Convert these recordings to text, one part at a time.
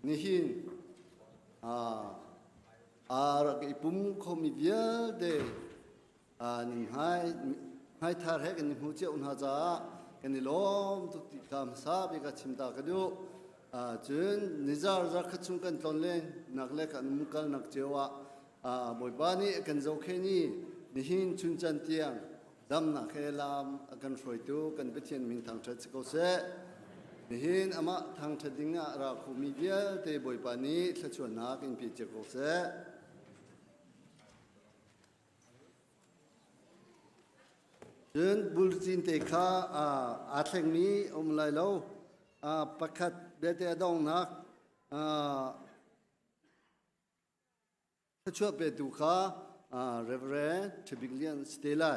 nihin rak ipum khomi vial de ning hai thar he kan hu che un ha za kan lom tu ti kam sa bi ka chimda ka du chun nizar za khachung kan ton len nak le kan mukal nak chewa boi bani kan zo khe ni nihin chun chan tiang dam na khelam kan roi tu kan bethian min thang tha ko se nihin ama thang tha dinga ra khu mi vial te boi bani thachun na kin pi che ko se chun bulletin te kha atheng mi lai lo pakhat bete dong nak chua pe tu kha Reverend Tibilian Stella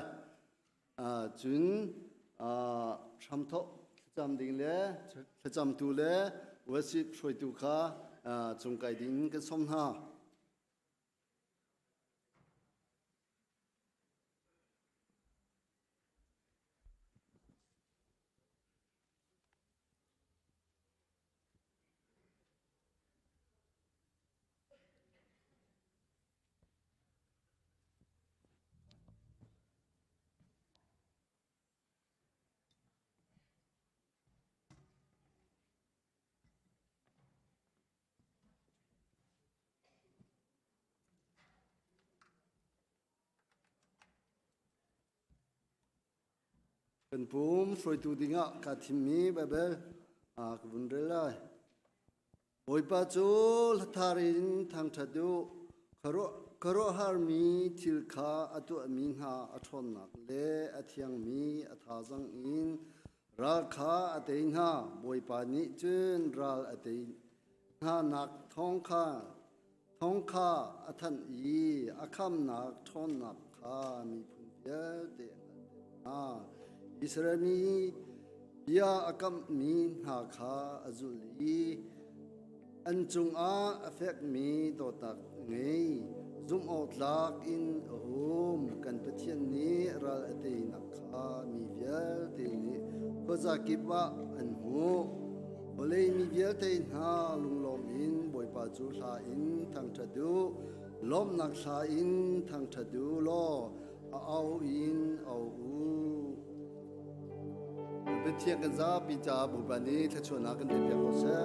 chun thamtho cham ding le cham tu le worship soi tu kha chung kai ding ke som ha kan pum soi tu dinga ka thimi babel kubun relai oi pa chu tharin thang thadu karo har mi thil kha atu mi ha athon nak le athiang mi atha jang in ra kha atein ha boi pa ni chun ral atein ha nak thawngtha athan i akham nak thon nak kha mi phun ya de Israeli ya akam mi ha kha azuli anchung affect mi do tak ngei zoom out lak in home kan pathian ni ral ate nak kha mi vial te ni ko za kipa an hu olei mi vial te na lunglom in boi pa chu tha in thang thadu lom nak tha in thang thadu lo au in au Betia kan za bija bubani thachona kan de ko sa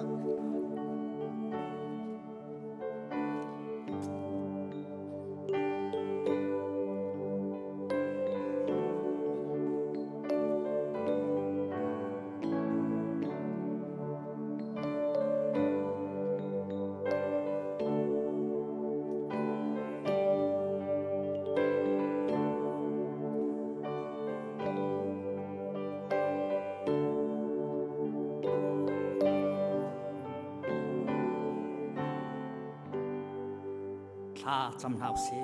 chăm học sĩ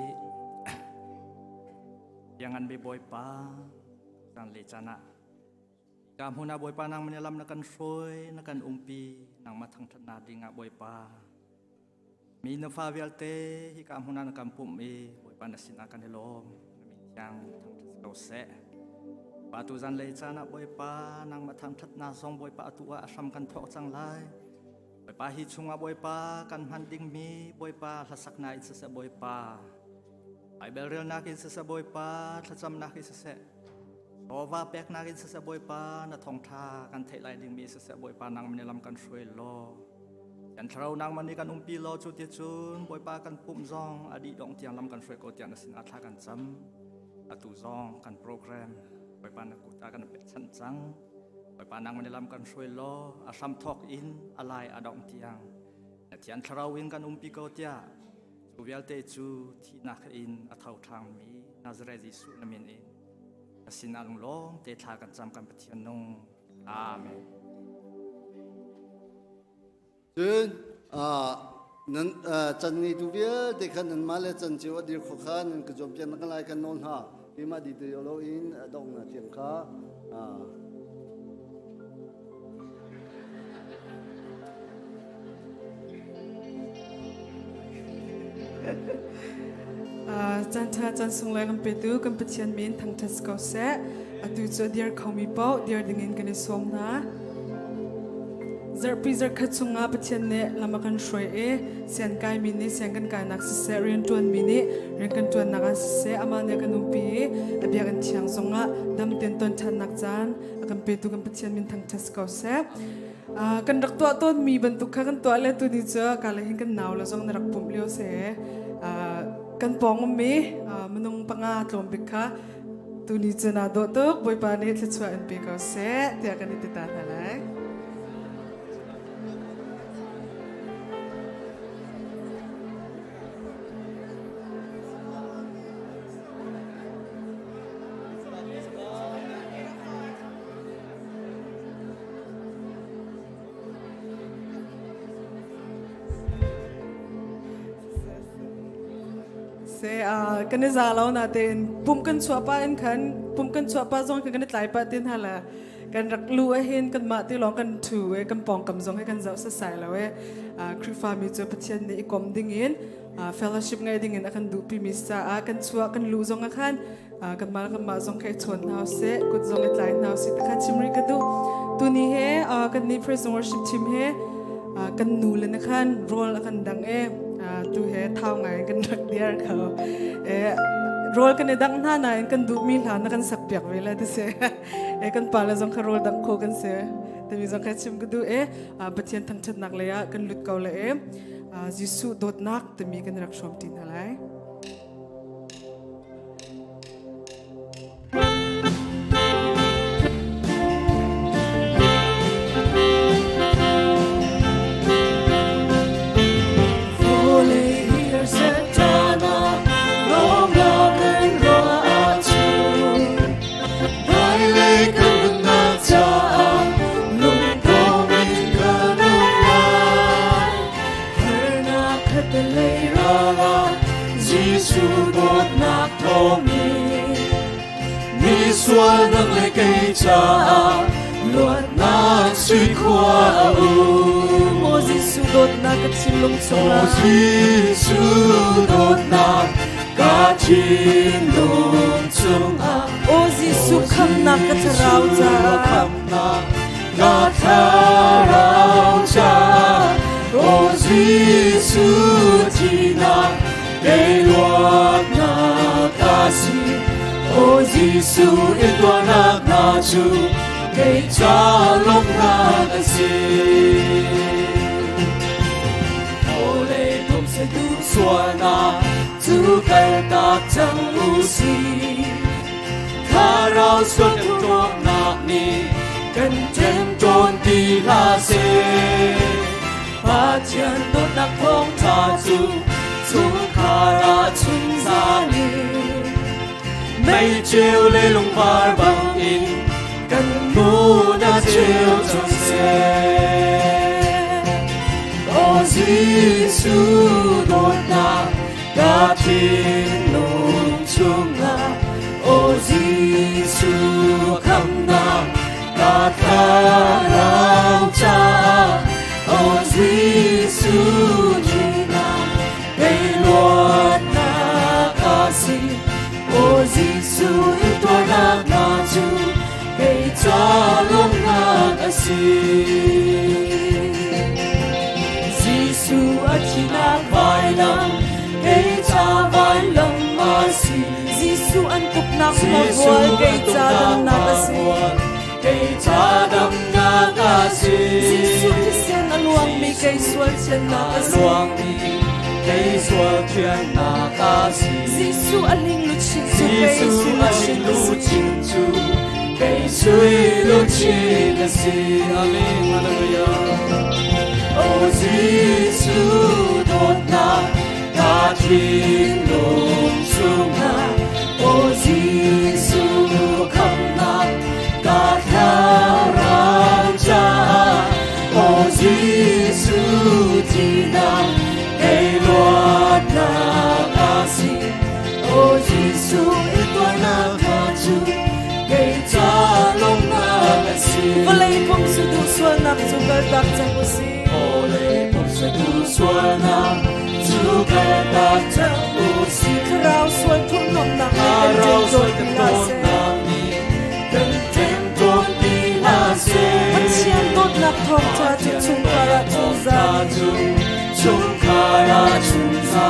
yang an be boy pa dan le chana kam huna boy pa nang menelam nakan soi nakan umpi nang mathang thana dinga boy pa mi na fa vialte hi kam huna nakam pum e boy pa nasina kan helom mi yang thang thau se pa tu zan le chana boy pa nang mathang thana song boy pa atua asam kan tho chang lai boy pa hi chunga boy pa kan handing mi boy pa lasak na it sa boy pa ai berel nakin sa boy pa thacham nakin sa ova pek nakin sa boy pa na thawngtha kan thei lai ding mi sa boy pa nang menelam kan soi lo kan thrau nang mani kan umpi lo chu ti chun boy pa kan pum zong adi dong tiang lam kan soi ko tiang sin atha kan cham atu zong kan program boy pa na kuta kan pe chan chang boy pa nang menelam kan soi lo asam thok in alai adong tiang na tian thrau in kan umpi ko tia chu vialte chu thi nak in athau thang mi nazare jisu namin in asinalong long te tha kan cham kan pathian nong amen chun nan chan ni tu bia de khan nan male chan chiwa dir kho khan ka jom chen kan lai kan non ha bima di de lo in dong na tiang kha chan tha chan sung lai kan petu kan pathian min thang thas ko se atu cho dear khomi pau dear dingin kan som na Zarhpi Zarkhat sunga pathian ne lama kan shroi sian kai mini sian kan kai nak se rian tuan mini rian kan tuan nak se ama ne kan umpi abia kan thiang zonga dam ten ton than nak chan akan petu kan pathian min Thawngtha skau se kan rak to ton mi bantuk kha kan to le tu ni cha kala hin kan naw la zong rak pum leo se kan pong mi manung panga tlom bikha tu ni cha na do tok boi pa ne thla chwa an pe kau se tia kan ti ta halai kan ne zalo na ten pum kan chwa pa en khan pum kan chwa pa zong kan ne tlai pa tin hala kan rak lu a hin kan ma ti long kan thu kan pong kam zong he kan zau sa Sailo krifa mi chu pathian ni ikom ding in fellowship ngai ding in akan du pi mi sa kan chwa kan lu zong a khan kan ma zong khai chon naw se kut zong tlai naw si ta kha chimri ka du tu ni he kan ni praise and worship team he kan nu le na khan role akan dang tu he thao ngai kan rak diar kho role kan dang na na kan du mi la na kan sak piak vela de se kan pala jong kha role dang kho kan se te mi jong kha chim ku du pathian Thawngtha nak le ya kan lut kau le jisu dot nak te mi kan rak shom tin halai xóa nâng lấy cây trà luật na suy khoa Ô Giêsu đốt na cả chim lung sông Ô Giêsu đốt na cả chim lung sông Ô Giêsu khăm na cả thà rau cha khăm na cả thà rau cha Ô Giêsu chỉ na cây luật na ca sĩ Ô Giêsu yên toàn na chu cây cha lúc na ca sĩ Ô lê công sẽ tu xóa na chu cây ta chẳng u si tha rao xuân em trộn na ni cần chém trộn đi la se ba chân đốt nạc phong tha chu chu kha ra chun ra ni mây chiều lê lung var bằng in cần mu na chiều trong xe Ô Giêsu đốt na cả thiên lung chung na Ô Giêsu khăm na cả tha rao cha Ô Giêsu chỉ na cây luật na ca sĩ Ô Giêsu ít tuổi na chu cây cha lúc na ca sĩ Giêsu ở chỉ na vài năm cây cha vài lần mà si Giêsu ăn cục nạc mà vui cây cha đâm na ca sĩ cây cha đâm na ca sĩ Giêsu Christian ăn luang mi cây xuân chân na ca sĩ luang mi cây xuân thiên na ca sĩ Giêsu ăn linh lụt chín chu cây Giêsu ăn lụt chín chu cây suy lụt chín ca sĩ Amen Hallelujah Ô Giêsu đốt na cả thiên lung chung na Ô Giêsu khăm na cả tha rao cha Ô Giêsu chỉ na cây luật na ca sĩ Ô Giêsu ít tuổi na ca chu cây cha long na ca sĩ Và lấy bông sự đủ xuân nạc chu cây bạc chẳng có sĩ Ô lê bông sự đủ xuân nạc chu cây bạc chẳng có sĩ Khá rau xuân thuốc nồng nạc Khá rau xuân thuốc nồng nạc cần thêm trốn đi la xe Bắt chiên tốt nạc nak thong cha chu chung kara chung za chung kara chung za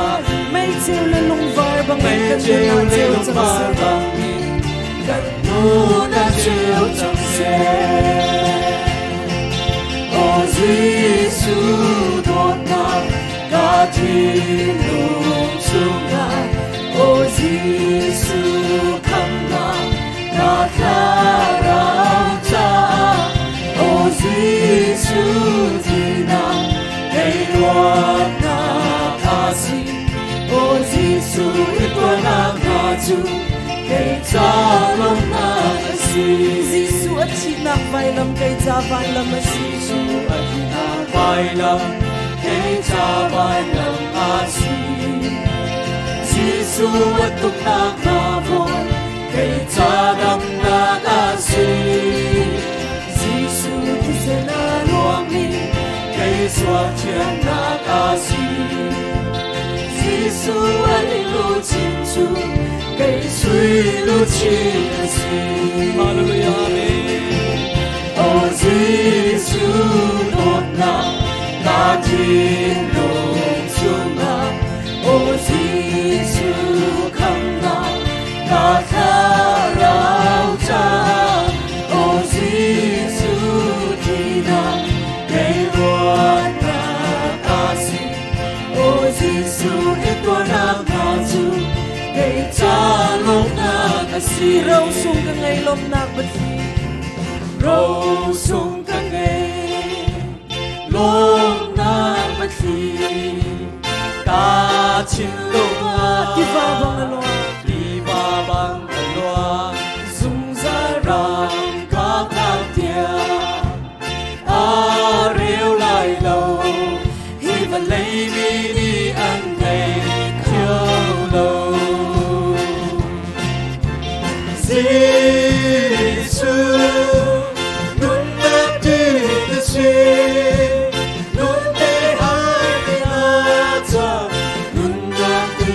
mai chiu le lung var bang mấy kan chiều na lên chiu lung chang ba se bằng gần nu đã chiều chẳng xe ô Giêsu đột ngột cả thiên lùng chung ngài ô Giêsu khăm ngài đã khá rao cha ô Giêsu thì nào gây loạn na tha si ô Giêsu ít qua na tha chu gây cha lòng na si Giêsu at chi nak vai lam kai cha vai lam a si Giêsu at na vai lam gây cha vai lam a si Giêsu at tuk na na voi gây cha đam na a si Giêsu thì sẽ na luang mi gây xóa thiên na a si Giêsu at lu chim chu gây suy lu chim si Hallelujah amen ô Giêsu đột ngột cả thiên lùng chung ngài ô Giêsu khăm ngài cả khá rao cha ô Giêsu thì nào gây loạn na ta si ô Giêsu ít qua na ta chu gây cha lòng na ta si rau sung ka ngai lom nak bat râu sung ca nghe lom na bất khi ta chín lông ti va bang a lo đi ba bằng loa dùng ra ràng các thang tia rêu lại lâu hi và lấy mi đi ăn ngày thiếu lâu Giêsu nun đã đi từ trên nun để hai na cha nun đã đi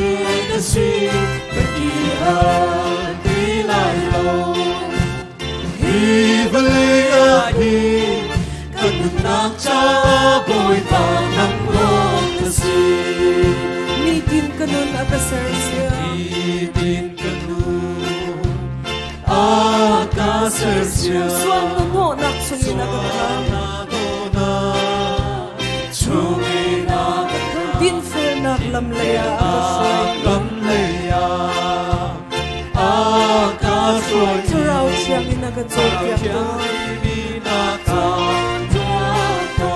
từ trên và đi hơn đi lại lâu hi và lấy hi cần nun nang cha bồi ta nang lo từ sin ni tin kanun a ka ser sia đi tin cần ta ser sia suang no no nak chung ina ka bin fer nak lam le a ka foi turau chiang ina ka chok piak to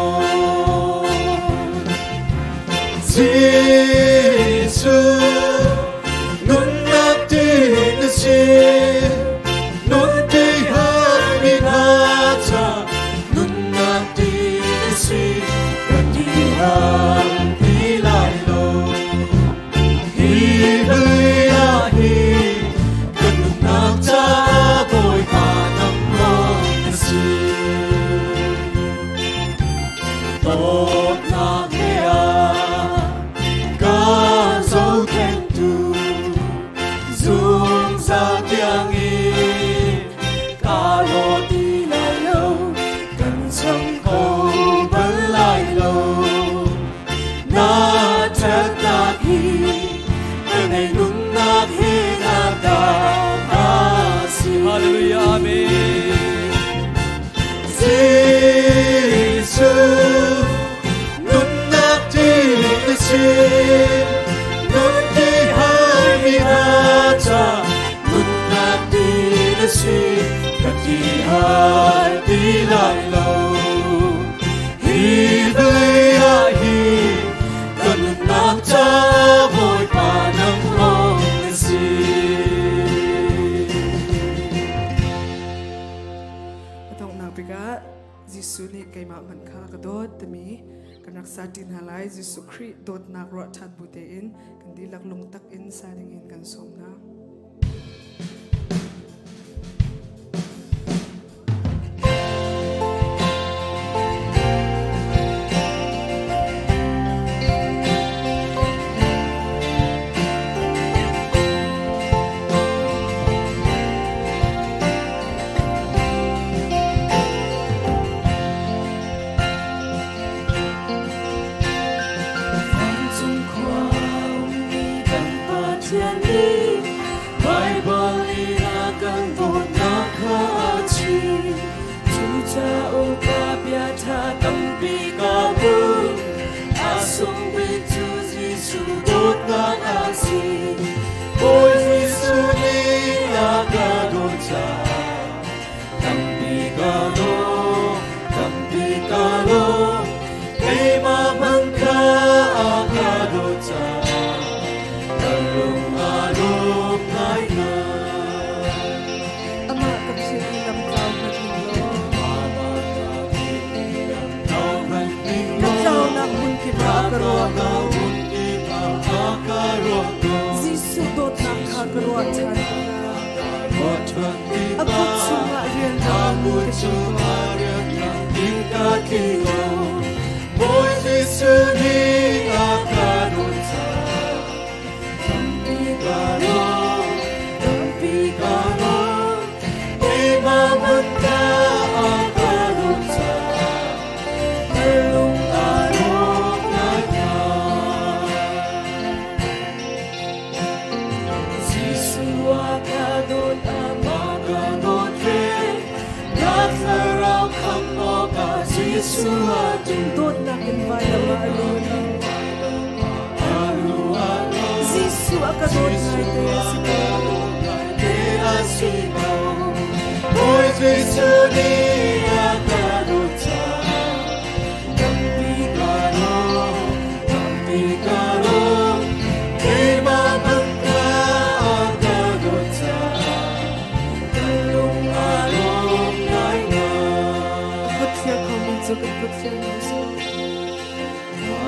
Giêsu nun nắp tin the sin nun đi hát mi na cha nun nắp tin the sin gần đi hát đi lại lâu hi bơi a hi gần nun nắp cha bồi ta nằm lo the sin tốt na hea ca dấu khen tu dung ra tiếng y ca lo đi lại lâu cần trong khâu vẫn lại lâu na chết na hi nơi này nung na hi na ta si Hallelujah amen Giêsu nun nắp tin the sin nun đi hai mi na cha nun nắp tin the sin cần đi hai đi lại lâu hi với a hi cần nun nắp cha vội pa nang lo si atong nak biga Giêsu ni kai ma man kha ka dot tami kanak sa tin halai Giêsu Christ dot nak ro that bu te in kan di lak lung tak in sa ding in kan som na cha o ka bia tha tam pi ka bu asung bi tu Giêsu đốt ngang asi ôi Giêsu ni aga do cha tam pi ka lo ei ma man ka aga do cha kalung alok ngai na ama kam si lam tao na tinglo tao na mun ki ba karo Giêsu dot na kha karo chan abut sunga rian na ôi Giêsu ni akadotsa tampi karo imamata akadotsa elung arok nanya Giêsu akadot amagadot ke nafarao kamoka Giêsu tung dot na kin vai la ma Giêsu akadot ngai te asiko ôi Giêsu ni akadotsa tampi karo imamata akadotsa kalung alok ngai na Kutya komi zo kutya muso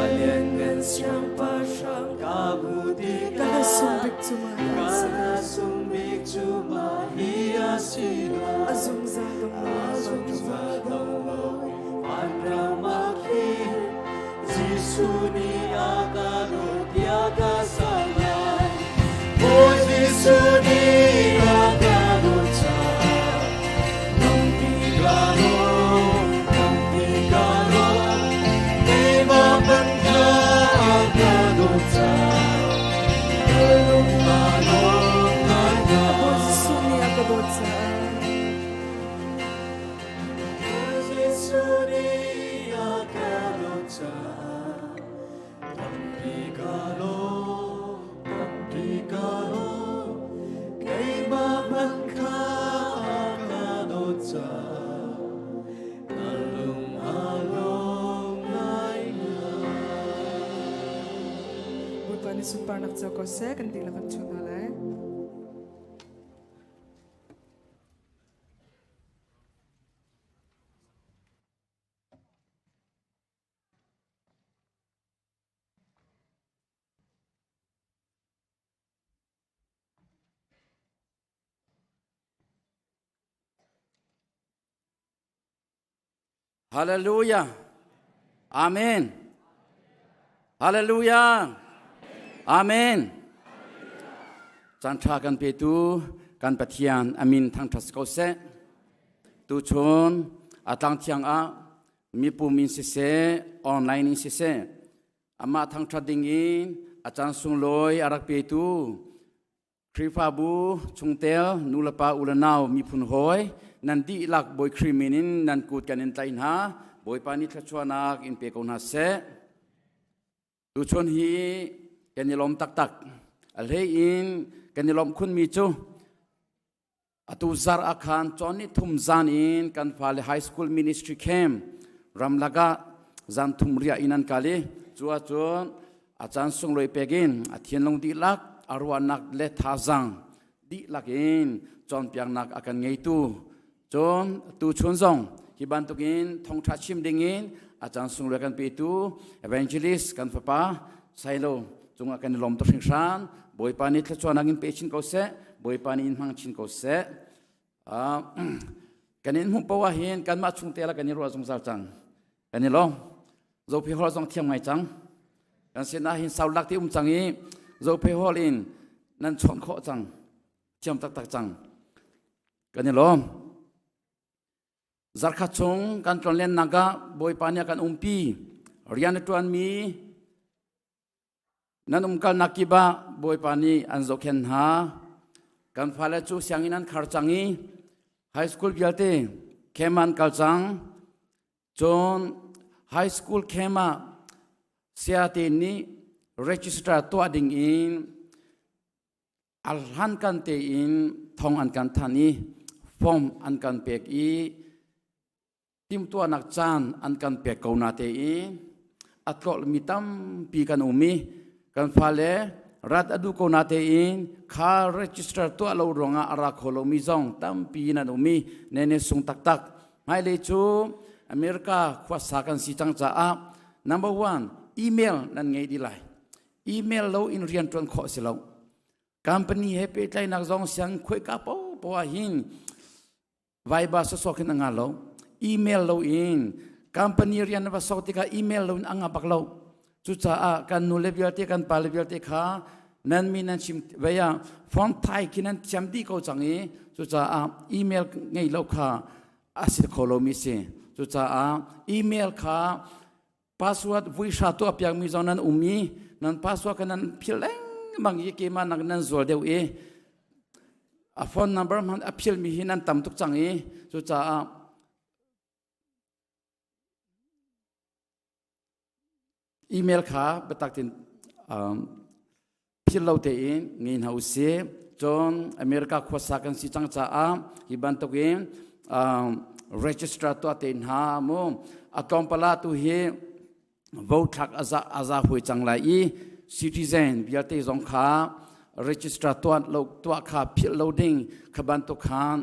Alien men siang pasang kabudi Kala sumbik cuma Kala sumbik cuma hiasila Azum zadong Pada makin Giêsu ni akadot yaga salai Oh Giêsu ni akadot sa tampi karo imamata akadotsa kalung alok nanya Giêsu ni akadot sa Giêsu ni akadotsa tampi karo imamata akadotsa kalung alok nanya Buta ni Hmannak zo ko se kan tila kan chuna lai Hallelujah. Amen. Hallelujah. Amen. Chan tra kan pe tu kan pathian amin thang thas ko se tu chon atang thiang a mi pu min se online se ama thang tra ding in achan sung loi arak pe tu krifa bu chungtel nulapa ulanau mi phun hoi nan di lak boy kriminin nan kut kanin tain ha boy pani thachwanak in pe kona se tu chon hi kanilom tak alhe in kanilom khun mi chu atu zar akhan choni thum zan in kan phale high school ministry camp ramlaga zan thum ria inan kali chua chon achan sung loi pegin athian long di lak arwanak le thazang di lakin chon piang nak akan ngei tu chon tu chun zong hi ban tukin Thawngtha Chim dingin achan sung loi kan pe tu evangelist kan papa Sailo chung akan lom to san boy pani thachwa nangin pe chin ko se boy pani in hang chin ko se kanin hum pawa hin kan ma chung tela kan ro zong zal chang kan lo zo phi hol zong thiam ngai chang kan se na hin sau lak ti chang i zo phi hol in nan chon kho chang thiam tak chang kan lo zarkha chung kan ton len naga boy pani kan umpi rian tuan mi nan kal nakiba boy pani anzo khen ha kan phale chu sianginan khar changi high school gialte เคมันกัลจังจนไฮสคูลเคมาเสียทีนี้register ตัวดิ่งอินอัลฮันกันเตอินทองอันกันทานีฟอมอันกันเปกอีทิมตัวนักจานอันกันเปกเกานาเตอินอัตโกลมิตัมปีกันอุมีกันฟาเลรัดอดูเกานาเตอินคา register ตัวเรารองอารักโคโลมิซองตัมปีนันอุมีเนเนสุงตักตักไม่เลยจูอเมริกาขวัสากันสิจังจ้า number one อีเมลนั่นไงดีไลอีเมลเราอินเรียนจนขอสิเราcompany happy ใจนักจงเสียงคุยกับปัวหินไวบาสสกินงาเราอีเมลเราอิน company เรียนภาษาติกาอีเมลเราอังบักเราจุดจ้ากันนูเลเวลที่กันปาเลเวลที่ข้านั่นมีนั่นชิมเวียฟอนต์ไทยกินนั่นชิมดีเขาจังงี้จุดจ้าอีเมลไงเราข้าอาศิโคโลมิเซจุดจ้าอีเมลข้าpassword วิชาตัวเปียกมีจงนั้นมีนั่น password กันนั้นพิเลงบางยี่เกมานักนั้นส่วนเดียวphone number มันพิลมีหินันต่ำทุกจังสุดจ้าอีเมลค่ะไปตักตินพิลเราเตอินเงินเฮาเซ่จนอเมริกาขวดสักันสิจังจ้าฮิบันตุกินregister ตัวเต็นหามุอากอมปลาตุเฮvote ทักอาซาหุยจังไรcitizen บิลเตจงข้า register ตัวข้าพิล loading ขบันตุขาน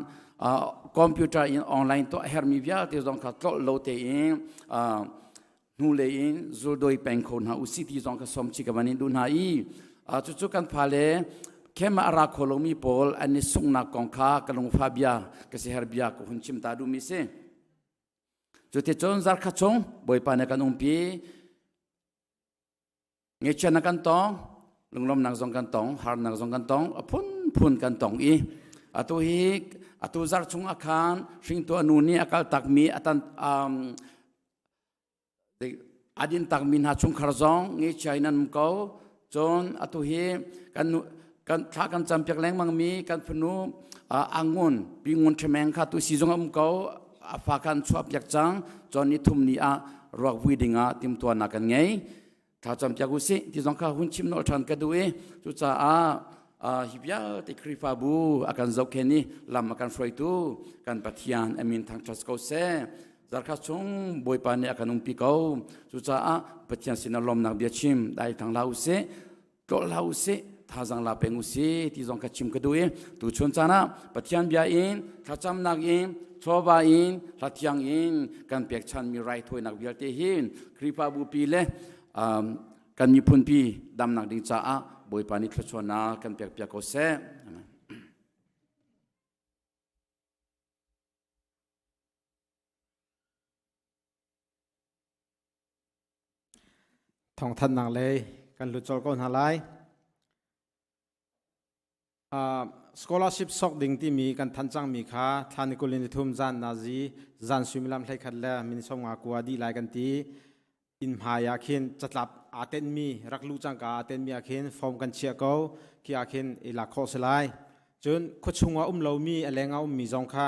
คอมพิวเตอร์ออนไลน์ตัวเฮร์มีบิลเตจงข้าตัวโหลดเองนูเลอินจูดอยเป็นคนหาอุสิที่จงข้าสมชิกบันนินดูนหาจุดกันพาเลแค่มาอาราโคโลมีโพลอันนี้ส่งนักกองข้ากลงฟาเบียกษเฮร์เบียกุนชิมตาดูมิเซจุดที่จงซาร์คาชงบอยปานกันปีเงี้ยนักกันตองลงลมนักจงกันตองหานักจงกันตองพุ่นกันตองตัวฮีตัวซาร์ชงอาคารสิ่งตัวนูนี่อาการตักมีตันอดินตักมีหาชงคาร์จงเงี้ยนั้นมุกเอาจนตัวฮีกันถ้ากันจำเพียงแรงมังมีกันพนุอ่างุนปีงุนเชมงข้าตัวซีจงมุกเอาฝากกันชอบอยากจังจนนี้ทุ่มนี้รอกวิดิงติมตัวนักกันไงถ้าจำจากกุศิที่สองข้าหุ่นชิมนอชันกันด้วยจุดจ้าฮิบยาติคริฟาบูอาการเจ้าแค่นี้ลำอาการฟรอยตูการปฏิญาณมินทางทัสโกเซจาร์คาชงบอยปานอาการนุ่มปีเกาจุดจ้าปฏิญาณสินาลมนักเบียชิมได้ทางลาวเซก็ลาวเซท่าจังลาเป็งกุศิที่สองข้าชิมกันด้วยตุชนจานะปฏิญาณเบียอินข้าจำนักอินชอบอินลัดยังอินการเปียกชันมีไรถอยนักเบียเตหินคริฟาบูปีเล่กันมีพุนปีดำนักดิ่งจ้าบอยปานิทชวนากันเปียกเปียกโอเซ่ท่องทันนังเลยกันลุจอลก้นหาไลscholarship สอกดิ่งที่มีกันทันจังมีค่าทานิกุลินทุ่มจันนาจีจันสุมิลามไทยขัดแล้วมินิสงอากัวดีไลกันตีอินพายาคินจัดลับอาเตนมีรักลูจังกาอาเตนมีอาคินฟอร์มกันเชียเกาคีอาคินอิลักโคสไลจนคุชงว่าเรามีอะไรเงามีจงค่า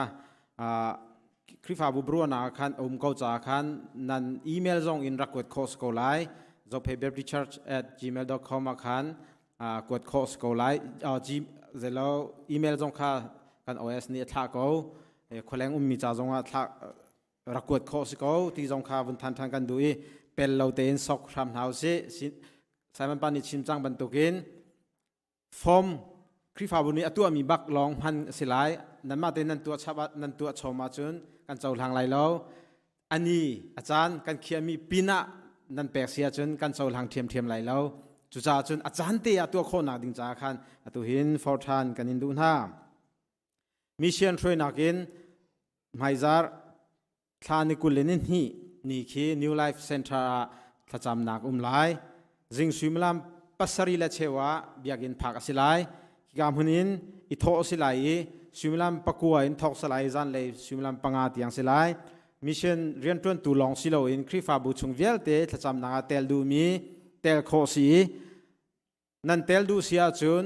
คริฟาบุบรัวนาคันเกาจากคันนันอีเมลจงอินรักกดโคสโกไลjobpayberchurch@gmail.com อาคันกดโคสโกไลเสร็จแล้วอีเมลจงค่ากัน OS นี่ทักเอาคนแรงมีจ่าจงว่าทักรักกดโคสโกที่จงค่าบนทันกันดูเป็นเราเต้นสอกทำเท้าเสียสายมันปานิชิมจังบรรทุกินฟอร์มคริฟาบุนีตัวมีบักลองพันสิไลนั่นมาเต้นนั่นตัวชาวนั่นตัวชาวมาจนกันเจ้าทางไหลแล้วอันนี้อาจารย์กันเขียนมีปีน่ะนั่นแปลกเสียจนกันเจ้าทางเทียมไหลแล้วจุจ่าจนอาจารย์เตะตัวโคนักดิ่งจากขันตัวหินฟอร์ทานกันอินดูน่ามิเชียนช่วยนักอินไมซาร์ทานิกุลนินฮีนี่คือ New Life Center ถ้าจำนักไลจิงสุมลามปัสริเลเชวะเบียกินผักสิไลกิกามหุนินอิทโอสิไลสุมลามปักกัวอินทอกสไลจันเลยสุมลามปังอาติยังสิไลมิชชั่นเรียนต้นตูลองสิโลอินคริฟาบุชงเวลเตถ้าจำนักเตลดูมีเตลโคสีนั่นเตลดูเสียจุน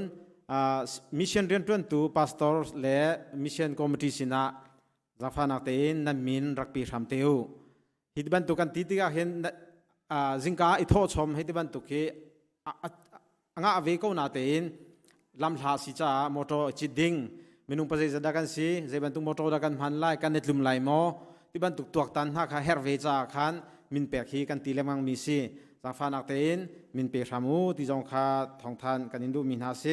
มิชชั่นเรียนต้นตูพาสตอร์และมิชชั่นคอมมิตี้สินะ จากฟ้านักเตนนั่นมินรักปีทำเตียวฮิตบันตุกันติติกาเห็นจิงกาอิโทชมฮิตบันตุกีงาเวโกนาเตนลำลาสิจ้ามอโตจิดดิ้งมินุงปัจจัยดักันสิเจบันตุมอโตดักันพันไลกันเน็ตลุมไลโมที่บันตุตัวตันฮักเฮร์เวจ้าขันมินเปียกฮีกันตีเลมังมิสิจากฟ้านักเตนมินเปียกรามูที่จงคาทองทันกันอินดูมินฮาเซ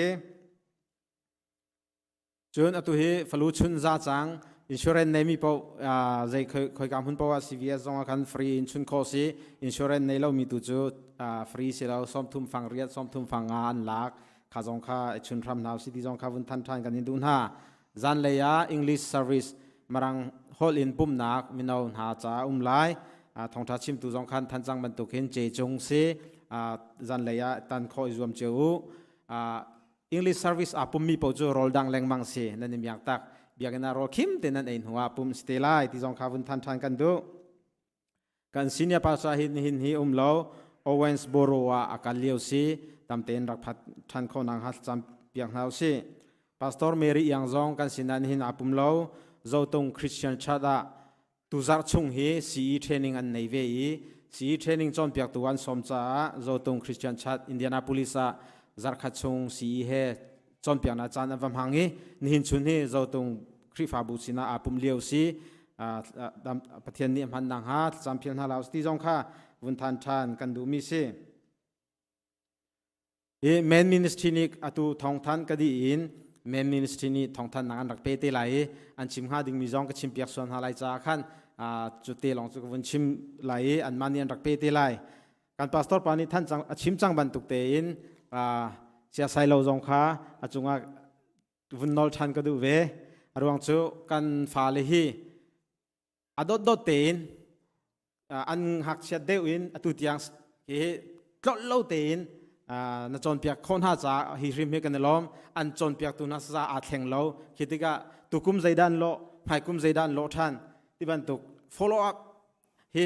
จนอตุเฮฟลูชุนซาจังอินชัวเรนในมีพอใจเคยกำหุ่นพอว่า CVS จงกันฟรีอินชุนโคสีอินชัวเรนในเรามีตุจูฟรีเสร็จแล้วซ้อมทุ่มฟังเรียดซ้อมทุ่มฟังงานลักข้าจงข้าชุนทำนาวสิที่จงข้าวุ่นทันกันอินดูน่าจันเลยะ English Service มารังฮอลอินปุ่มนักมินเอาหาจ้าไลทองทัดชิมตุจงคันทันจังบรรทุกเห็นเจจงเสจันเลยะตันคอยรวมเจ้าEnglish Service ปุ่มมีปัจจุรอลดังแรงมังเสนั่นนี่มีอย่างตักเบียกันนารอคิมเต็นนั่นเองหัวปุ่มสเตล่าที่จงข้าวุ่นทันกันดูกันสินยาภาษาหินฮีเลาโอเวนส์โบโรวาอาการเลี้ยวซีตามเต็นรักพัดทันคนนังฮัตจำเปียงเฮาซีพาสตอร์เมรี่ยังจงกันสินันหินอาปุ่มเลาเจ้าตรงคริสเตียนชาดาตุจาร์ชงเฮซีเทรนนิ่งอันในเวอีซีเทรนนิ่งจนเปียกตัวอันสมจ้าเจ้าตรงคริสเตียนชาดอินเดียนาโพลิสจาร์คัดชงซีเฮจนเปียกนาจานอันวัมหังเฮนิหินชุนเฮเจ้าตรงคริฟาบุสินาอาปุ่มเลี้ยวซีประเทศนี้มันนังฮัตจำเพียงฮาลาวสติจงค่ะวุ่นทันกันดูมิเซเมนมินิสทรีนี้อตุทองทันก็ดีอินเมนมินิสทรีนี้ทองทันนังอันรักเปเตไลอันชิมหาดิ่งมิจงก็ชิมเปียกส่วนฮาไลจ้าขันจุดเตลองสุกวุ่นชิมไลอันมันยันรักเปเตไลการพาสตอร์ปานิท่านจังชิมจังบรรทุกเตอินเสียไซโลจงค่ะจุงวุ่นนอลทันก็ดูเวรวงจูกันฟาเลฮีอดดเตนอันหักเสียเดวินตุติยังเฮกลอเล่าเตนนัจนเปียกคนหาจ้าฮิริมเฮกันล้อมอันจนเปียกตุนัสซาอาแข่งเล่าคิดว่าตุกุมใจด้านโลหายกุมใจด้านโลท่านที่บันตุก follow up เฮ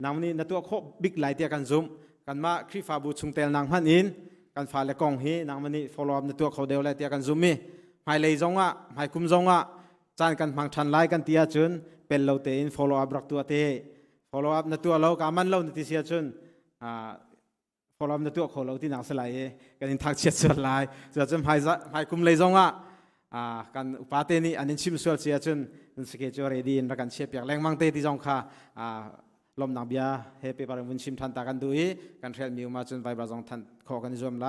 นำนี้นัตัวโคบิ๊กไลท์เตียกันซุ่มกันมาคริฟาบูชุงเตลนางพันอินกันฟาเลกองเฮนำนี้ follow up นัตัวเขาเดียวไลท์เตียกันซุ่มมีหายเลยจงหายกุมจงจานกันพังทันไล่กันเตียจุนเป็นเราเตน follow up รักตัวเต follow up นัตัวเรากามันเราในที่เสียจุนfollow up นัตัวเขาเราที่หนังสลายกันอินทักเชียดสลายจะจำหายกุมเลยจงกันอุปาเตนี่อันนี้ชิมสวดเสียจุนนั่นสเกจอร์ดีนรักกันเชียบอยากแรงมังเตที่จงค่ะลมหนักเบียเฮปปี้ปาร์วันชิมทันตากันดูกันเทรนมิวมาจุนไปบราจงทันขอกันจมไล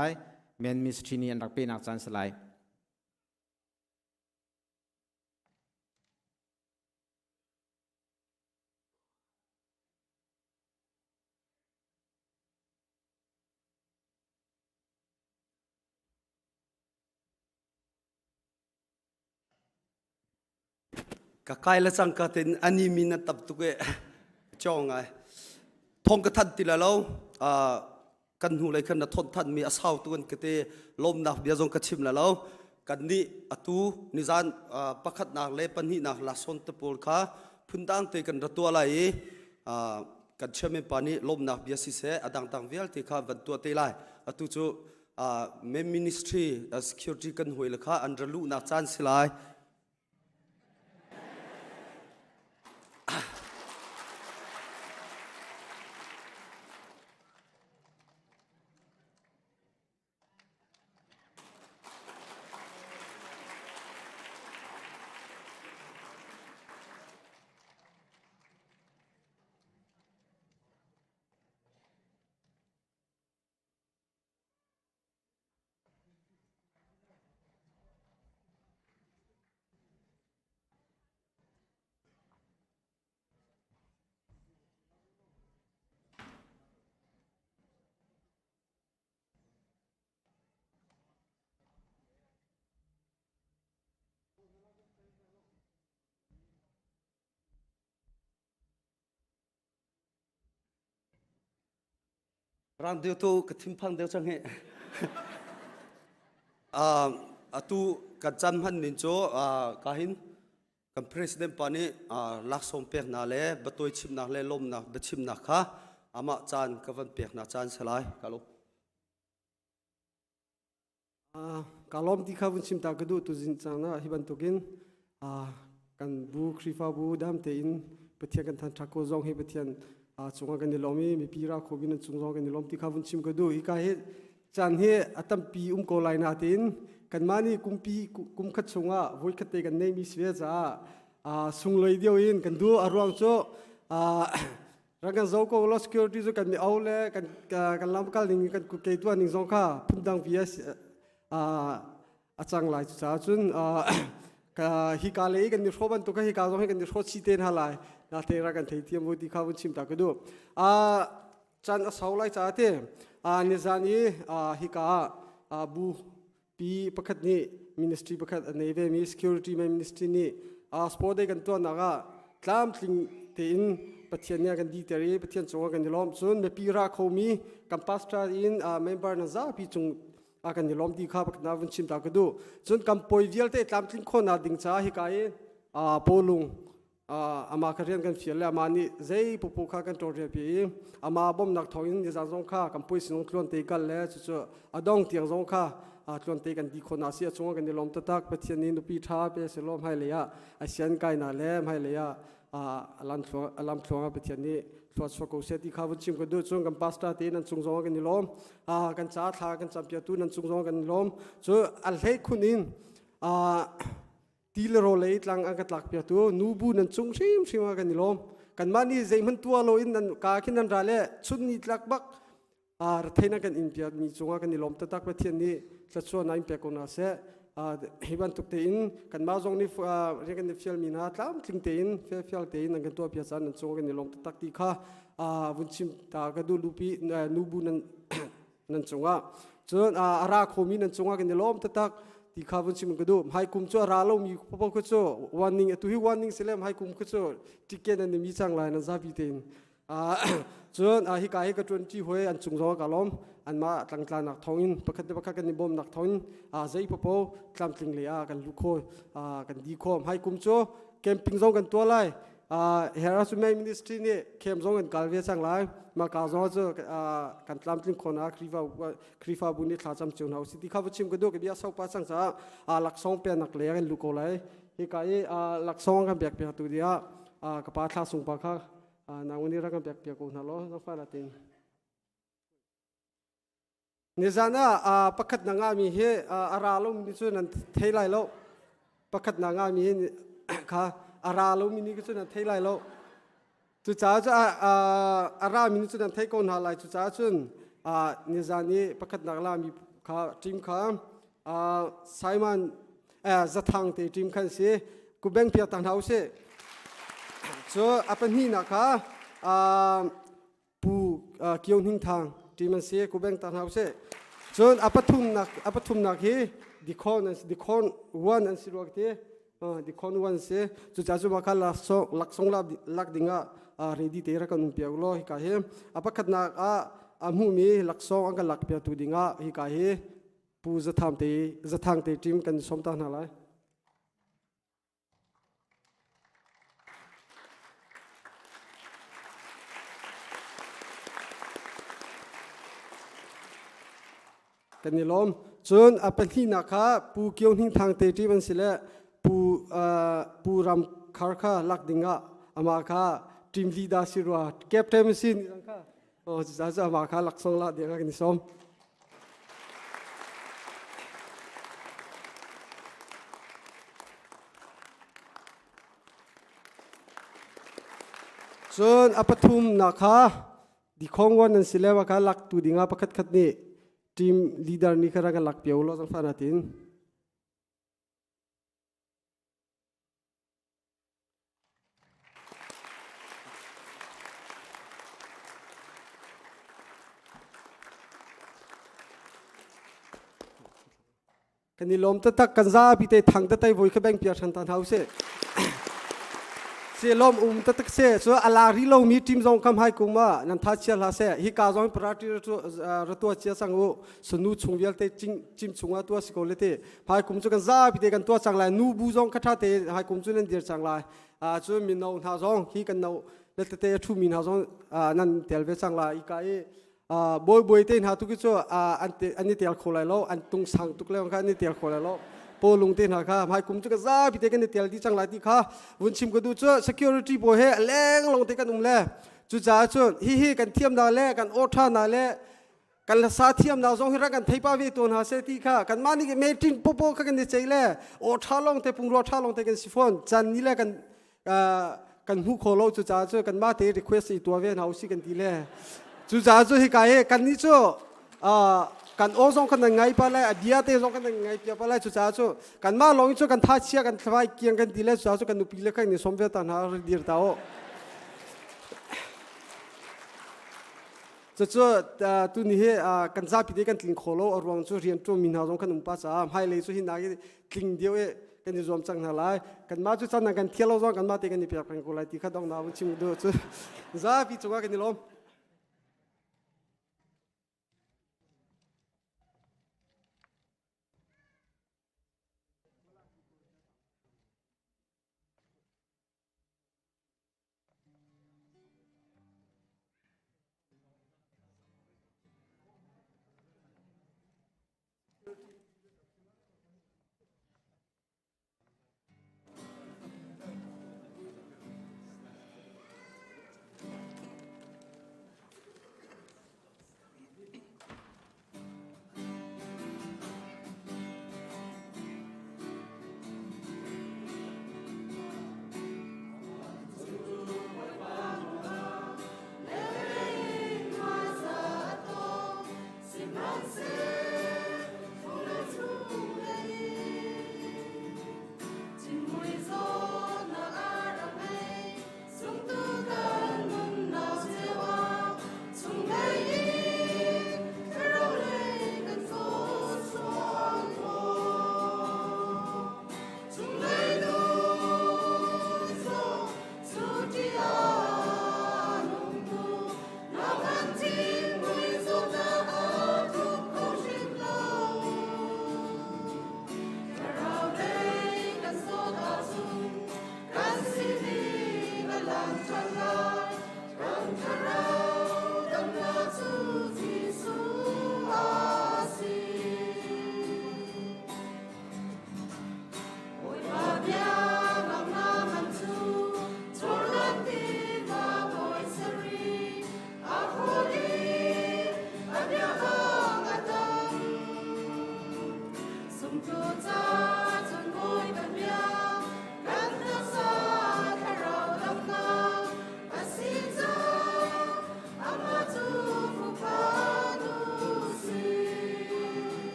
เมนมิสทีนีอันรักเป็นนักจันสลายก็ใครละสังกัดเป็นอันนี้มีนัตับตุกเอจ้องไงทองกระทันติละเรากันหูเลยขันนะทนทันมีอาสาวตัวกันกเตลมนักเบียจงกระชิมละเรากันนี้อตูนิจานประคัดนักเล่ปันนี้นักลาสนตะปูลค่ะพื้นดังเตกันระตัวอะไรกันเชื่อมปานี้ลมนักเบียสิเสอดังต่างเวลที่ข้าวันตัวเตไลอตูจูเมมินิสทรีsecurityกันหวยละค่ะอันระลุนักจานสิไลรังเดียวตัวกระทิมพังเดียวจังเหตูกัจำหันนินโจกาหินกับประธานปานีลักสมเปียกนาเล่บัตรชิมนาเล่ลมนาบัตชิมนาค่ะอามาจานกับวันเปียกนาจานสลายกาลกาลมที่ข้าวันชิมตากระดูตุจินจางนะฮิบันตุกินก กันบูครีฟ้าบูดามเตอินปะเทียนกันทันทักโกซองให้ปะเทียนจงกันในลมมีปีราโควินจงซองกันในลมที่ข้าวุนชิมก็ดูอีกาเฮจันเฮอัตัมปีโกไลนาตินกันมานี่กุมปีกุมขัดชงอ่ะวุ้ยขัดเตกันในมีเสียจ้าสุงเลยเดียวอินกันดูอารวงโจรักกันโจก็ลอสคิวริตี้กันมีเอาเลยกันลำกันลิงกันกุเกตัวนิ่งซองข้าพุ่มดังพีเอสอาจารย์หลายจุดจุนฮิกาเลยกันมีโชบันตุกฮิกาซองให้กันมีโชชีเตนฮาไลนาเทรากันเทียมวุฒิข้าวุนชิมตากระดูจันสาวไลจ้าเตนิจานีฮิกาบูปีประคัดนี้มินิสทรีประคัดในเวมี security มินิสทรีนี้สปอร์ตได้กันตัวนักตามสิ่งที่อินปะเทียนเนี่ยกันดีเตอร์ปะเทียนจงกันในล้อมส่วนเมื่อปีราคมมีกัมปัสตราอินเมมเบอร์นั่นจ้าพี่จงกันในล้อมดีข้าประคัดนาวันชิมตากระดูส่วนกัมปอยเวียลเตตามสิ่งคนนาดิ่งจ้าฮิกายโปลุงอามาเรียนกันเฟียแล้วมานี่ใจปุปุข้ากันตัวเรียบีอามาบ่มนักทองอินในจานสงข้ากัมปุยสินงคลวนเตกันแล้วจู่ๆอดองเตียงสงข้าคลวนเตกันดีคนอาเซียจงกันในลมตะตักปะเทียนนี้นุปีท้าเปเสลมให้เลยอาเซียนไกนาแลมให้เลยลัมทวงปะเทียนนี้ทวดสกุลเสติข้าวุชิมก็ดูจงกันปัสตาเตนันจงจงกันในลมกันจ้าทากันจับยาตูนันจงจงกันในลมจู่อัลเฮคุนินทีละโรเลยหลังอังกัดหลักเปียตัวนูบูนันจงชิมกันนิลมกันมานี่ใจมันตัวโลอินนันกาขินนันราเล่ชุดนี้หลักบักรัฐนักกันอินเปียมีจงกันนิลมตะตักประเทศนี้จะชวนนายเปียกนาเสเฮบันตุกเตอินกันมาจงนี่เรียกกันเฟียลมีนาตามทิ้งเตอินเฟียลเตอินนันกันตัวเปียสันนันจงกันนิลมตะตักตีข้าวุนชิมตากระดูลูปีนูบูนันจงจนอาราโคมีนันจงกันนิลมตะตักที่ข้าวุนชิมก็ดูให้คุมจ้าราโลมีพวกเขาจ้าวันนึงตัวที่วันนึงเสร็จให้คุมเขาจ้าที่เกณฑ์นั้นมีช่างลายนั่นซาบิเตนจนฮิกาฮิกจนที่หัวอันจงจงกะล้อมอันมาตั้งตาหนักท้องอินประคัดกันในบ่มหนักท้องอินใจพวกเขาตามติงเลยกันลุกโคกันดีโคมให้คุมจ้าแคมปิ้งจงกันตัวไรเฮราสุเมย์มินิสทรีนี่เข้มจงกันกาลเวช่างลายมาการจงจ้ากันตามติงคนครีฟ้าบุญนี่ท้าจำเจ้าหน้าสิที่ข้าวุชิมก็ดูกับยาสาวป้าสังจ้าหลักสองเป็นนักเลี้ยงลุกโคเลยฮิกาหลักสองกันเบียกตัวเดียกับป้าท้าส่งป้าข้านางวันนี้รักกันเบียกคนฮัลโหลน้องฟ้าละติงเนี่ยจานะประคัดนางามีเฮอาราลมินิสุนันเทไลโลประคัดนางามีค่ะอาราลมินิสุนันเทไลโลจุดจ้าจะอารามินิสุนันเทคนหาไลจุดจ้าจุนเนี่ยจานี้ประคัดนางามีค่ะทีมค่ะไซมันจะทางทีมขันเสียกูแบ่งเพียตันเฮาเสียso apa ni nak pu kion hing thang ti man se ku beng tan hause so apa thum nak hi dikon one an sirwak te dikon one se chu cha chu makal lak song lak dinga ready te ra kan pia lo hi ka he apa khat nak amu mi lak song ang lak pia tu dinga hi ka he pu za thang te tim kan som ta na laiกันนี่ล้มจนอเป็นที่นักข้าปูเกี่ยวหิ้งทางเตจีมันสิเลปูรำคาร์ข้าลักดิ่งอามาข้าทีมลีดาสิรัวแก็บเทมสินนี่ข้าจะอามาข้าลักสองละเดียกันนี่ซ้อมจนอปทุมนักข้าดิคงวันนั้นสิเลว่าข้าลักตูดิ่งประคัดนี่ทีมลีดเดอร์นี่คือการหลักเปียวล้อสังฟานาตินกันนี่ลมตะตักกันซาพิเตทังตะไตโวยขแบงเปียชันตันเฮาเซ่เสียลมตะตักเซ่ส่วนอาลาริโลมีทีมจงคำให้กุมานันทัชเชียลาเซ่ฮิกาจงปราติรตัวเชียสังโอสนุชงเวลเตจิมชงตัวสกอลเตให้กุมจุกันซาพิเตกันตัวจังไรนูบูจงคัดเตให้กุมจุนันเดียร์จังไรส่วนมินเอาท่าจงฮิกันเอาเลตเตชูมินท่าจงนั่นเดียร์เวจังไรอีกไอบอยเตนหาทุกข์อันนี้เดียร์โคไลโลอันตุงสังทุกเรื่องอันนี้เดียร์โคไลโล ปลุงเต้นหาข้าให้กุมจุกจ้าพิเตกันเตียลที่จังหลายที่ข้าวันชิมก็ดูจ้า security โบเฮแรงลงเตกันแลจุจ้าจ้าฮิกันเทียมนาแลกันโอท่านาแลกันละสาเทียมนาจงให้รักกันไทยป้าวิตัวนาเสตีข้ากันมานี่เมตินโปโปกันใจแลโอท่าลงเตปุงรอท่าลงเตกันสิฟอนจันนี่แลกันหูโคโลจุจ้าจ้ากันมาเตะ request ตัวเวนเอาสิกันทีแลจุจ้าจ้าให้กายกันนี่จ้ากันโอซองกันไงไปเลยเดียเตซองกันไงเปียไปเลยจุจ้าจูกันมาลงจูกันท่าเชียกันทวายเกียงกันดีเลยจุจ้าจูกันนุปีเล็กกันนี่สมเด็จตันหาดีร์ตาโอจุจ้าตุนี่เฮกันซาพิเดกันทิ้งโคโลอรวงจูเรียนจูมินหาซองกันนุปัสสาให้เลยจูหินนาทิ้งเดียวกันนี่รวมจังหาลายกันมาจูจันนักันเที่ยวซองกันมาเตกันนี่เปียกันกูไลที่ข้าต้องนาวันชิมดูจูซาพิจูกันนี่ล้ม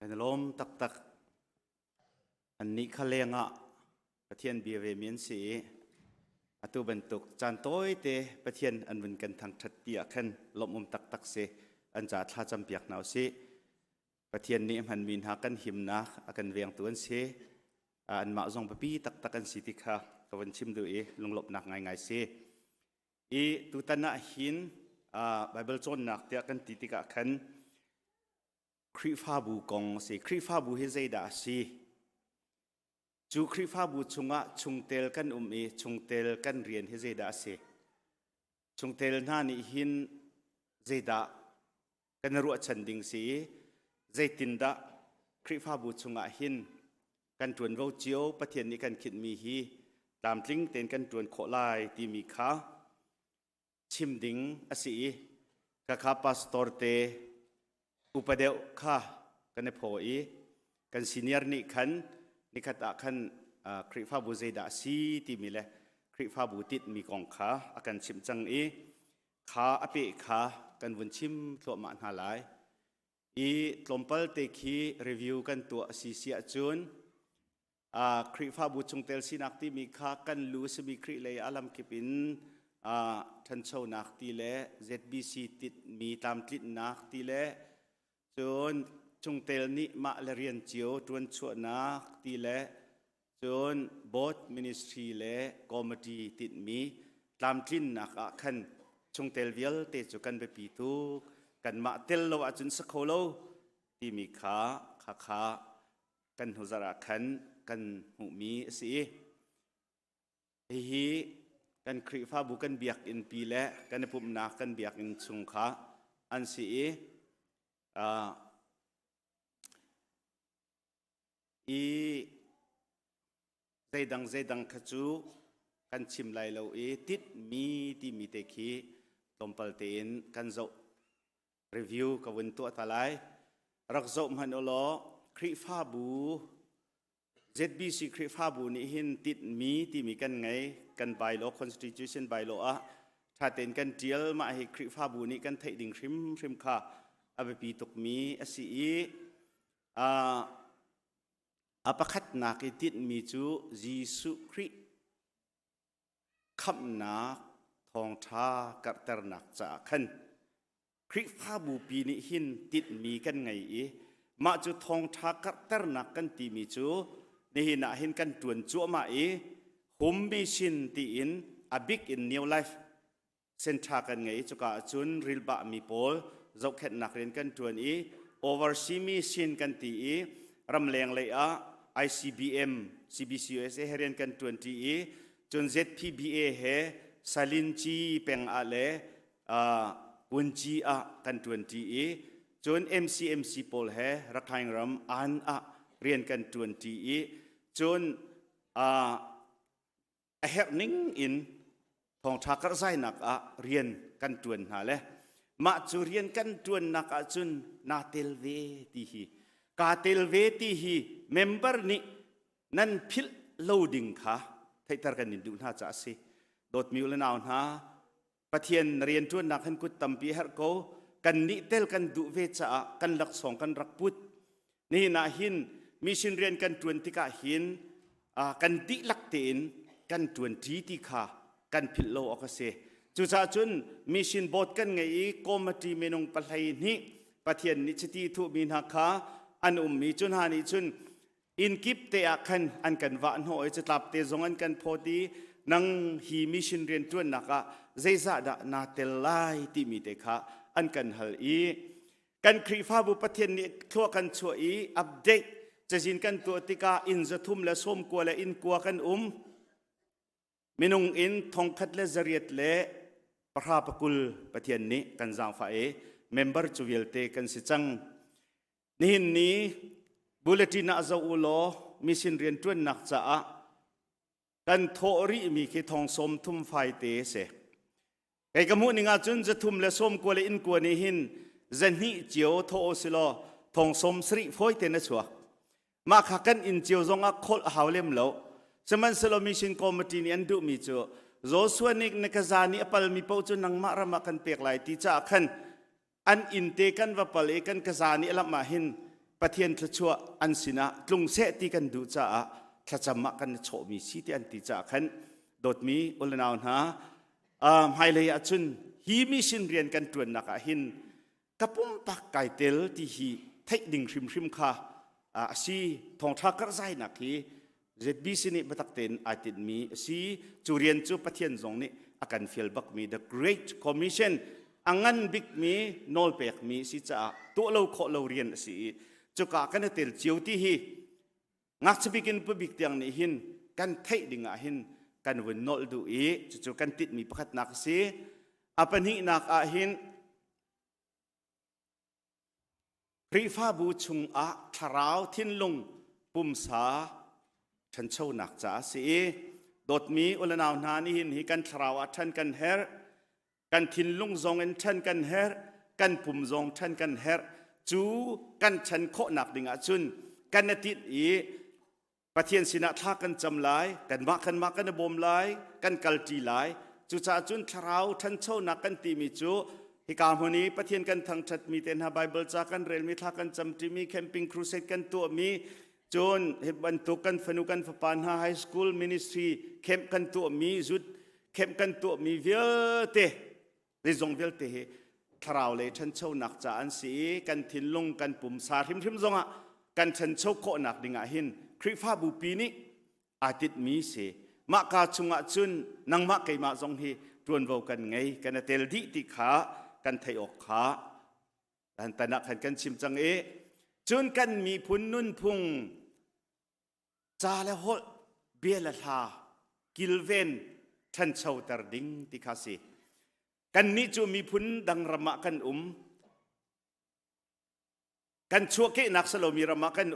กันล้มตักอันนี้ขเลงประเทศเบียเวเมียนสีอตุบรรทุกจานโต้ยเตประเทศอันวันกันทางทัดเตียขันลมตักเสอันจ่าท่าจำเปียกหนาวสิประเทศนี้มันมีหากันหิมนักกันเวียงตัวเสียอันมาจงปปีตักกันสิติค่ะกวันชิมดูลงหลบหนักไงสิตุตันหินไบเบิลจนหนักเตียกันติกะขันคริฟ้าบูกงสิคริฟ้าบูเฮเจดาสิจูคริฟ้าบูชงชงเตลกันชงเตลกันเรียนเฮเจดาสิชงเตลน่านี่หินเจดากันรัวชันดิงสีเจตินดาคริฟ้าบูชงหินกันจวนเราเจียวประเทศนี้กันคิดมีฮีตามลิงเต็นกันจวนโคลายที่มีขาชิมดิงอสีกะคาปาสตอร์เตอุปเดวข้ากันในพอกันซีเนียร์นี่ขันนี่ขัดขันคริฟ้าบูเจดาซีที่มีเลยคริฟ้าบูติดมีกองขาอากันชิมจังขาอเปขากันวนชิมตัวมันหาหลายลมเปิลเตคีรีวิวกันตัวซีเซียจุนคริฟ้าบูชงเตลซีนักที่มีขากันลูสมีคริเลยอาลัมกิปินท่านเช่านักที่เล่ ZBC ติดมีตามติดนักที่เล่จนจงเตลนี้มาเรียนเจียวจวนชั่วนักที่เล่จนบอสมินิสทรีเล่คอมมิตี้ติดมีตามติดนักขันจงเตลเวลเตจุกันไปปีตุกันมาเตลโลอาจุนสโคโลที่มีขากันหุจระขันกันหูมีสิฮีกันคริฟ้าบุกันเบียกอินปีและกันปุ่มนักกันเบียกอินสุงขาอันสีใจดังขจูกันชิมไลเราติดมีที่มีเตคีตมเปลเตนกันโจรีวิวกับวันตัวตะไลรักโจมันโอโลคริฟ้าบู ZBC คริฟ้าบูนี่หินติดมีที่มีกันไงกันใบโล Constitution ใบโลถ้าเต็นกันเจียลมาให้คริฟ้าบูนี่กันไทยดิ่งริมค่ะอาไปปีตกมีสีประคัดนักติดมีจูยิสุคริคำนักทองท้ากัตเตอร์นักจากขันคริฟ้าบูปีนี้หินติดมีกันไงมาจูทองท้ากัตเตอร์นักกันตีมีจูนี่หินเห็นกันจวนจั่วมาหุมบิชินตีอินa big in new life เส้นทางกันไงจุกะจุนริลบะมีโพลจกเห็นนักเรียนกันจวน oversee มีชินกันตีรำเลียงเลยICBM CBCUS เรียนกันจวนตีจน ZPBA เฮซาลินจีเป็นอะไรอุนจีกันจวนตีจน MCMC โพลเฮรักไทยรำอันเรียนกันจวนตีจนเฮนิ่งอินทองทักรใจนักเรียนกันจวนหาเลยมาจูเรียนกันจวนนักจุนนาเตลเวตีฮีกาเตลเวตีฮีเมมเบอร์นี้นั่นพิลโลดิ้งค่ะไทยตระกันนิดูน่าจะสิโดดมิวเลนาวนะปะเทียนเรียนจวนนักขันกุตตัมปีเฮร์โกกันนิเตลกันดูเวจ้ากันหลักสองกันรักพุทธนี่นาหินมิชินเรียนกันจวนที่กาหินกันติลักเตนกันจวนที่ที่ขากันพิลโลออกเสจุจ่าจุนมิชินบอดกันไงกอมตีเมนงปะไลนี้ปะเทียนนิชตีทุบินาคาอันมีจุนหานิจุนอินกิปเตะขันอันกันวานหัวจะตับเตจงอันกันพอดีนังฮีมิชินเรียนจวนนักเจซ่าดานาเตลไลที่มีเตคะอันกันฮัลกันครีฟ้าบุปเทียนนี้ทั่วกันช่วยอัปเดตจะจินกันตัวติกาอินจะทุ่มและส้มกัวและอินกัวกันมินุงอินทองคัดและจริยตและพระปกุลปเทียนนี้กันจางฝ่ายเมมเบอร์จูเวลเตกันสิจังนี้บุเลตินอาซาอุโลมิสินเรียนจวนนักจ้ากันโทรีมีคิทองสมทุ่มไฟเตเสไอ้กมุนิงาจุนจะทุ่มและส้มกัวและอินกัวนี้หินจันฮิเจียวโทสิโลทองสมสริฟอยเตนชัวมาขักันอินเจียวจงอักโคลหาวเลมโลสมันสโลมิชินคอมมิตี้นี้อันดูมีจูโจส่วนนี้ในกษานี้อัปลมีปูจุนังมารามากันเปียกไหลที่จะขันอันอินเตกันว่าปลกันกษานี้ละมาหิน ประเทศทชัวอันสินะกรุงเสตีกันดูจ้าถ้าจำมากันโฉมีสิที่อันติจ้าขันโดดมีอุลนาวนะไฮเลยจุนฮีมีสินเรียนกันตรวนนักหินกระปุ่มปักไก่เตลที่ฮีเทคดิ่งริมค่ะสีทองทักกระไซนักฮีเจ็ดบีสินิบัตักเต็นอาทิตย์มีสีจูเรียนจูประเทศจงนี้อาการเฟลบักมี The Great Commission อังงันบิ๊กมีโนลเปกมีสิจ้าตัวเราขอเราเรียนสิจุกากันเตลเจียวที่ฮีงักจะบิกินปุ๊บบิ๊กเตียงนี้หินกันเทคดิ่งหินกันวันโนลดูอีจุกันติดมีประคัดนักสิอาปันหินักหินรีฟ้าบูชุงทาราวทิ้นลงปุ่มสาฉันเช่าหนักจ้าสิโดดมีอุลนาวนานี่หินหิกันทาราวฉันกันเฮรกันทิ้นลงซองเอ็นฉันกันเฮรกันปุ่มซองฉันกันเฮรจูกันฉันโคหนักดิ่งจุนกันนติดประเทศสินะท่ากันจำลายกันมากันบ่มลายกันกัลจีลายจูจ่าจุนทาราวฉันเช่าหนักกันตีมิจูที่การวันนี้ประเทศกันทางชัดมีเต็นหาไบเบิลจากกันเรลมีท่ากันจำที่มีแคมปิ้งครูเซตกันตัวมีจนเห็นบรรทุกกันฝนุกันฝปานหาไฮสคูลมินิสทรีแคมกันตัวมีจุดแคมกันตัวมีเวลเตะในซงเวลเตะทาราวเลยฉันเช่าหนักจ่าอันสีกันทิ้นลงกันปุ่มสาทิมซงอ่ะกันฉันเช่าโคหนักดิ่งหินคริฟ้าบุปีนี้อาทิตย์มีเสมากาจุงจุนนังมะไกมาซงฮีตรวนวกันไงกันเตลดิติขากันไทยออกขาแต่ตนักขันกันชิมจังจุนกันมีพุนนุ่นพุงจาและหดเบียละทากิลเวนท่านเช่าตรดิงติคาสีกันนี้จูมีพุนดังระมะกันกันชัวเกนักสโลมีระมะกัน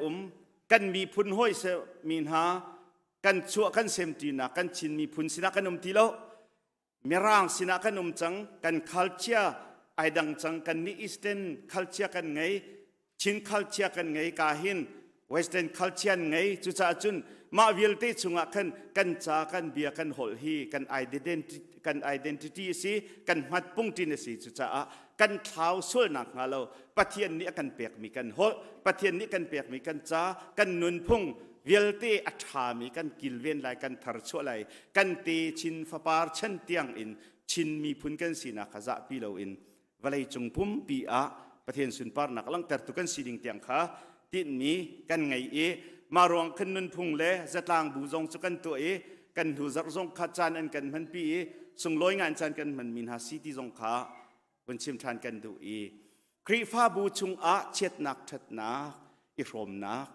กันมีพุนห้อยเสมีนหากันชัวกันเซมตีนักกันชินมีพุนสินักกันทีโลมีร่างสินักกันจังกันคัลเชียไอดังจังกันนี่อีสเทนคัลเชียกันไงชินคัลเชียกันไงกาหินเวสเทนคัลเชียนไงจุจ่าจุนมาวิลเตจุงะกันจ้ากันเบียกันหอลฮีกันไอเดนติตี้สิกันมัดปุ่งจินสิจุจ่ากันเท้าส่วนหนักงาเราประเทศนี้กันเปียกมีกันหอลประเทศนี้กันเปียกมีกันจ้ากันนุนพุ่งวิลเตอัฐามีกันกิลเวนไลกันทาร์ชัวไลกันตีชินฟาปาร์ชันเตียงอินชินมีพุนกันสีนักจะปีเราอินวลัยจงพุ่มปีประเทศสุนปาร์นักลังแต่ตุกันสีดิ่งเตียงขาติดมีกันไงมารวงขึ้นนุนพุ่งเล่จะต่างบูจงสุกันตัวกันหูจักจงขัดจานอันกันมันปีส่งลอยงานจานกันมันมินหาสีที่จงขาบนชิมทานกันดูครีฟ้าบูชุงเช็ดนักชัดนักอิรมนัก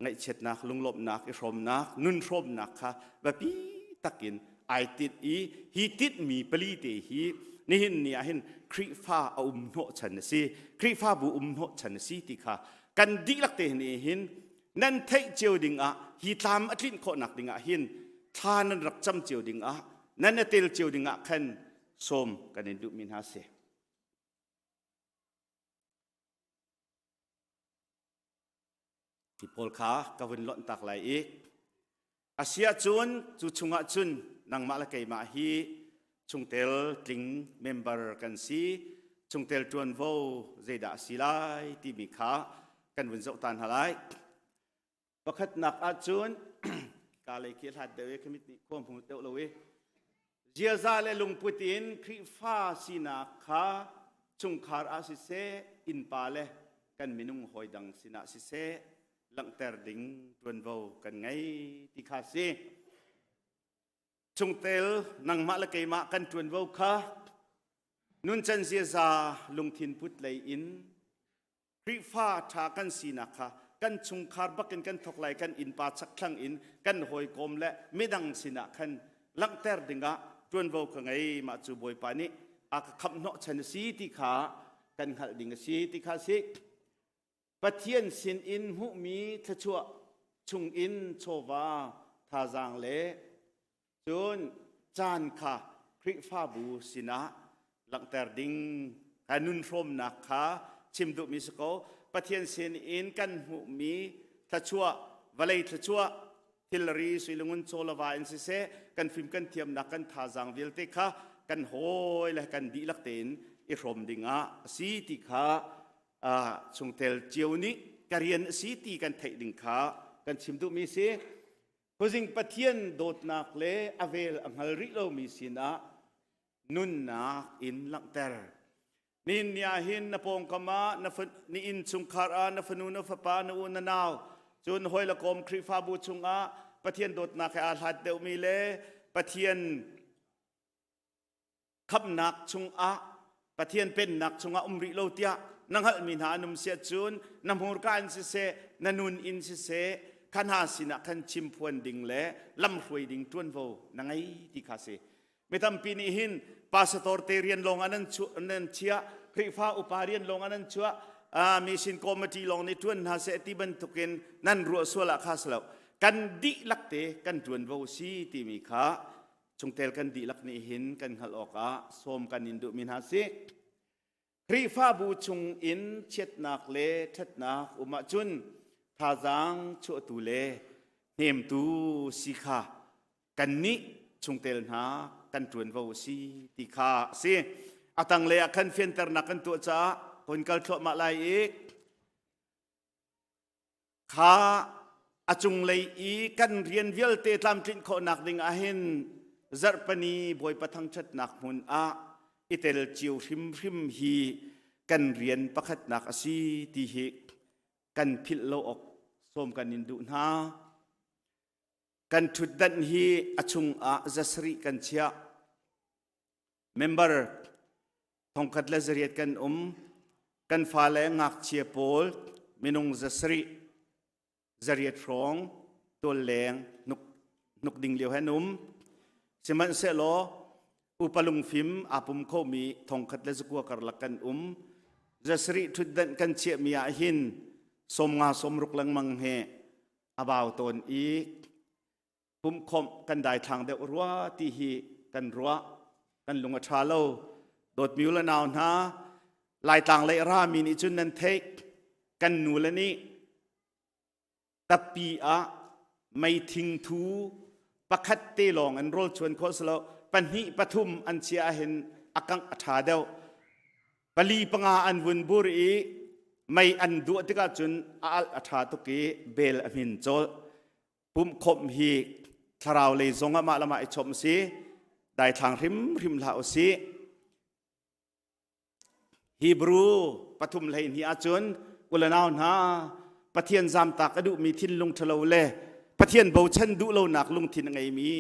ไงเช็ดนักลุงลบนักอิรมนักนุนรมนักค่ะแบบปีตักินไอติดฮีติดมีปลีเตฮีนี่เห็นเนี่ยเห็นครีฟ้าโนชันสีครีฟ้าบูโนชันสีติค่ะกันดีลักเตนี่เห็นนั่นเทเจียวดิ่งฮีตามอัดลินโคนักดิ่งเห็นทานันรักจำเจียวดิ่งนั่นเตลเจียวดิ่งขันสมกันในดุมินฮาเซที่พลขากวินล้นตักไหลอีกอาเซียจุนจุชุงะจุนนังมาละไกมาฮีชุงเตลติงเมมเบอร์กันซีชุงเตลจวนโวเจดาสิไลที่มีขากันวินโซตันฮาไลประคัดนักอาจุนกาเลยคิดหัดเดวิคมิตนิความพูดเตลเลยเจียซาเลลุงพุตินคริฟ้าสินาขาชุงคาร์อาสิเซอินปาเลกันมินุงหอยดังสินาสิเซหลังแต่ดิ่งจวนโวกันไงที่ขาซีชงเตลนังมาละเกมากันจวนโวค่ะนุนจันเสียซาลุงทินพุทธเลยอินคริฟ้าทากันสีนักค่ะกันชงคาร์บักกันทกไหลกันอินปาชักคลังอินกันหอยกลมและไม่ดังสีนักขันหลังแต่ดิ่งจวนโวกันไงมาจูบอยปานี้อาคำนอชันสีที่ขากันหัดดิ่งสีที่ขาซีประเทศสินอินหุมีทชัวชุงอินโชวาทาจางเลจนจานค่ะคริฟ้าบูสินะหลังแต่ดิ่งการนุนพรมนักค่ะชิมดุมิสโกประเทศสินอินกันหุมีทชัววลัยทชัวฮิลรีสุยลงุนโซลาวาอินเซกันฟิมกันเทียมนักกันทาจางวิลเตค่ะกันโหยและกันดีลักเตนอิรมดิ่งสีติค่ะชงเทลเจียวนี้ การเรียนสีตีกันไทยดิ่งขากันชิมดูมีสิพอสิ่งปะเทียนโดดนักเลอเวลอังฮัลริโลมีสินะนุนนักอินลังเตอร์นินยาหินนปงกมานิอินสุงคารา นฟนูนฟปานูนนาวจนหอยละกมคริฟาบูชุงอาปะเทียนโดดนักอาลัดเดวมีเลปะเทียนขับนักชุงอาปะเทียนเป็นนักชุงอาริโลเตียนังฮัลมินหานุมเสียจุนนำหูรการสิเสนนุนอินสิเสขันหาสินะขันชิมพวนดิ่งเล่ลำรวยดิ่งทวนโวนังไงที่ข้าเสไม่ทำปีนี้หินพาสตอร์เตเรียนลงอันนั้นเชียคริฟ้าอุปาเรียนลงอันนั้นชัวมีสินคอมมิตี้ลงในทวนหาเสติบันทุกินนั่นรัวส่วนละข้าสแล้วกันดิลักเตกันทวนโวซีที่มีข้าจงเตลกันดิลักนี้หินกันฮัลออกะสมกันอินดุมินหาเสคริฟ้าบูชงอินเช็ดนักเลเช็ดนักอุมาจุนทาจังชัวตุเลเนมตูสิกากันนี้จงเตลนากันจวนวาวซีติคาสิอาตังเลอคันเฟียนเตอร์นักกันตัวจ้าคนกัลทมาลายอีกข้าอาจงเลยอีกันเรียนเวลเตตามทินโคนักดิ่งอาหินจัรปนีบอยปะทังชัดนักมุนอาอิเตลจิวริมฮีกันเรียนประคัดนักอาซีติฮิกันพิลโลอกสมกันนินดุนากันทุดดันฮีอชุงอาจัสริกันเชียเมมเบอร์ทองคัดเลเรียกันกันฟาเลงักเชียโพลมินุงจัสริจริยทรองตัวแรงนุกดิ่งเลียวให้เสมันเสลออุปลุงฟิมอาปุมโคมีทองคัดเลสกัวการลักกันจัสริทุดดันกันเชียมีอาหินสมงาสมรุกลังมังเฮอาบ่าวตนอีกพุ่มคมกันได้ทางเดรัวที่ฮีกันรัวกันลงมาชาโลโดดมิวละนาวนะลายต่างเลยรามีนิจุนนันเทกกันนูละนี่ตับปีอะไม่ทิ้งทูประคัดเตลองอันโรลชวนโคสโลปัญหิปทุมอันเชียเห็นอักังอัฐาเดวปลีปังอาอันวุนบุรีไม่อันดูติกาจุนอัลอัฐาตุกีเบลอมินโจปุ่มคมฮีทาราวเลยทรงมาละมาอิชมสีได้ทางริมลาวสีฮีบรูปฐุมเลยฮีอาจุนอุลนาวนาปะเทียนจามตากระดูมีทินลุงทะเลเลปะเทียนเบาชันดูเลาหนักลุงทินไงมี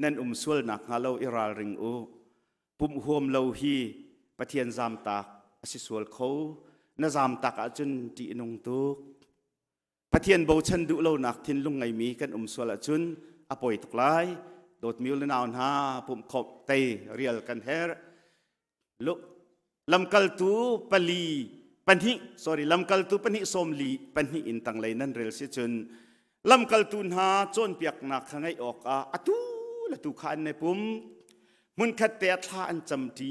นั่นสวลหนักฮาเลาอิราริงอูปุ่มห่วมเลาฮีปะเทียนจามตากอสิสวลเขาน่าจามตากอาจุนตีนงตุกปะเทียนเบาชันดูเลาหนักทินลุงไงมีกันสวลอาจุนอปอยตุกไลโดดมิวลนาวนาปุ่มขบเตยเรียลกันเฮรลุลำกัลตูปลีปัญหิลำกัลตูปัญหิสมลีปัญหิอินตังเลยนั่นเรียลเสียจนลำกัลตูนหาจนเปียกหนักข้างไอออกอาตูละตูขานในปุ่มมุนขัดเตะท่าอันจำที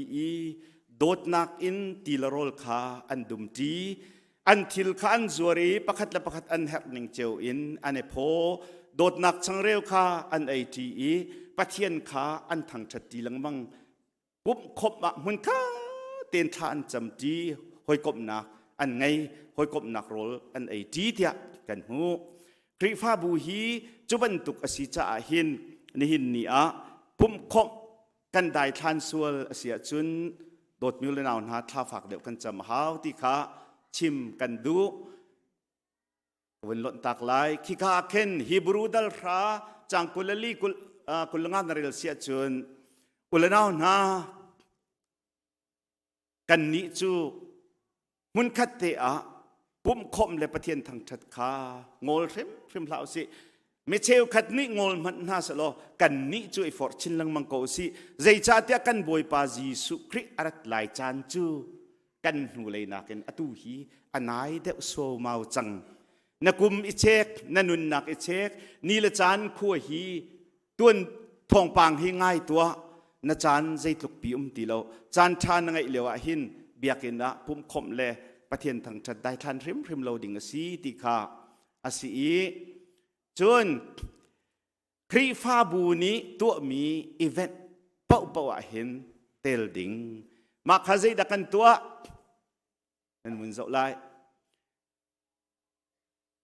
โดดนักอินตีละโรลขาอันดุมทีอันทิลขาอันจวรีประคัดละประคัดอันแหกหนึ่งเจียวอินอันเอโพโดดนักช่างเร็วขาอันไอทีปะเทียนขาอันทางชัดตีลังมังปุ๊บคบมุนข้าเตียนท่าอันจำจีหอยกบหนักอันไงหอยกบหนักโรลอันไอจีเดียกันหูคริฟ้าบูฮีจุบันตุกอสิจ่าหินนี่หินนี่พุ่มคบกันได้ทานส่วนเสียจุนโดดมิวเลนาวนาท่าฝากเดียวกันจำหาวที่ขาชิมกันดูวันหล่นตากลายคิกาเคนฮิบรูดัลราจังกุลลีกุลงานนริลเสียจุนอุลนาวนากันนิจูมุนคัดเตะปุ่มคมเลยประเทียนทางชัดขางอลเริ่มเล่าสิไม่เชี่ยวคัดนิงอลมันน่าสลอกันนิจูไอฟอร์ชินลังมังโกสิใจจ่าเตียกันบอยปาจีสุคริอารัตหลายจานจูกันหูเลยนักกันอตุฮีอันไหนเดวโซมาจังนักุมอิเชกนันุนนักอิเชกนี่ละจานขัวฮีต้นทองปางฮีง่ายตัวนาจานใจตุกปีตีเราจานทานไงเหลียวหินเบียกินนะพุ่มคมเลยประเทียนทางจัดได้ทานริมเราดิ่งสีติคาอาศีจนครีฟ้าบูนี้ตัวมีอีเวนต์เป่าหินเตลดิ่งมาขจัยดักันตัวนั่นมุนเจ้าไล่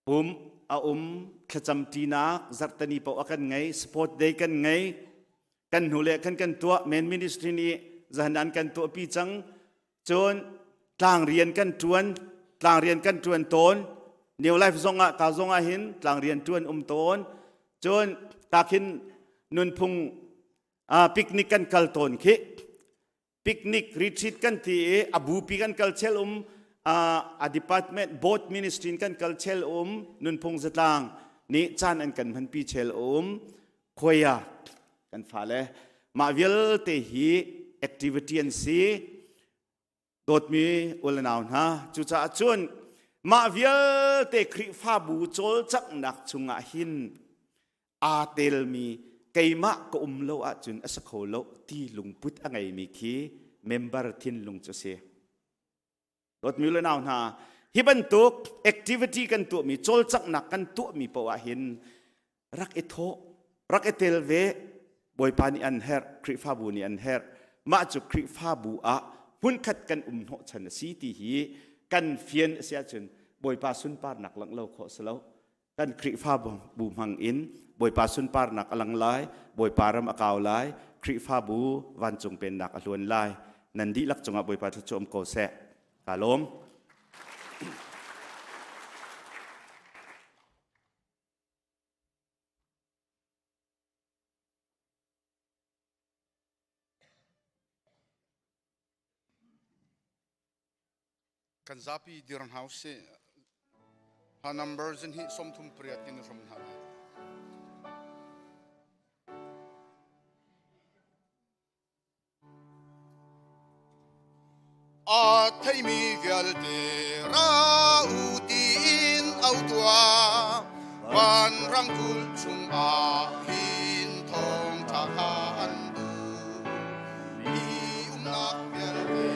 ปุ่มขจำจีนักจัดตนีปอกันไงสปอร์ตเดย์กันไงกันหูเล่กันตัวเมนมินิสทรีนี้จะหันกันตัวปีจังจนต่างเรียนกันจวนตนเนียวไลฟ์ซงกาซงหินต่างเรียนจวนตนจนตาคินนุนพุงปิกนิกกันกัลตนคิปิกนิกรีทรีตกันที่อบูปีกันกัลเชลดีพาร์ตเมนต์บอทมินิสทรีกันกัลเชลนุนพุงจัดลางนี่จานอันกันพันปีเชลคอยกันฟ้าเลยมาเวลเตหีแอคทิวิตี้อันซีโดดมีอุลนาวนะจุจ้าจวนมาเวลเตคริฟ้าบูโจลจักนักจุงหินอาเตลมีไกมะก็โลอาจุนอสโคโลที่ลุงพุทธอะไรมีคีเมมเบอร์ทินลุงจะเสียโดดมีอุลนาวนะฮิบันตุกแอคทิวิตี้กันตัวมีโจลจักนักกันตัวมีปวะหินรักเอโทรักเอเตลเวบอยปานีอันเฮร์คริฟ้าบูนีอันเฮร์มาจุคริฟ้าบูอะหุ่นขัดกันโหชันสีตีหีกันเฟียนเสียจนบอยปาสุนปาร์นักหลังเล่าขอสลาวกันคริฟ้าบูมังอินบอยปาสุนปาร์นักหลังไลบอยปารำอากาวไลคริฟ้าบูวันจงเป็นนักอลวนไลนันดีลักจงบอยปาทุจมโกเซกาลมkan Zarhpi diran house ha numbers in hi som thum priyatin from ha a thai mi vial te ra utin autua wan rang kul chung a hin Thawngtha khan du ni nak vial te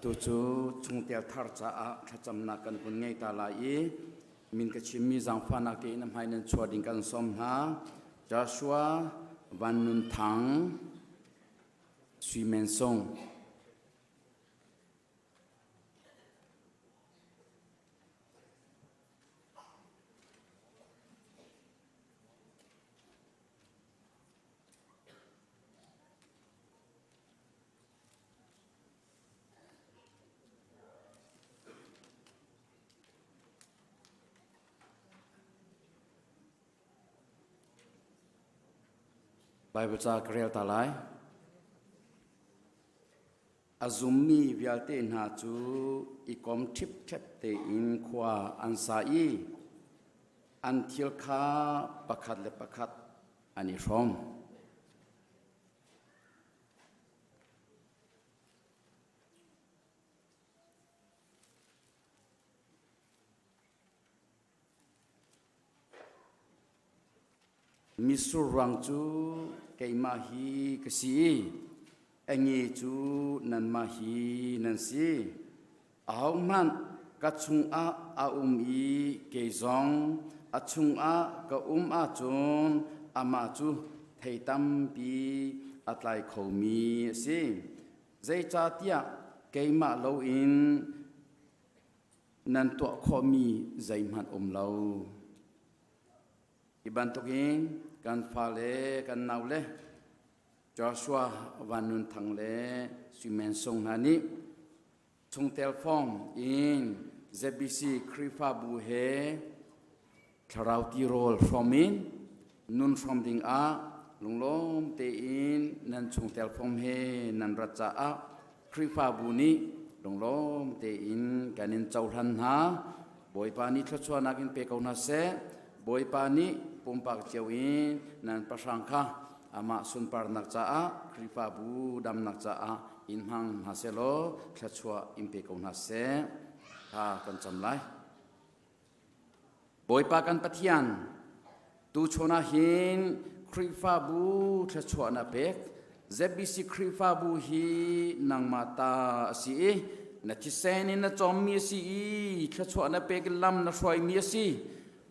tu chu chung tel thar cha a thacham na kan kun ngei ta la i min ka chim mi jang fa nak te nam hai nan chua ding kan som ha Joshua van nun thang sui men song Bible cha krel ta lai azumi vialte na chu ikom thip thet te in khwa an sa I an thil kha pakhat le pakhat ani rom misu rang chu keima hi kasi angi chu nan ma hi nan si ahman ka chung a I ke zong a chung a ka a chun ama chu theitam pi atlai khomi si zai cha tia keima lo in nan to khomi zai man lo iban tokin kan fale kan naule Joshua van nun thang le sumen song hani chung tel phong in ZBC krifa bu he tharauti rol from in nun from ding a lunglom te in nan chung tel phong he nan racha a krifa bu ni lunglom te in kanin chauhan ha boipa ni thachwa nakin pe kauna se boipa ni pumpak chewin nan pasangkha ama sunpar nak cha a kripa bu dam nak cha a in hang haselo thachwa impe ko na se ha kan chamlai boipa kan pathian tu chona hin kripa bu thachwa na pek ZBC kripa bu hi nang mata si na tisen na chommi si thachwa na pek lam na soi mi si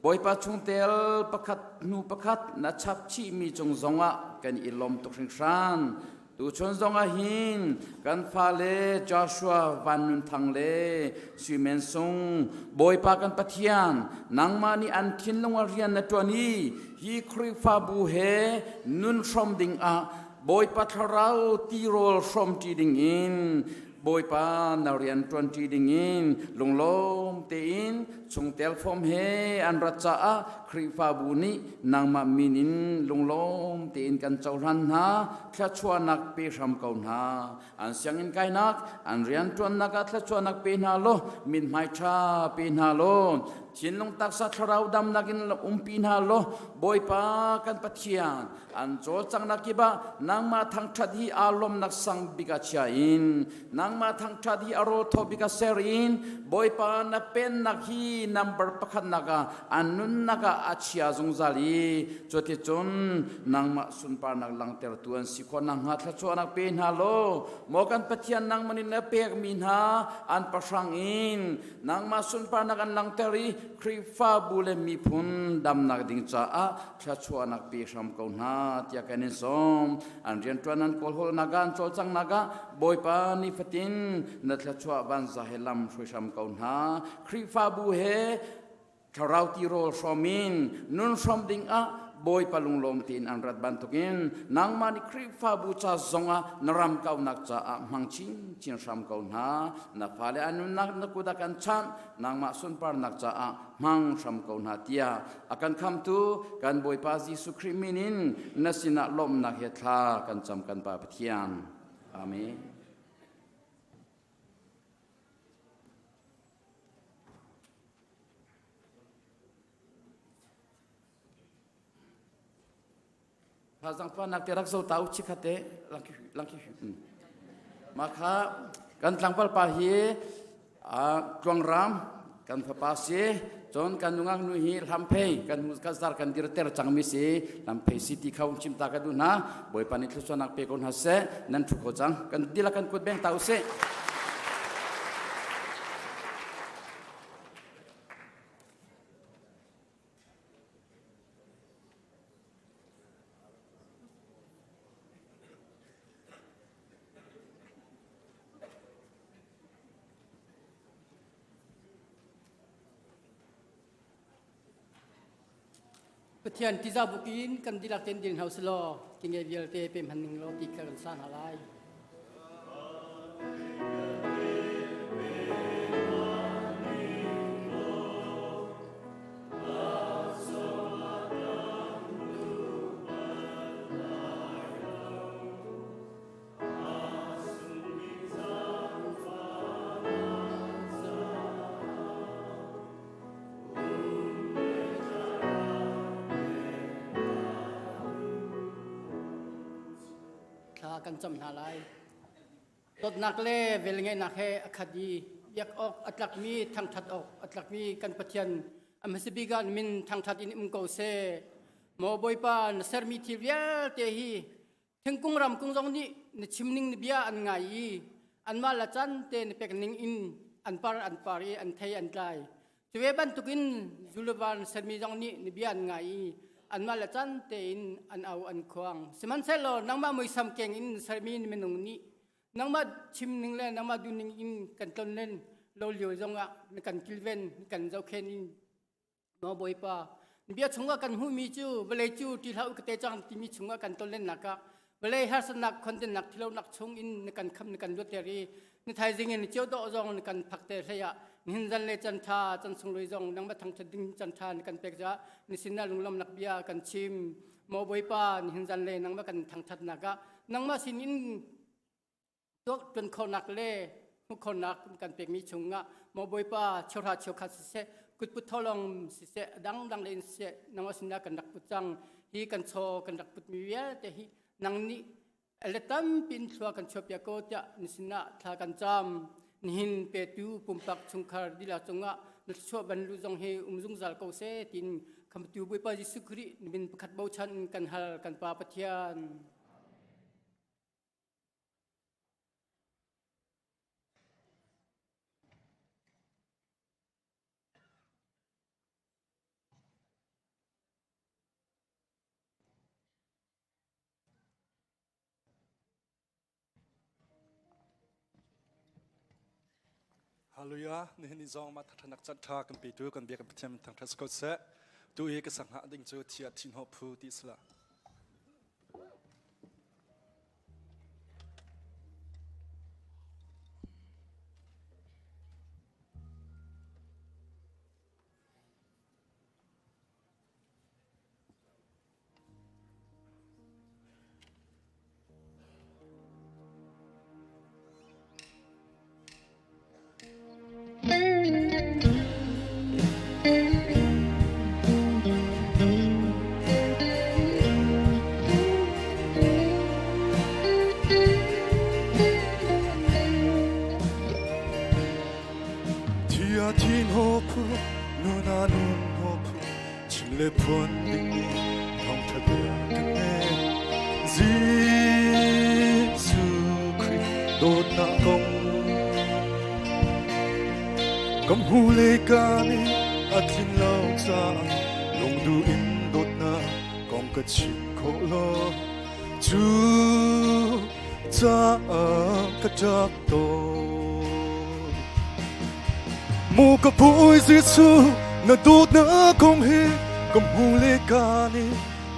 boipa chung tel pakhat nu pakhat na chap chi mi chung zonga kan ilom tok ring san tu chon zonga hin kan fa le Joshua van nun thang le sumen song boipa kan pathian nang mani an thin longa rian na twani hi khri fa bu he nun from ding a boipa tharau ti rol from ti ding in boipa narian 20 ding in lunglom te in chung tel form he an racha a krifa buni nang ma minin lunglom te in kan chauran ha thla chua nak pe ram kaun ha an siang in kai nak an rian tuan nak thla chua nak pe na lo min mai tha pe na lo chin long tak sa tharau dam nakin pi na lo boipa kan pathian an cho chang nakiba nang ma thang that hi alom nak sang biga cha in nang ma thang that hi aro tho biga serin boipa na pen nak hi number pakhat naga anun naga achia zungzali chote chon nang ma sun par nak lang ter tuan sikho nang ha thla cho nak pen ha lo mokan pathian nang manin na pek min ha an pasang in nang ma sun par nak an lang teri krifa bule mi phun dam nak ding cha a thla cho nak pe ram ko na tia kanin som an rian tuan an kol hol nagan chol chang naga boipa ni fatin na thla cho ban za helam shoi ram ko na krifa bu he tharau ti rol from-in nun from ding a boy palung lom tin an rat ban tokin nang mani krifa bu cha zonga naram kau nak cha a mang ching chin ram kau na na phale anun nak nakuda kan chan nang ma sun par nak cha a mang ram kau na tia akan kham tu kan boy pa Jesu Christ nasina lom nak he tha kan cham kan pa pathian amen Hazang pa nak terak zo tau chikate langki maka kan tlangpal pahi tuang ram kan papase jon kan nungang nuhi lampei kan muskazar kan dirter changmisi lampei city khau chim ta ka du na boy pani thluso nak pe kon hase nan thu ko chang kan dilakan kut beng tau se ประเทศที่จะบุกินกันที่หลักเต็นดินเฮาส์โลกินเอเวียลเตเป็นพันหนึ่งโลติกันสานอะไรกันจำหาไรรถนักเล่เวลไงนักเฮอคดีอยากออกอัตลักมีทางทัดออกอัตลักมีกันปะเทียนอเมริบิกันมินทางทัดอินอุมโกเซโมบอยปานเซอร์มิทิเวียเตฮีถึงกุ้งรำกุ้งจงนี้นชิมนิงนเบียอันไงอันมาละจันเตนเป็กนิงอินอันปารีอันไทยอันไกลทเวบันตุกินจุลวันเซอร์มิจงนี้นเบียอันไงอันมาละจันเตอินอันเอาอันควงสมันเซโลนังมาไม่ซ้ำเก่งอินสามีนเมนงนี้นังมาชิมนึงเล่นนังมาดูนึงอินกันต้นเล่นโลเลียวจงอ่ะในกันกิลเวนกันเจ้าเคนอินน้อบอยป้าเบียชงว่ากันหูมีจูเวลาจูที่เรากเตจังที่มีชงว่ากันต้นเล่นนักะเวลาฮัสนักคนเด่นนักที่เรานักชงอินในกันคำในกันรถเตอรี่ในไทยจริงๆในเจ้าโตจงในกันพักเตะเสียนินจันเลจันทาจันทรงลอยจงนังมาทางจันดิงจันทาในกันเป็กจ้าในสินาลุงลำนักเบียกันชิมโมบอยป้านินจันเลนังมากันทางทัดนักะนังมาสินินตัวจนคนนักเล่ทุกคนนักกันเป็กมีชงะโมบอยป้าเชราเชคัสเสกุดพุทธลองสิเสดังเลนเสนังมาสินากันนักพุทธังฮีกันโชกันนักพุทธมีเวแต่ฮีนังนี้เอเลตัมปินชัวกันชอบยาโกจะนิสินาทากันจำนินเปตูปุ่มปักชงคาร์ดิลาจงะนักชัวบรรลุจงเฮจุงจัลโกเซตินคำตูบุยปาจิสุครีนินประคัดเบาชันกันฮัลกันปาปะเทียนฮาลูยานี่นิจองมาทันักจัดทากันไปดูกันเบียกันเพียงทางทัศกเสะดูเอกสังหะดิ่งจูเทียทินหอบพูดิสละ tin hopu nuna nun hopu chimle pon dingi thawngtha bia kane Giêsu Christ đốt na công cầm hu le kani atin lau cha long du in đốt na công ka chim kho lo chu cha ka chak to Mu ka pui Giêsu na đốt na công he cầm hu le kani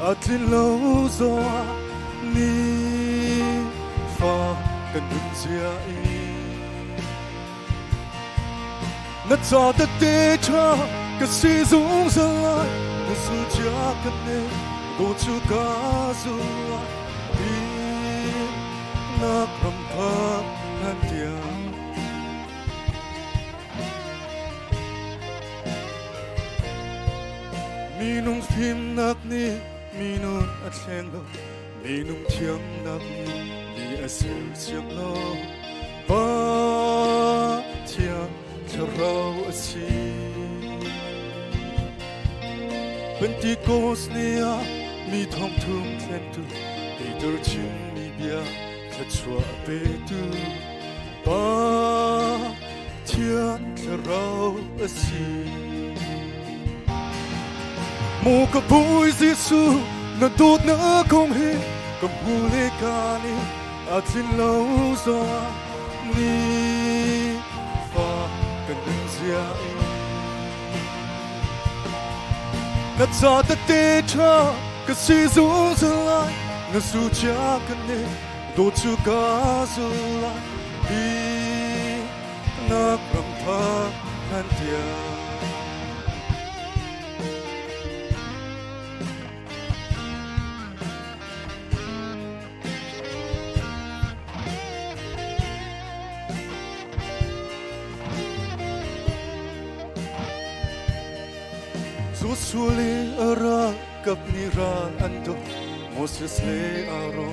atin lau zo ni fa kan dun sia i na cha ta te cha ka si zung sa lai na su cha ka ne go chu ka zu i na kram pa han dia mi nung phim nak ni mi nun at heng lo mi nung thiam nak ni mi a sel chiak lo ba thiam rau a si Pentecost nia mi thong thum thlen tu mi dur chin mi bia ka chua pe tu ba thiam rau a si Mu ka pui Giêsu na đốt na công he cầm hu le kani atin lau zo ni fa kan dun zia ngã cha ta tê cha cái si dung lại ngã su cha cái nè đồ chu cá lại đi ngã cầm tha han tia Suli ara kap niran ando Moses le aro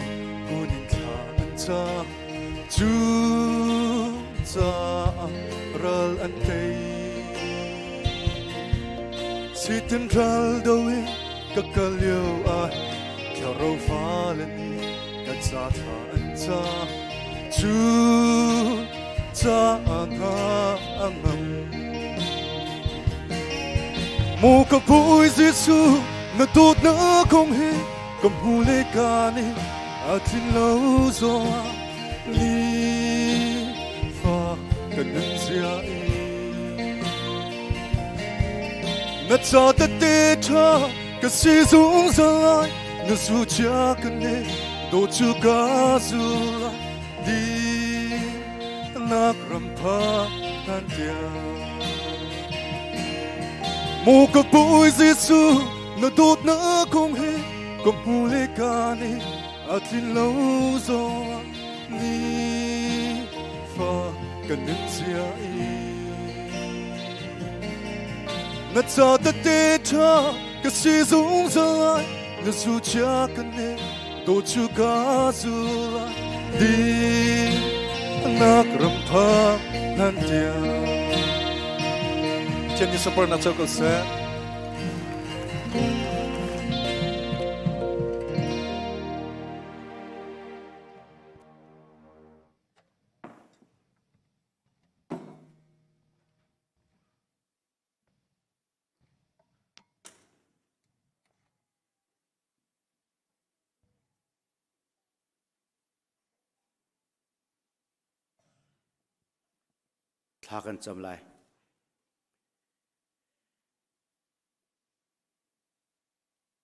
kunin Thawngtha chu cha ral antei sitin ral dawi kakalyo ai kyaro falani katsa Thawngtha chu cha anga angam Mô cả vui Giêsu ngã tốt nỡ không hề cầm hù lê ca nê à thiên lâu gió ni pha cần nâng zia ngã cha ta tê cha cả si dung ra lại ngã su cha cần nê đồ chu ca du lại đi nạc ram pha tan tia Mô cả vui Giêsu ngã tốt nỡ không hề cầm hù lê ca nê à thiên lâu gió ni pha cần nâng zia ngã cha ta tê cha cả si dung ra lại ngã su cha cần nê đồ chu ca du lại đi nạc ram pha nan tia Can you support na circle set? Thang chom lai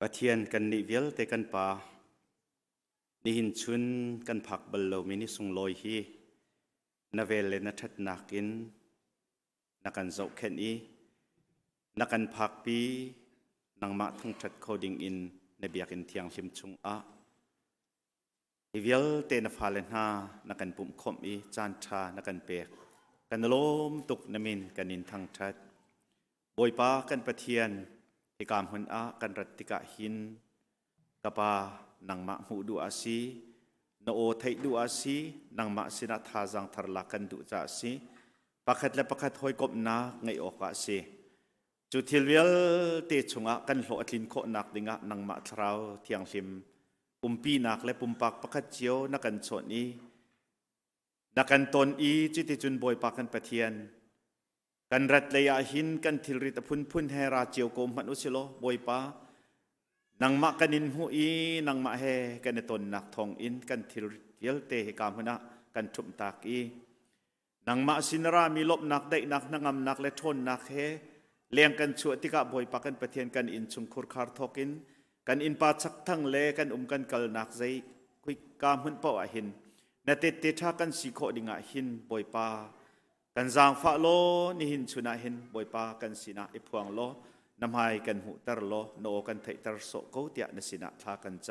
Pathian kan ni vial te kan pa ni hin chun kan phak bal lo mini sung loi hi na vel le na that nakin na kan zau khen i na kan phak pi nang ma thang that coding in na biak in thiang hlim chung a i vial te na phalen ha na kan pum khom i chan tha na kan pek kan lom tuk namin kan in thang that boi pa kan pathianที่การหุ่นอากันรัติกะหินกับปานังมะหูดูอาศีนโอไทยดูอาศีนังมะสินาทาจังทารลักันดูจ่าศีปักขัดและปักขัดหอยกบนาไงออกอาศีจุดที่เวลเตชงะกันโหดลินโคนักดิงะนังมะทราวเทียงชิมปุ่มปีนักและปุ่มปักปักขัดเจียวนักกันโซนีนักกันตนอีจิตจุนบอยปักกันปะเทียนกันรัดเลยาหินกันทิลริตพุ่นเฮราเจียวโกมพันอุสิโลบอยปานังมะกันอินหูอีนังมะเฮกันตนนักทองอินกันทิลเยลเตหิกามพนะกันทุมตากอีนังมะสินรามีลบนักได้นักนังนักและทนนักเฮเลี้ยงกันชั่วติกะบอยปากันปะเทียนกันอินชุงคุรคาร์ทอกินกันอินปาชักทั้งเลกันกันกลนักใจคุยกามหุ่นเป่าหินนาเตเตชากันสีโคดิงะหินบอยปากันจางฟ้าโลนี่หินชุนาหินบอยปากันสินะอิพวงโลน้ำหายกันหูตรโลโนกันเทตรโสโกเตียนสินะทากันจ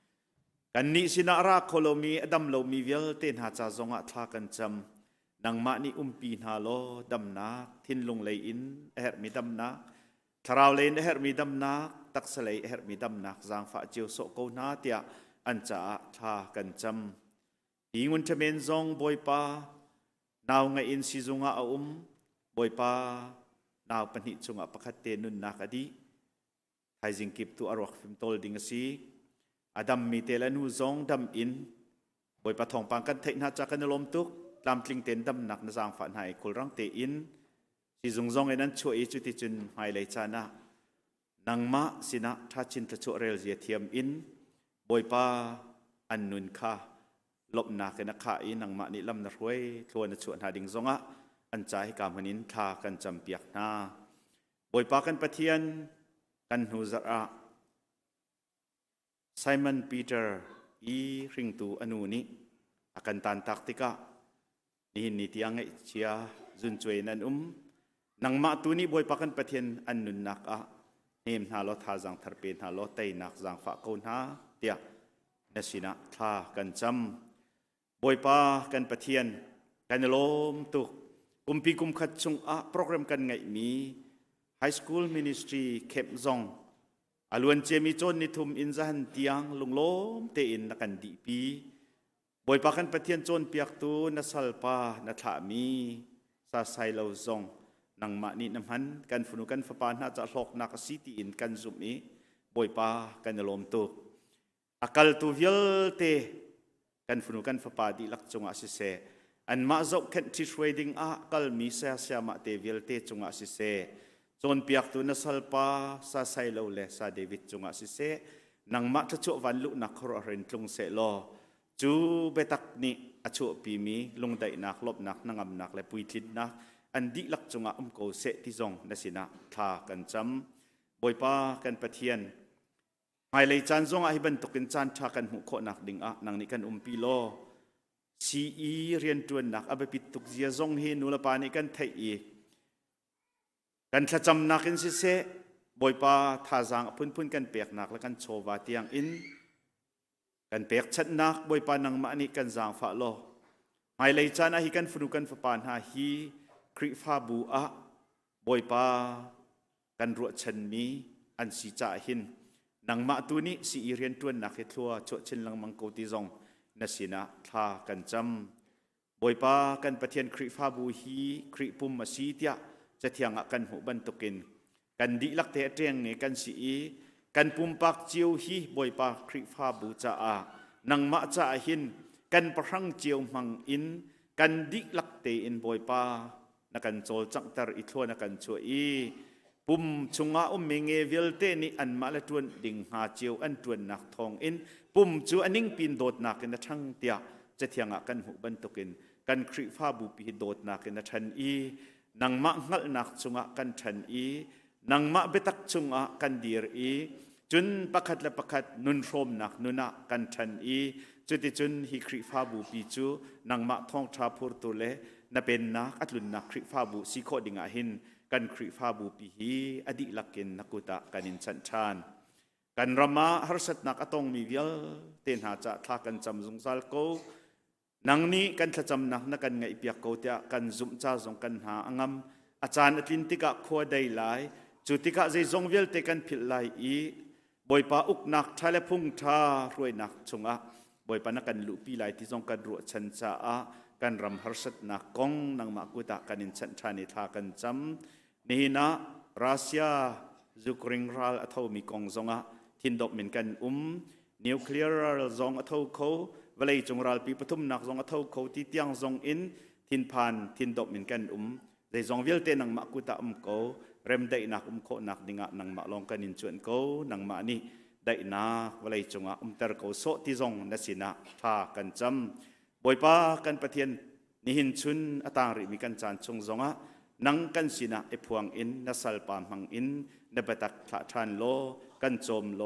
ำกันนิสินะรักโคโลมีอดัมโลมีเวลเตนหาจาจงะทากันจำนังมานี่ปีนฮาโลดำนักทินลงเลยอินเอร์มีดำนักทราวเลนเอร์มีดำนักตักสเลเอร์มีดำนักจางฟ้าเจียวโสโกนาเตียอันจะทากันจำหิงุนเทเมนจงบอยปานาวไงอินซิจงอาบอยปานาวปนิจงอาปะคัตเตนุนนักอดีไทยจิงกิบตัวอรวกฟิมโตลดิงสีอดัมมีเตลันูจงดำอินบอยปะทองปังกันเทน่าจักกันลมตุกลำทลิงเต็นดำหนักนจางฝันหายกุลรังเตอินซิจงจงไอ้นั้นช่วยจุดที่จุนหายเลยจานะนังมะสินะทัชินตะช่วยเรลเจียเทียมอินบอยปาอันนุนค่ะลบนากันนักข่าอินังมานิลำนักรวยทวนชวนหาดิ่งซงะอันใจให้การพนินทากันจำเปียกนาบอยปากันปะเทียน กันหูซาระไซมอนปีเตอร์อีริงตูอนูนี้อากันตันตักติกะนี่นิติอังเอเชียจุนจวยนันนังมาตูนี้บอยปักันประเทศอันนุนนักเฮมนาโลทาจังทาร์เป็นนาโลเตยนักจังฝากคนหาเตียนสินะทากันจำบอยปากันประเทศกันลมตุกกุมปีกุมขัดชงโปรแกรมกันไงมีไฮสคูลมินิสทรีเคปซองอลวนเจมิโจนนิทุมอินจันเตียงลุงลมเตอินนักันดีปีบอยปากันประเทศโจนเปียกตูนัสลปานัทามีซาไซโลซองนังมานิน้ำหันกันฝนุกันฝปานน่าจะหลอกนักสิติอินกันซุมีบอยปากันลมตุกอากาลตูวิลเตกันฝนุกันฝปาดีลักจงอาศิเซอันมาจบแค่ที่ช่วยดิ้งกัลมีเสียเสียมาเตวิลเตจงอาศิเซจนเปียกตัวนัสลปาซาไซโลเลซาเดวิดจงอาศิเซนังมาทจุวันลุนักรอเรนจงเซโลจูเบตักนี่อจุปีมีลงได้นักลบนักนังอำนักและปุยทิดนักอันดีลักจงอาโกเซติจงนัสินะทากันจำบอยปากันประเทียนไม่เลยจันจงอาฮิบันตกินจันทากันหุโคนักดิ้งนังนี่กันปีโลซีอีเรียนตัวนักอเบปิตุกเจียจงเฮนุลปานิกันไทยกันขจำนักอินสิเซบอยปาทาจังพุ่นกันเปียกนักและกันโชวาเตียงอินกันเปียกชัดนักบอยปานังมานิกันจางฝาโลไม่เลยจันอาฮิกันฝนุกันฝปานหาฮีคริฟาบูบอยปากันรัวชันมีอันสีจ่าหินนังมาตัวนี้ซีอีเรียนตัวนักเฮทัวโจเชนลังมังโกติจงนัสินะทากันจำบอยปากันประเทียนคริฟาบูฮีคริปุมมาซีเตียจะเทียงกันหูบันตุกินกันดีลักเตะเตียงเนี่ยกันสีกันปุมปักจิวฮีบอยปาคริฟาบูจ่านังมาจ่าหินกันประหังจิวมังอินกันดีลักเตอินบอยปานักันโจลจังตรอิทัวนักันช่วยปุ่มชงอาเมงเอวิลเตนี่อันมาละตวนดิ่งหาจิวอันตวนนักทองอินปุ่มจูอันนิ่งปีนโดดนักกันนะทั้งเตียจะเทียงกันหูบันตุกินกันคริฟ้าบุปีโดดนักกันนะทันนังมะงัลนักชงกันทันนังมะเบตักชงกันดีรจุนประคัดและประคัดนุนโรมนักนุนักกันทันจุดที่จุนฮิคริฟ้าบุปีจูนังมะทองทราพูตุเลนับเป็นนักอัตลุนนักคริฟ้าบุสิโคดิงาหินกันคริฟ้าบุปีฮีอดีลักกินนักุตะกันอินชันชานกันรามาฮาร์สัตนักอตงมีวิลเตนหาจะทากันจำจงซัลโกนังนี้กันขจำนักนักกันไงเปียกโกเตะกันจุ่มจ้าจงกันหาอังมอาจารย์อตินติกะขวดได้หลายจุติกะใจจงวิลเตกันผิดหลายบอยปาอุกนักทะเลพุ่งทารวยนักชงบอยปานักกันลุปีหลายที่จงกันรัวชันจ้ากันรำฮาร์สัตนักกงนังมากุตะกันอินชันชานิทากันจำนี่นะรัสเซียยูเครนรัลอัฐมีกงจงทินดอกเหมือนกันนิวเคลียร์จงอัฐเขาเวลาจงรัลปีปฐุมนักจงอัฐเขาที่เตียงจงอินทินพานทินดอกเหมือนกันได้จงวิลเตนังมากุตะเขาเริ่มได้นักโคนักดิ่งนังมาลองกันอินชวนเขานังมานี่ได้นักเวลาจงเตอร์เขาโซที่จงนัสินะทากันจำบอยปากันประเทียนนิหินชุนอตางริมีกันจานชงจงนังกันสินะพวงอินนัสลปามังอินนบตักทะทานโลกันโจมโล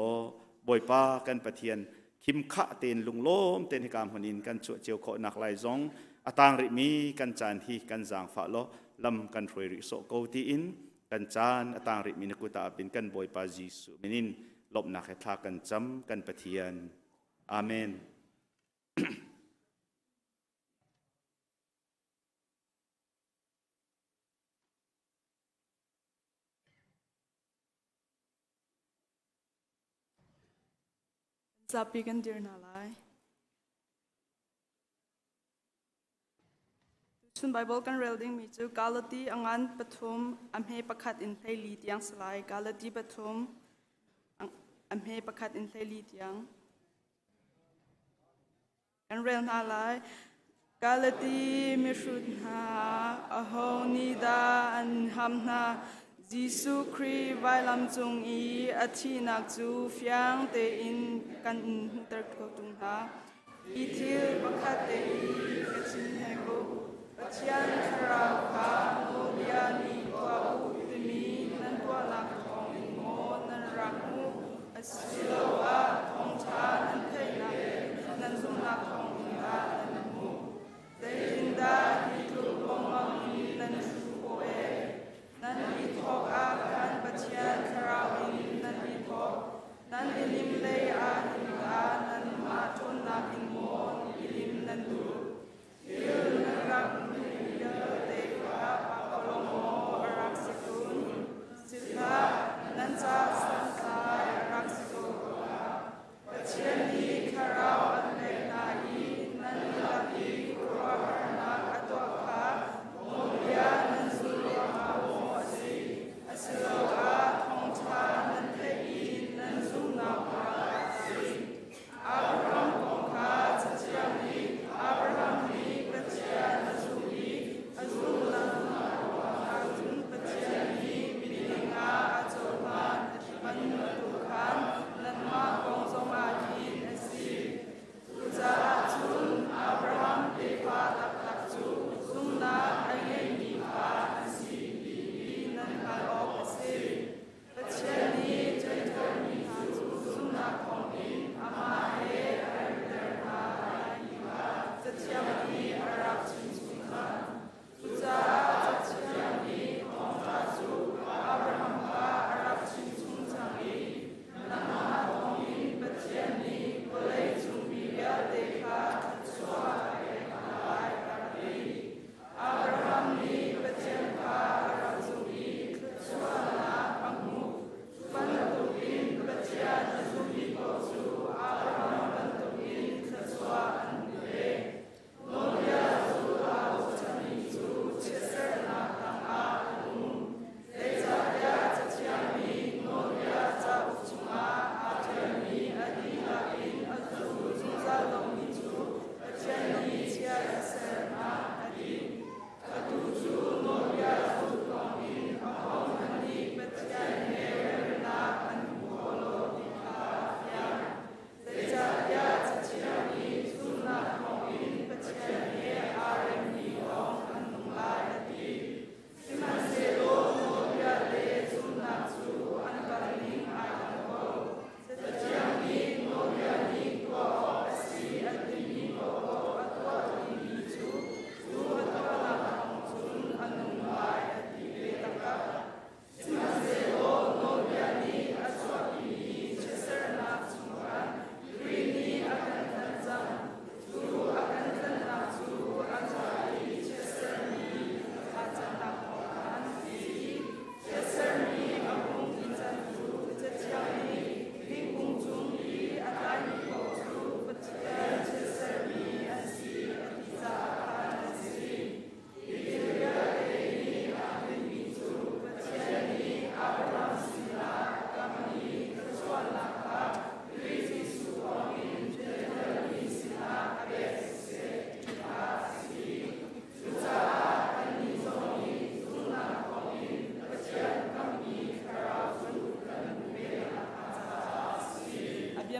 บอยปากันประเทียนคิมขะเตนลุงโลมเตนหิกามหนินกันช่วยเจียวโคนักลายจงอตางริมีกันจานฮีกันจางฝาโลลำกันถวยริโซโกตีอินกันจานอตางริมีนกุตาเป็นกันบอยปาจีสุมินินลบนักทากันจำกันประเทียนอาเมนZarhpi kan dir na lai Chun Bible kan reading mi chu Galati angan pathum amhe pakhat in thaili tiang salai Galati pathum amhe pakhat in thaili tiang kan read na lai Galati mi shudha ahoni da an hamna Jisu Kri vai lam chung athi nak chu fyang te in kan tar ko tung ha ithil pakhat te kachin he ko pachian thara ka no dia ni wa u te mi nan twa lak ong in mo nan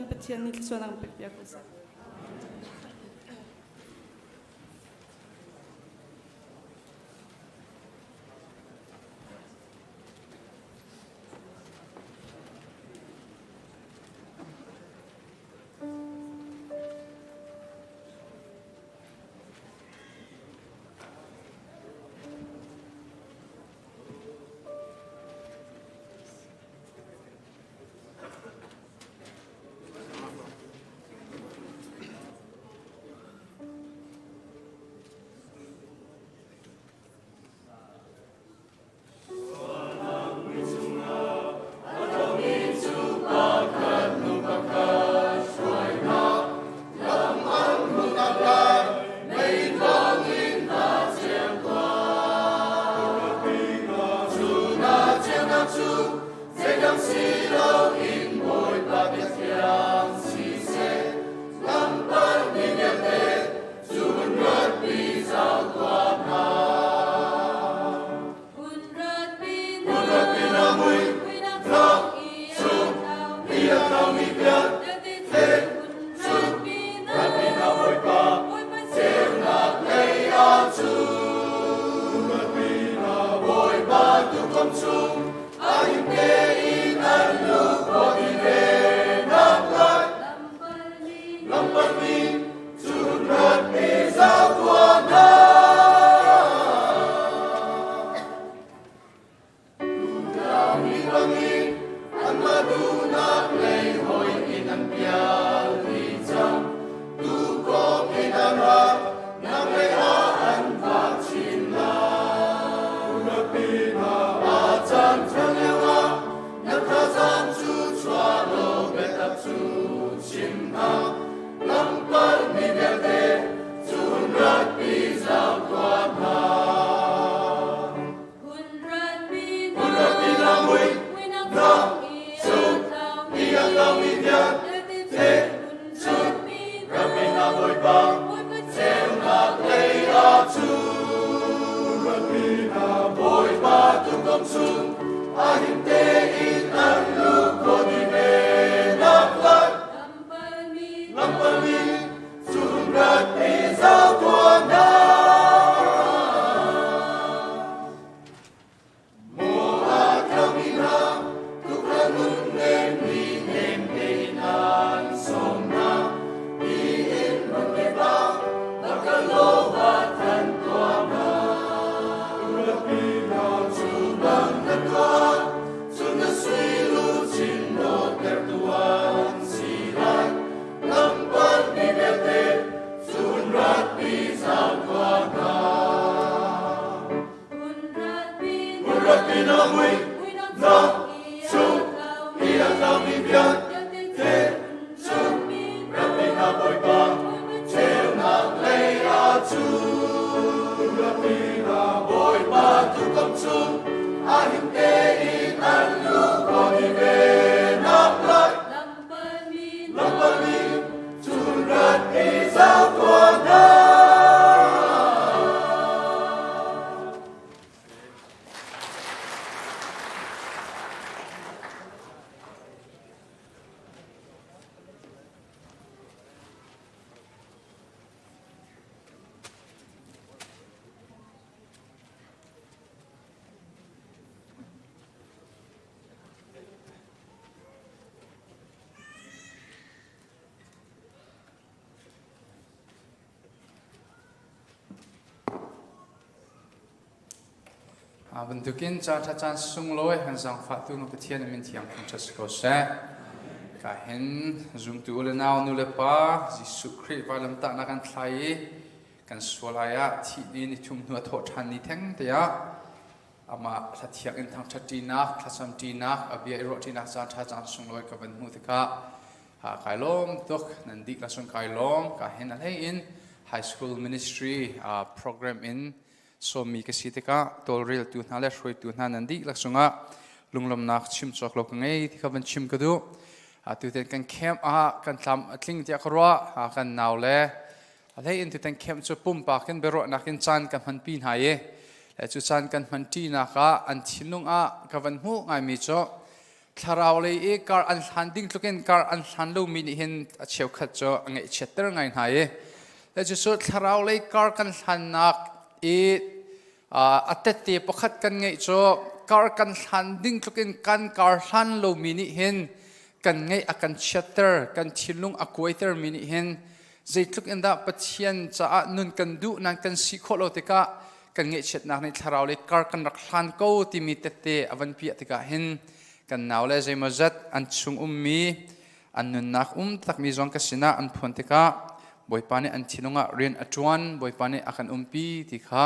kan pathian ni tsuanang pekpia ko sa Bentukin catatan sungloi han sang fatu no petian min tiang Thawngtha ko se ka hen zum tu le naw nu le pa Jesu Christ valam ta na kan thlai kan swalaya thi ni thum nu tho than ni theng te ya ama thathiak in Thawngtha ti na thasam ti na abia ro ti na catatan sungloi ka ban mu te ka ha kailom tok nan dik la sun kailom ka hen al in high school ministry program in so mi ka sitika tolril tu na le hroi tu na nandi laksunga lunglom nak chim chok lok ngei thi khaban chim ka du tu ten kan camp kan thlam atling tia kharwa kan naw le alei in tu ten camp chu pum pa kan bero nakin chan kan han pin ha ye le chu chan kan han ti na ka an thilung ka van hu ngai mi cho ทาราวเลยการอันหันดิ้งทุกคนการอันหันลูมินิเห็นเชี่ยวขัดจ่อไงเชิดเตอร์ไงหายแล้วจะสุดทาราวเลยการกันหันนักอัตเตปขัดกันไงจ่อการกันหันดิ้งทุกคนกันการหันลูมินิเห็นกันไงอากันเชิดเตอร์กันทิลุงอควายเตอร์มินิเห็นใจทุกคนได้ปะเทียนจะนุนกันดูนั่นกันสิโคโลติกะกันเงยเช็ดนักในทาราวเลยการกันรักหันกูที่มีเตอวันเปียติกะเห็นกันนาวเลยใจมาจัดอันชุงมีอันนุนนักตักมีจงกสินะอันพันติกะบอยปานีอันทิลุงะเรียนอจวนบอยปานีอากันปีติกะ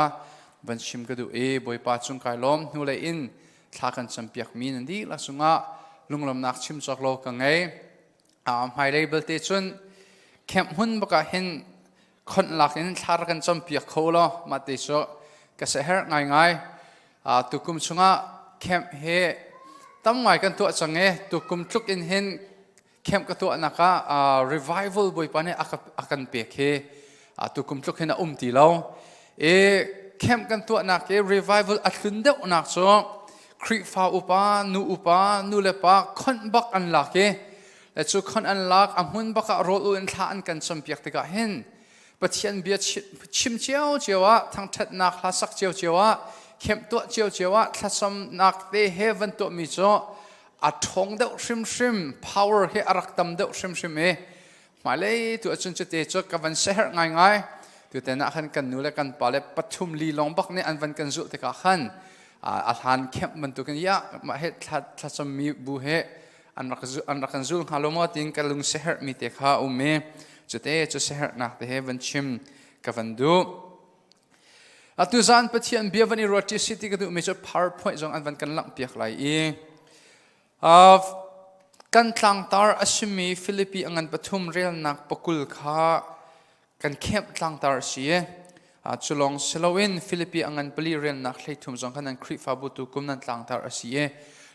บันชิมกระดูบอยปาจุงไกลมนูเลยอินทากันสัมเปียกมีนันดีละสุงะลุงลำนักชิมจากโลกังไงไฮเลเบลเตจุนเข้มหุ่นบกะเห็นคนหลักอินทากันสัมเปียกเขาล้อมาติโซกระเสฮร์ง่ายตุกุมสุงะเข้มเฮตั้งหมายกันตัวจังเงตุกุมทุกอินเห็นเข้มกับตัวนักrevival บอยปานีอากันเปียกเฮตุกุมทุกเห็นตีเราเข้มกันตัวนักrevival อัดขึ้นเดานักโซคริฟ้าอุปานูเลปาคนบักอันลักและจุคนอันลักหุ่นบักโรลุนทานกันสัมเปียกติกาเห็นปะเทียนเบียชิมเจียวทั้งทัดนักลาสักเจียวเข้มตัวเจียวทัดสมนักเตเฮวันตัวมิโซอัดทงเดาชิม power เฮอารักตำเดาชิมหมายเลยตัวจนจะเตจกับวันเสร์ง่ายตัวแต่นักขันกันนูและกันปาเลปฐุมลีลองบักเนี่ยอันวันกันจุติกาขันอาหารเข้มมันตัวกันยะมาเฮทัดสมมีบุเฮอันรักกันจุลฮาโลมาติงกันลุงเสร์มีเตข้าเมจะเตจะเสร์นักเตเฮวันชิมกับวันดูตุจานปะเทียนเบียวันอิโรติสิติก็ดูมีจุด PowerPoint จงอันวันกันหลังเปียกไหลกันทางตาร์อชิมีฟิลิปปีอันปฐุมเรียลนักปกุลข้ากันเข้มทางตาร์เสียจุลองเซลวินฟิลิปปีอันปลีเรียลนักเลยทุ่มจงกันนั้นคริฟาบุตุกุมนั้นทางตาร์เสีย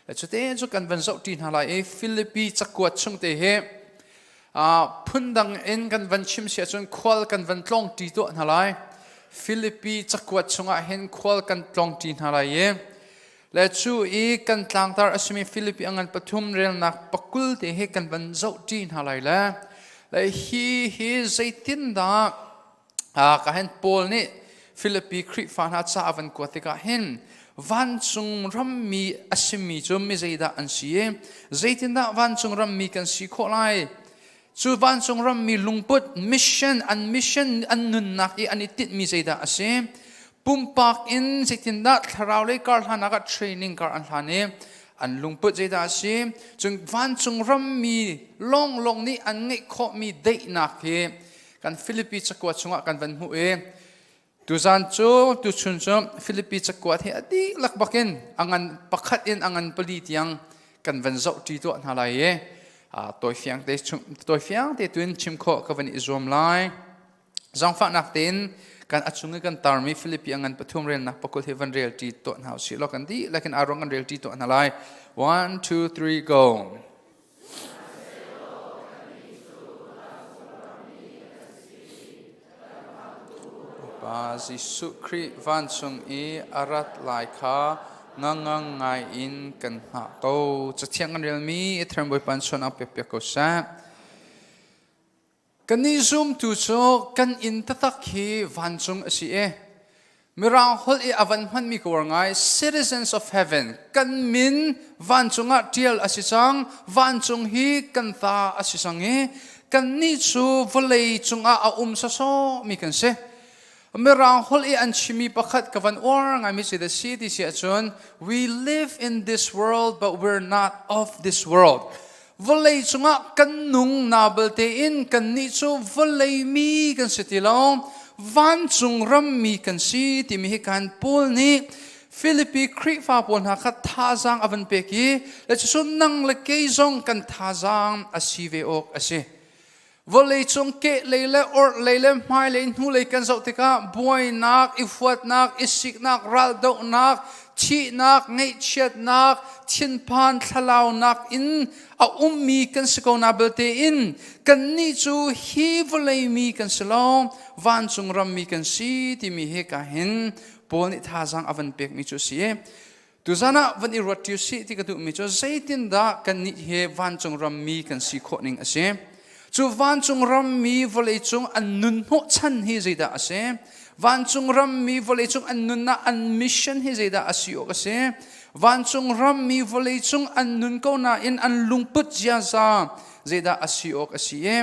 และจุดเองจุกันวันเสาร์ที่นั่นเลยฟิลิปปีจักรวรรดิชงเตเฮพุ่นดังเอ็นกันวันชิมเสียจนควอลกันวันลงตีตัวนั่นเลยฟิลิปปีจักรวรรดิชงเห็นควอลกันลงตีนั่นเลยและจู่กันทางตาร์อสมีฟิลิปปีอันปฐุมเรียนนักปกุลเตะกันวันเจ้าจีนอะไรแล้วและฮีใจตินดาก็เห็นโพลนี่ฟิลิปปีคริฟานาซาวันกวติกาเห็นวันจงรัมมีอสมีจมมีใจดาอันซีใจตินดาวันจงรัมมีกันสีโคไลจู่วันจงรัมมีลุงพุดมิชชั่นอันนุนนักอันนี้ติดมีใจดาอันซีปุ่มปากอินสิทินดัดเราเลยการหานักเทรนนิ่งการอันหานี้อันลุงปุจใจดาสิจึงวันจงรัมมีลงนี้อันนี้ข้อมีได้นักเฮกันฟิลิปปีจักรวรรดิชงกันวันหัวตุจันจูตุชุนจูฟิลิปปีจักรวรรดิอดีลักบักินอันปักขัดอินอันปลีที่ยังกันวันเจ้าที่ตัวนั่นเลยตัวเฟียงเตตุนชิมโคกับวันอิสรามไลจังฝักนักเต้นการอัดชุงกันตาร์มีฟิลิปปีอันปฐุมเรียนนักปกุลเทวันเรียลตีตัวหาวสิลกันดีและกันอารมณ์กันเรียลตีตัวนั่นเลย 1 2 3 go ปาซิสุครีวันทรงอารัตไลคางไงอินกันหาโตจะเที่ยงกันเรียลมีเทรมบอยปันชนเอาเปียกก็แซ่กันนี้ซูมตูโซกันอินตักฮีวันจงอสิมีรางฮอลอวันมันมีกวางไง citizens of heaven กันมินวันจงอาเทียลอสิสังวันจงฮีกันตาอสิสังกันนี้ซูวลัยจงอาซาโซมีกันเสมีรางฮอลอันชิมีประคัดกับวันอวงไงมิสิเดซีที่เสียจน we live in this world but we're not of this worldวลัยจงกันนุ่งนาเบลเตอินกันนิจูวลัยมีกันสิติลองวันจงรัมมีกันสิที่มีการพูดนี้ฟิลิปปีคริฟาปนหักท่าจางอวันเปกีและจะส่วนนั่งเล็กจงกันท่าจางอาศิเวอกอาศิวลัยจงเกเลเลอร์เลเลไม่เลนูเลกันสุติกาบวยนักอิฟวัดนักอิสิกนักรัลโดนักชีนักเงยเชิดนักทินพานทลาวนักอินมีกันสกอนาเบลเตอินกันนี่จูฮีวลัยมีกันสลองวันจงรัมมีกันสีที่มีเหตุการณ์ปนิท่าจังอวันเปียกมีจูสี tu zana van irat tiu si ti ka tu mi cho zaitin da kan ni he van chung ram mi kan si kho ning ase chu van chung ram mi volei chung an nun ho chan hi zaida ase van chung ram mi volei chung an nun na an mission hi zaida asio ase van chung ram mi volei chung an nun ko na in an lungput jia za zaida asio asie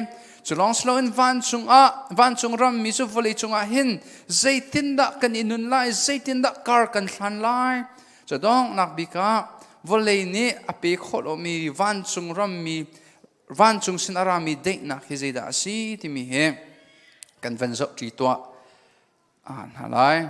chulong slow in van chung ram mi chu volei chung a hin zaitin da kan inun lai zaitin da kar kan hlan lai chadong nak bika volei ni ape kholo mi van chung ram mi van chung sin arami de na khizida asi ti mi he kan van zo ti to an halai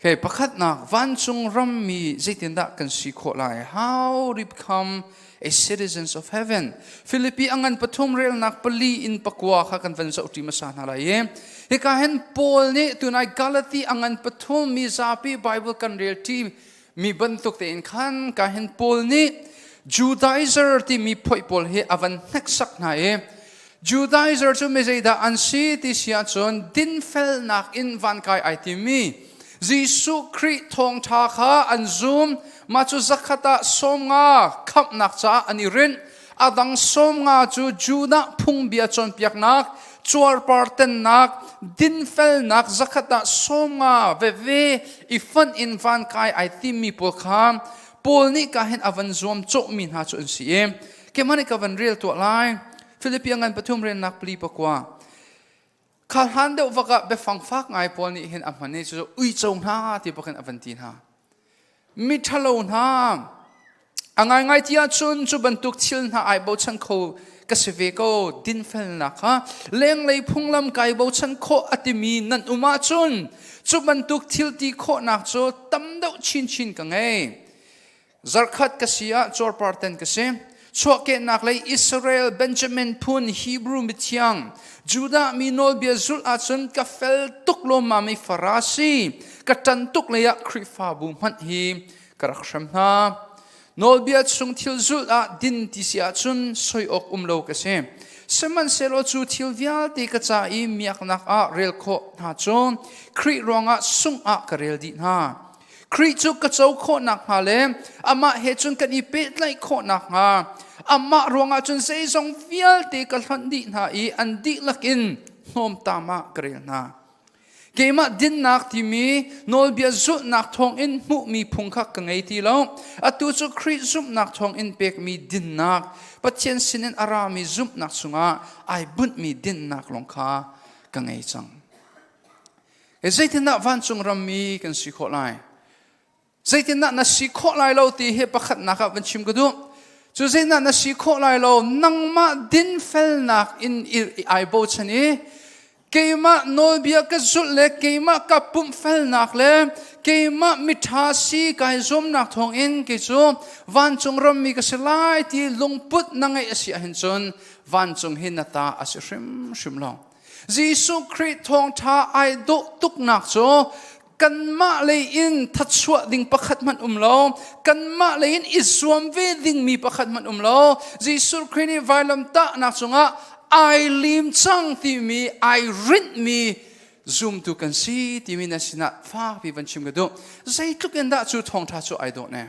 ke pakhat na van chung ram mi zaitin da kan si kho lai how to become a citizens of heaven Philippi angan pathum rel nak pali in pakwa kha kan van zo ti masan halai he ka hen Paul ni tunai Galati angan pathum mi Zarhpi Bible kan rel ti mi bantuk te in khan ka hen Paul ni Judaizer ti mi poipol he avan neksak na Judaizer chu me zeida ansi ti sia chon din fel nak in van kai ai ti mi Jisu Christ Thawngtha kha an zoom ma chu zakhata somnga khap nak cha ani rin adang somnga chu juda phung bia chon piak nak chuar parten nak din fel nak zakhata somnga ve ifan in van kai ai ti mi pol kham Paul ni ka hen avan zoom chok min ha chu si ke mani ka van real to lai Philippi angan pathum ren nak pli pakwa khal han de waka be fang fak ngai Paul ni hen amani chu ui chong ha ti pakhan avantin ha mi thalon ha angai ngai tia chun chu bantuk thil na ai bo chan kho ka seve ko din fel na kha leng lei phunglam kai bo chan kho atimi nan uma chun chu bantuk thil ti kho nak chu tam do chin ka ngai Zarkhat kasia chor parten kase choke nak lei Israel Benjamin pun Hebrew mithiang Judah minol biazul achun ka fel tuklo mami farasi ka tan tuk leya khrifa bu man hi karaksham ha nol biat sung thil zul a din ti sia chun soi ok umlo kase seman selo chu thil vial ti ka cha I miak nak a rel kho ha chon khri ronga sung a karel di ha Khri chu ka chau kho nak ha le ama he chun kan I pet lai kho nak ha ama ronga chun sei song vial te ka hlan di na I an di lakin hom tama krel na keima din nak ti mi nol bia zu nak thong in mu mi phungkha ka ngai ti lo atu chu khri zum nak thong in pek mi din nak patchen sinin arami zum nak sunga ai bun mi din nak long kha ka ngai chang e zaitin na van chung ram mi kan si kho lai zaitin na si kho lai lo ti he pakhat na ka van chim gadu chu zaitin na si kho lai lo nangma din fel nak in ai bo chani keima nol bia ka zul le keima ka pum fel nak le keima mitha si kai zom nak thong in ke chu van chung ram mi ka selai ti lungput nangai asia hin chon van chung hin ata asrim shim lo Jisu Christ Thawngtha ai do tuk nak cho kan ma le in thatchwa ding pakhat man umlo kan ma le in iswam ve ding mi pakhat man umlo Jisu Christ vailam ta nak chunga I lim chang ti mi I rit mi zoom tu kan si ti mi na sina fa pi van chim gado zai tuk en da chu Thawngtha chu I don't ne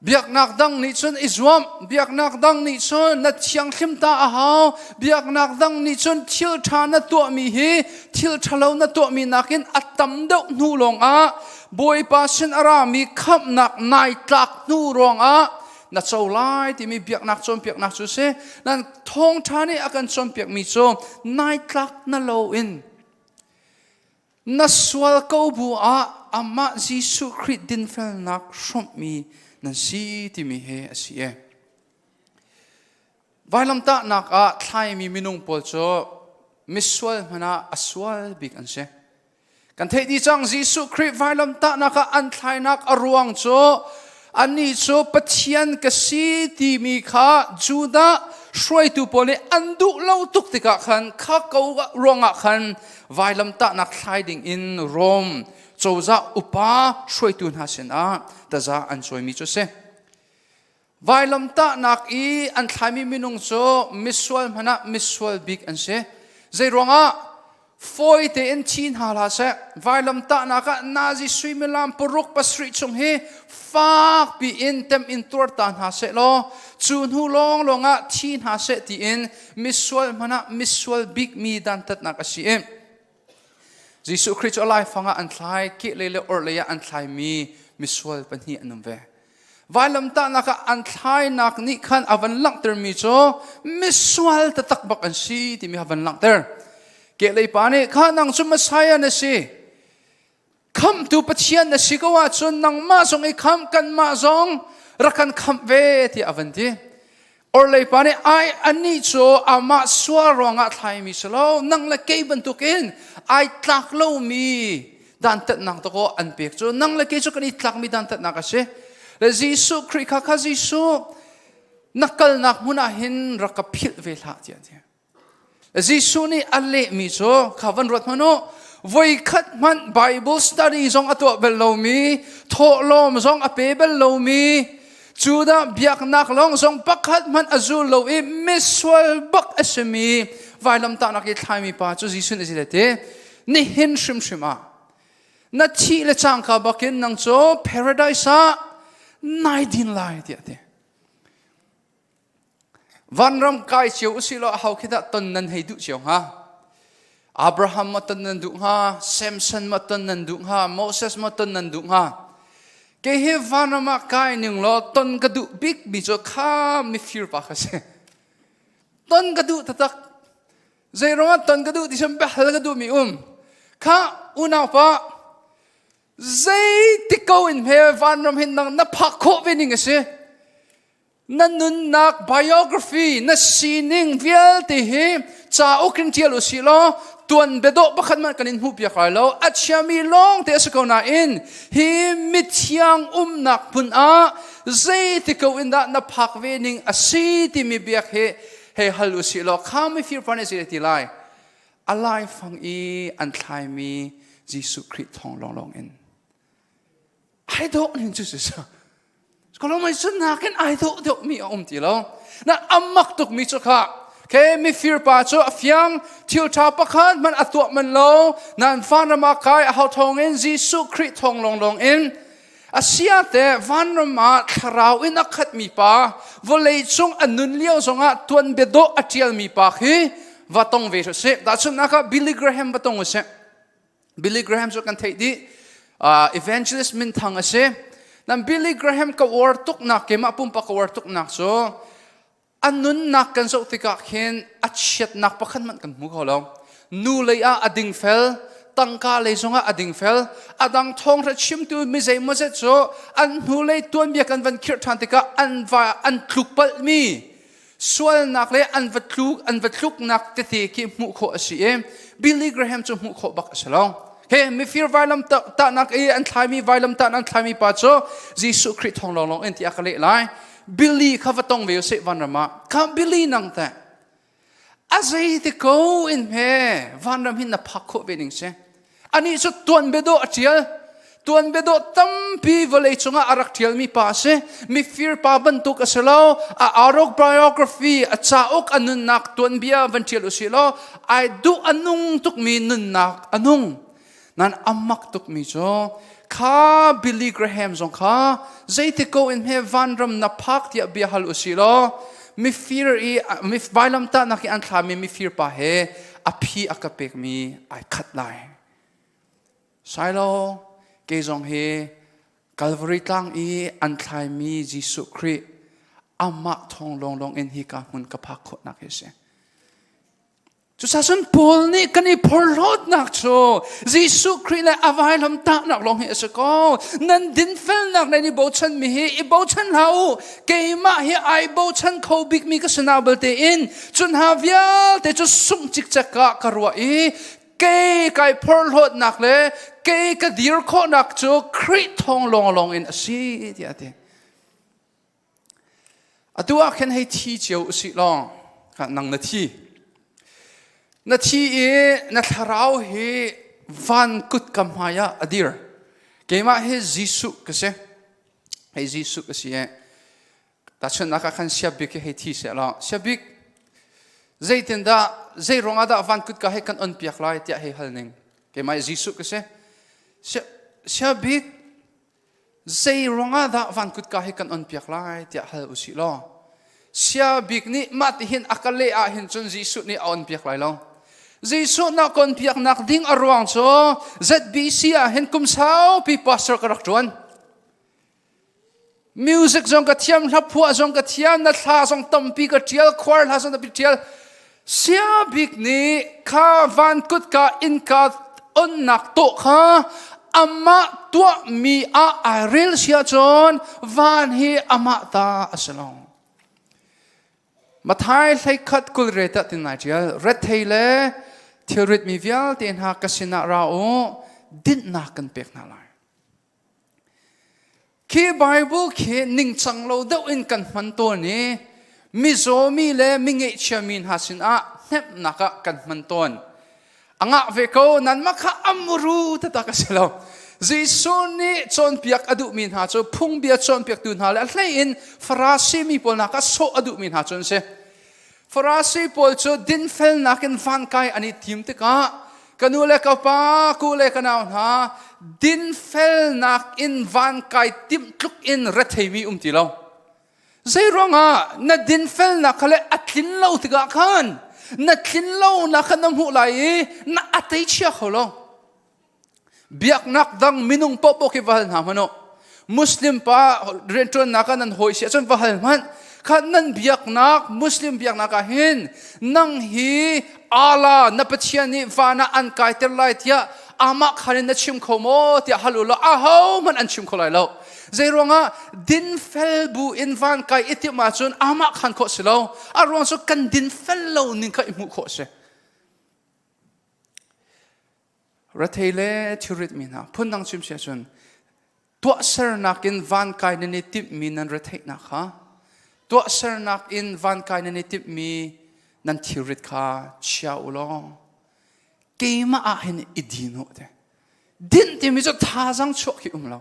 biak nak dang ni chun iswam biak nak dang ni chun na chiang khim ta a hao biak nak dang ni chun thil tha na to mi hi thil thalo na to mi nakin atam do nu long a boy pa sin ara mi khap nak nai tlak nu rong a na chau lai ti mi biak nak chu se nan Thawngtha ni akan chom piak mi cho nai tlak na lo in na swal ko bu a ama Jisu Christ din fel nak shom mi nan si ti mi he asie vailam ta nak a thlai mi minung pol cho miswal mana aswal big an se kan thei di chang Jisu Christ vailam ta nak a an thlai nak aruang cho ani cho pathian ka si ti mi kha juda shroi tu pole andu lo tuk tika khan kha ko ronga khan vailam ta nak thlai ding in Rome Choza upa shroi tu na sen a taza an choi mi chu se vailam ta nak I an thlai mi minung cho miswal mana miswal big an se zai ronga foi te in chin hala se vailam ta na ka nazi swimilam puruk pasri chung he fak pi in tem in tur tan ha se lo chun hu long longa chin ha se ti in miswal mana miswal big mi dan tat na ka si em Jesu Christ alai fanga an thlai ki lele or leya an thlai mi miswal panhi anum ve vailam ta na ka an thlai nak ni khan avan lang ter mi cho miswal ta tak bak an si ti mi avan lang ter ke lei pa ni kha nang chu masaya na si kham tu pathian na si ko wa chun nang ma song I kham kan ma zong rakan kham ve ti avanti or lei pa ni ai ani cho ama swa ronga thlai mi selo nang la ke ban tukin ai tlak lo mi dan tat nang to ko an pek chu nang la ke chu kan I tlak mi dan tat na ka se le Jesu Christ kha Jesu nakal nak muna hin rakapil ve la ti Jesu ni alle mi cho khavan rot mano voi khat man Bible study zong ato bel lo mi tho lom zong ape bel lo mi chuda biak nak long zong pakhat man azul lo I miswal bak asmi vailam ta nak I thlai mi pa chu Jesu ni silete ni hin shrim shima na chi le chang kha bakin nang cho paradise a nai din lai ti ate Van ram kai chiu usilo hau kita ton nan hei du chiu ha Abraham ma ton nan du ha Samson ma ton nan du ha Moses ma ton nan du ha ke he van ma kai ning lo ton ka du big bi cho kha mi fear pa kha se ton ka du tatak zai ro ton ka du ti sam ba hal ka du mi kha una pa zai ti ko in he van ram hin nang na phak kho ve ning se na nun nak biography na sining vial te he cha okrin tialo silo tuan bedo bakhan man kanin hu pia khalo achami long te asako na in hi mithyang nak pun a zai te ko in da na phak vening asi ti mi biak he halu silo kham if you panes ti lai alai fang I an thlai mi Jesu Christ thong long in I don't know Jesus kalau mai sun nakin ai do mi ti lo na amak tuk mi chu kha ke mi fear pa chu afyang thiu tha pakhan man atu man lo nan fanama kai how thong in Jesu Christ thong long in asia te vanrama tharau in akhat mi pa volei chung anun liao zonga tuan bedo atial mi pa khi watong ve se da chun naka Billy Graham batong se Billy Graham so kan thei di evangelist min thang ase Nam Billy Graham ka wartuk nak ke mapumpa ka wartuk nak so anun nak kan so tika khen achet nak pakhan man kan mu kholong nu leia ading fel tangka le zonga ading fel adang Thawngtha Chim tu mi zai mo se so an nu le tuan bia kan van khir than tika an thluk pal mi swal nak le an vatluk nak te the ki mu kho asi Billy Graham chu mu kho bak asalong Hey, mi fear vailam ta nak an thlai mi vailam ta nan thlai mi pa cho Jesu Christ thong long enti akale lai Billy khavatong ve se vanrama ka Billy nang ta azai te ko in he vanram hin na phakho bening se ani so tuan bedo atial tuan bedo tampi volei chunga arak thial mi pa se mi fear pa ban tuk asalo a arok biography a chaok anun nak tuan bia van thial usilo I do anung tuk mi nun nak anung nan amak tuk mi cho kha Billy Graham zong kha zaite ko in he vanram na phak tia bia hal usilo mi fear mi vailam ta na ki an thla mi fear pa he aphi akapek mi ai khat lai Sailo ke zong he Calvary tang an thlai mi Jesu Christ ama thong long in hi ka hun ka phak khot nak he se Chu sasun Paul ni kani porlot nak cho Jesu Christ la availam ta nak long he asako nan din fel nak ni bo chan mi he I bo chan hau ke ma he ai bo chan kho big mi ka sanabel te in chun havia te chu sung chik chaka karwa ke kai porlot nak le ke ka dir kho nak cho Christ thong long in asi ti ate atua khen he thi cheu si long ka nang na thi na thi na tharau he van kut kamaya adir kema he Jesu kase he Jesu kase ta chun naka khan shabik he thi se la shabik zaitin da zai ronga da van kut ka he kan on piak lai tia he halning ke mai jisu ke se sia big zai ronga da van kut ka he kan on piak lai tia hal usi lo sia big ni mat hin akale a hin chun jisu ni on piak lai lo jisu na kon piak nak ding arwang cho ZBC a hin kum sao pi pastor ka raktuan music zong ka thiam la phua zong ka thiam na thla zong tampi ka tial khwar la zong ta pi tial sia big ni kha van kut ka in ka on nak to kha ama tua mi a aril sia chon van hi ama ta asalong mathai lai khat kul re ta tin nai tial red theile theorit mi vial tin ha kasina ra o din na kan pek na lai khi Bible khi ning chang lo deuh in kan man to ni mi zo mi le mi nge chamin hasin a hep naka kan man ton anga ve ko nan ma kha amru ta ka selo jisu ni chon piak adu min ha cho phung bia chon piak tun ha la hlei in farasi mi pol naka so adu min ha chon se farasi pol cho din fel nakin van kai ani tim te ka kanule ka pa kule kana ha din fel nak in van kai tim tluk in rathemi ti lo zai ronga na din fel nak khale atlin lo tiga khan na thlin lo na khanam hu lai na atei chia kholo biak nak dang minung popo ki wal na mano muslim pa renton nakanan hoi sia chon wal man khanan biak nak muslim biak nak hin nang hi ala na pachiani vana an kai ter lai tia ama khanin na chim khomo tia halula a ho man an chim kholai lo zai ronga din fel bu in van kai iti ma chun ama khan kho silo arong so kan din fel lo ning kai mu kho se rathele thurit mina phundang chim se chun to ser nak in van kai ne tip min an rathei na kha to ser nak in van kai ne tip mi nan thurit kha chia ulo keima a hin idino de din ti mi cho tha jang chok ki umlo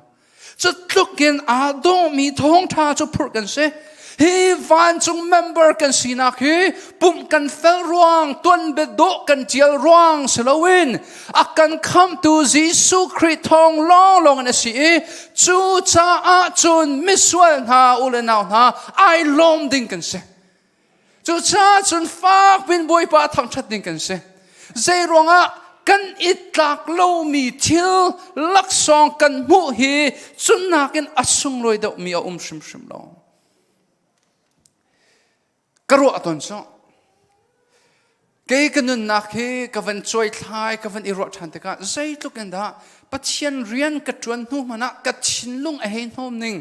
cho tlukin a do mi Thawngtha cho phur kan se hi van chung member kan sina khi pum kan fel ruang tuan be do kan chial ruang selawin akan come to Jisu Christ thong long an si chu cha a chun miswal ha ulenau ha ai lom ding kan se chu cha chun fak bin boy pa thang that ding kan se zai ronga kan itlak lo mi til lak song kan mu hi chun nakin asung loi do mi a shim shim lo karo aton so ke kanun nak he kavan choi thai kavan iro than te ka zai tluk enda pathian rian ka tuan nu mana ka chinlung a hein hom ning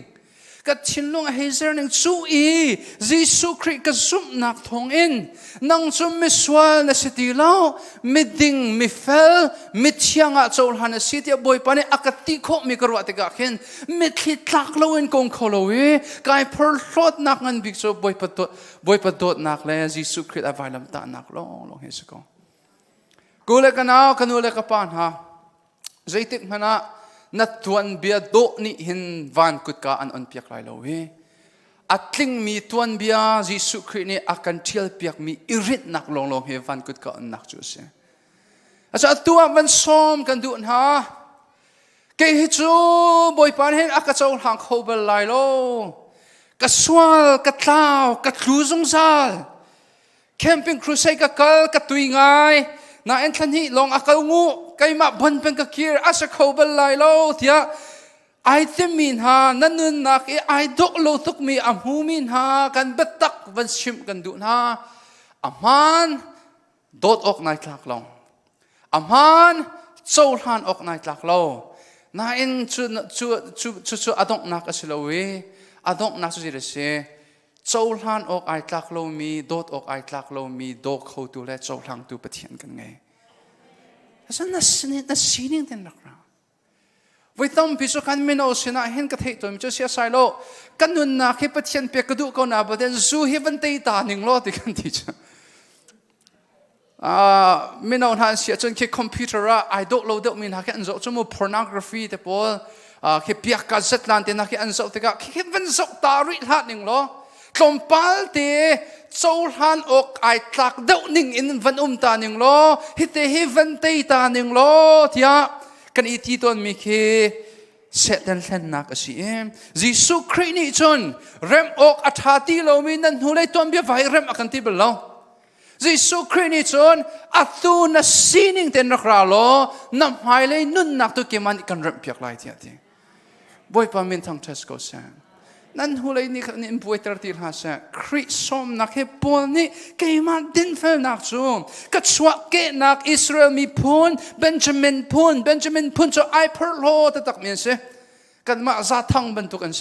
ka chinlung a heizer ning chu i Jisu Christ ka zum nak thong in nang chum mi swal na siti lo mi ding mi fel mi chianga chol han siti boy pane akati kho mi karwa te ga khen mi thli tlak lo in kong kholowi kai per thot nak ngan big so boy patot nak le Jisu Christ availam ta nak long hesiko kule kanao kanule ka pan ha zaitik mana na tuan bia do ni hin van kut ka an on piak lai lo he atling mi tuan bia Jisu Christ ni akan thial piak mi irit nak long he van kut ka an nak chu se asa tua van som kan du ha ke hi chu boy pan hen akachol hang khobel lai lo ka swal ka tlaw ka tluzung sal camping crusade ka kal ka tui ngai na en thlan hi long akal ngu kai ma ban pen ka kir asa khobel lai lo tia ai te min ha nanun nak ai dok lo tuk mi amhu min ha kan betak van shim kan du na amhan dot ok nai tlak long amhan chol han ok nai tlak lo na in chu adong nak asilowe adong nak su se chol han ok ai tlak lo mi dot ok ai tlak lo mi dok kho tu le chol hang tu pathian kan ngai asan na sining den nak ra với tâm ví dụ kan mino sina hen ka thei tom cho sia Sailo kan nun na khi pathian pe ka du ko na ba den zu heaven te ta ning lo ti kan ti cha mino han sia chon ki computer ra I don't load up min ha kan zo chumo pornography te pol khi piak ka zet lan te na khi an zo te ka khi van zo ta ri hat ning lo ตอมปัลเตโจลฮันอกไอตักเดาหนิงอินวันตาหนิงโลฮิเตฮิวันเตตาหนิงโลเทียกันอีทีตอนมีเคเสด็จเล่นนักสิยิสุคริสต์นี่จนเริ่มอกอัฐาตีเรามีนั่นหูเลยตอนเบียไฟเริ่มอากันที่เบลล์ยิสุคริสต์นี่จนอัตุนัสซีนิงเต็นรักราโลน้ำหายเลยนุ่นนักตุกิมันกันเริ่มเปียกไหลเทียทีบ่อยปามินทางเทสโกเซนนั่นหูเลยนี่นี่บ่อยตระตีลฮาเซคริสต์สมนักเฮปอลนี่เกมันดินเฟลนักจูกัดสวะเกนักอิสราเอลมีพูนเบนจามินพูนจะไอเพอร์โลตะตักเมียนเซกันมาซาทังบรรทุกันเซ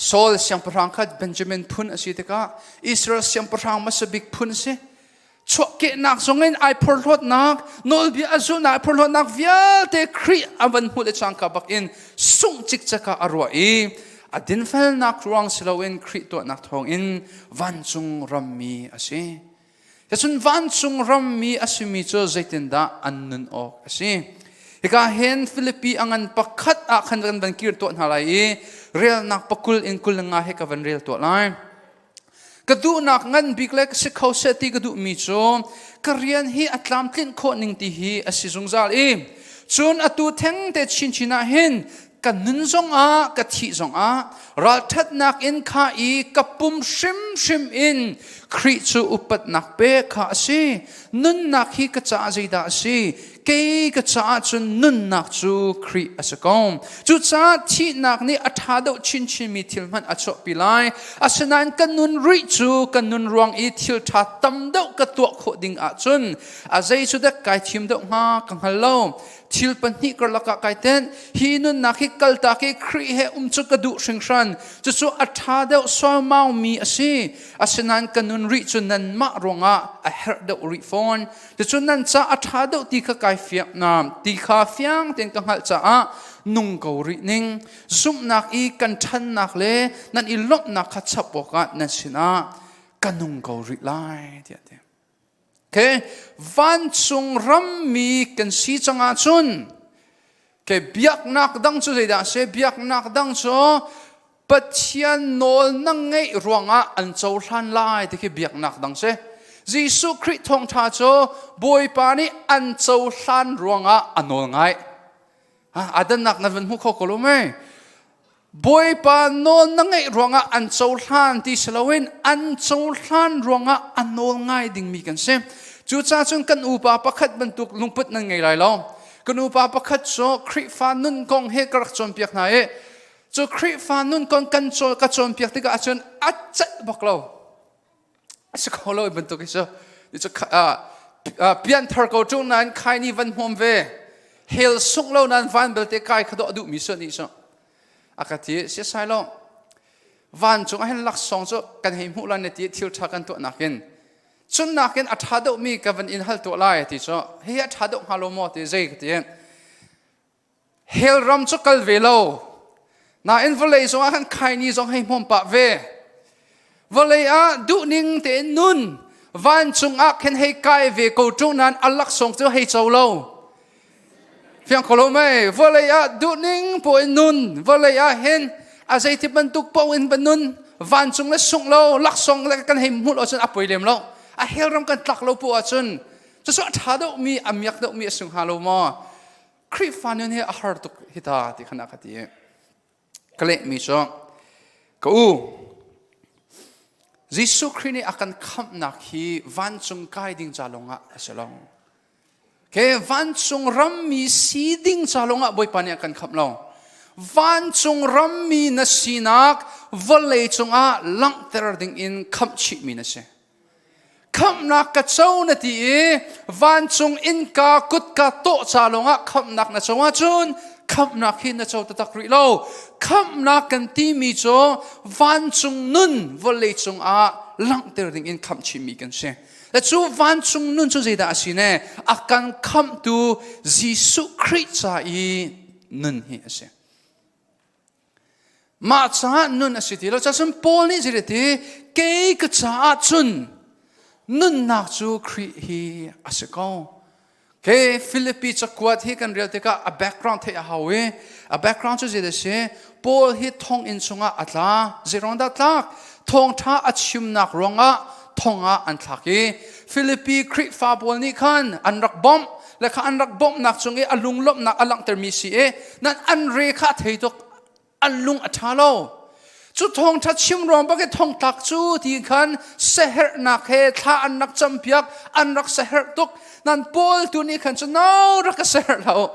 โซลเสียงประหางคัดเบนจามินพูนอสิเตกะอิสราเอลเสียงประหางมาสบิกพูนเซชวเกนักสงเงินไอเพอร์โลนักโนลบีอาซุนไอเพอร์โลนักเวียเตครีอวันหูเลจังกับบักอินสุงจิกจักอรวยอดินเฟลนักรวงสลาวินครีตัวนักทองอินวันจุงรัมมีอสิแต่ส่วนวันจุงรัมมีอสิมีโจใจตินดาอันนุนออกอสิเอกาเห็นฟิลิปปีอังันปักขัดอาคันกันบันกีร์ตัวนั่นไรเรียลนักปักคุลอินคุลงาเฮกันเรียลตัวไลกระดูนักงันบิกเล็กสิเขาเสติกระดูมีโจกเรียนฮีอัตลามคลินโคนิงตีฮีอสิจงซาลีจนอตูเทงเตชินาเห็นกันนุนจงอากัทิจงอารัฐนักอินข้าอีกับปุ่มชิมอินคริจูอุปัตนักเปข้าสินุนนักฮีกระจาใจดาสิเกย์กระจาจุนนุนนักจูคริอสกอมจูจ้าที่นักนี้อัฐาดชินมีทิลมันอัจฉริไลอาศนันกันนุนริจูกันนุนรวงอีทิลทัดตำดกกระตัวโคดิงอาจุนอาใจจุดกายทิมดกมากังฮัลโลทิลปันนิกรลักไกเต้นฮีนุนนักฮิกัลตาเกครีเฮจุกระดูชิงชันจู่อัฐาดสวมามีอาศีอาศนันกันนุนริจุนันมะรวงอาเฮรดริฟอนจู่นั้นจ้าอัฐาดตีขกายเฟียนามตีขาเฟียงเต็งกังหัลจ้านุ่งเกาหลีนิงซุมนักอีกันทันนักเลนั่นอีลบนักขัดชับปกัดนั่นสินะกันนุ่งเกาหลีไล่เดียดเควันจุงรัมมีกันสีจังอาจุนเคเบียกนักดังจุดใดเสียเบียกนักดังจูปัจจัยโนลนังไงรวงอันเจ้าทันไล่ที่เคเบียกนักดังเสียยิสุคริสต์ทองท่าโจบอยปานีอันเจ้าทันรวงอันโนลไงอาดันนักนับเป็นผู้ข้อกลุ่มไหมบอยปานโนลนังไงรวงอันเจ้าทันที่สลาวินอันเจ้าทันรวงอันโนลไงดิ่งมีกันเสียจู่จ้าจนกันอุปาปะขัดบรรทุกลุงพุทธนั่งไงไรล่ะกันอุปาปะขัดโจคริฟานุนกองเฮกรักจอมเปียกไหนโจคริฟานุนกองกันโจกระจอมเปียกที่ก็อาจารย์อัจฉริบักเราสกอลบรรทุกissoนี่จะเปลี่ยนทาร์โกจูนั้นใครนี่วันหอมเวเฮลสุกเรานั้นวันเบลเตใครเขาดูมิสนี่issoอากาศที่เสียสายเราวันจงให้ลักษณ์โจกันให้หมู่เราเนี่ยที่ทิวทักกันตัวนักเก็นจนนักเก็นอัฐาดมีกับวันอินฮัลตัวไล่ที่โจเฮียอัฐาดฮัลโลมอที่ใจกันที่เฮลรัมจุกัลเวโลน่าอินฟลูเอนซ์ว่าใครนี่จงให้หอมปะเววลัยดูนิ่งเตนุนวันจงอักเห็นให้กายเวกูจงนั้นอัลลักส่งเจ้าให้เจ้าเราเพียงคนรู้ไหมวลัยดูนิ่งปวยนุนวลัยเห็นอาศัยที่บรรทุกปวยบรรนุนวันจงและส่งเราลักส่งและกันให้มุดเอาจนอัปวยเลี้ยมเราเฮรำกันตักเราปวยจนจะสุดท้ายมีอามียักษ์มีส่งหาเรามาคริฟันนี่อาหารตุกฮิตาที่ขณะขัดที่ก็เลยมีช่องกูยิสุคริสต์อาการคำนักฮีวันจงกายดิ่งจาลงะเสลองเควันจงรัมมีสีดิ่งจาลงะบ่อยปานอาการคำเราวันจงรัมมีนัสีนักวันเลยจงลังเตอร์ดิ่งอินคำชิมีนัสคำนักกระเจ้านาทีวันจงอินกากุดกาโตจาลงะคำนักนัสวาจุนคำนักหินนัสวตะตักริโลคำนักกันที่มีโจวันจงนุนวันเลยจงลังเตอร์ดิ่งอินคำชิมีกันเสียและจูวันจงนุนจูใจได้สิเน่อาการคำตูยิสุคริสต์ใจนุนเฮียเสียมาจ้านุนสิที่เราจะสัมปอลนี่สิที่เกย์กจ้าจุนนุนนักจูคริสต์เฮียอาศัยเขา ke Philippi chakwat hi kan real te ka a background the a hawe a background chu je se Paul hi thong in chunga atla zironda tlak Thawngtha a Chim nak ronga thonga an thlaki Philippi Krit fa Paul ni khan an rak bom le kha an rak bom nak chungi alung lop nak alang termi si e nan an re kha thei tok alung athalo chu Thawngtha Chim rom ba ke thong tak chu ti khan seher nak he tha an nak champiak an rak seher tok nan Paul tu ni khan chu no rak seher lo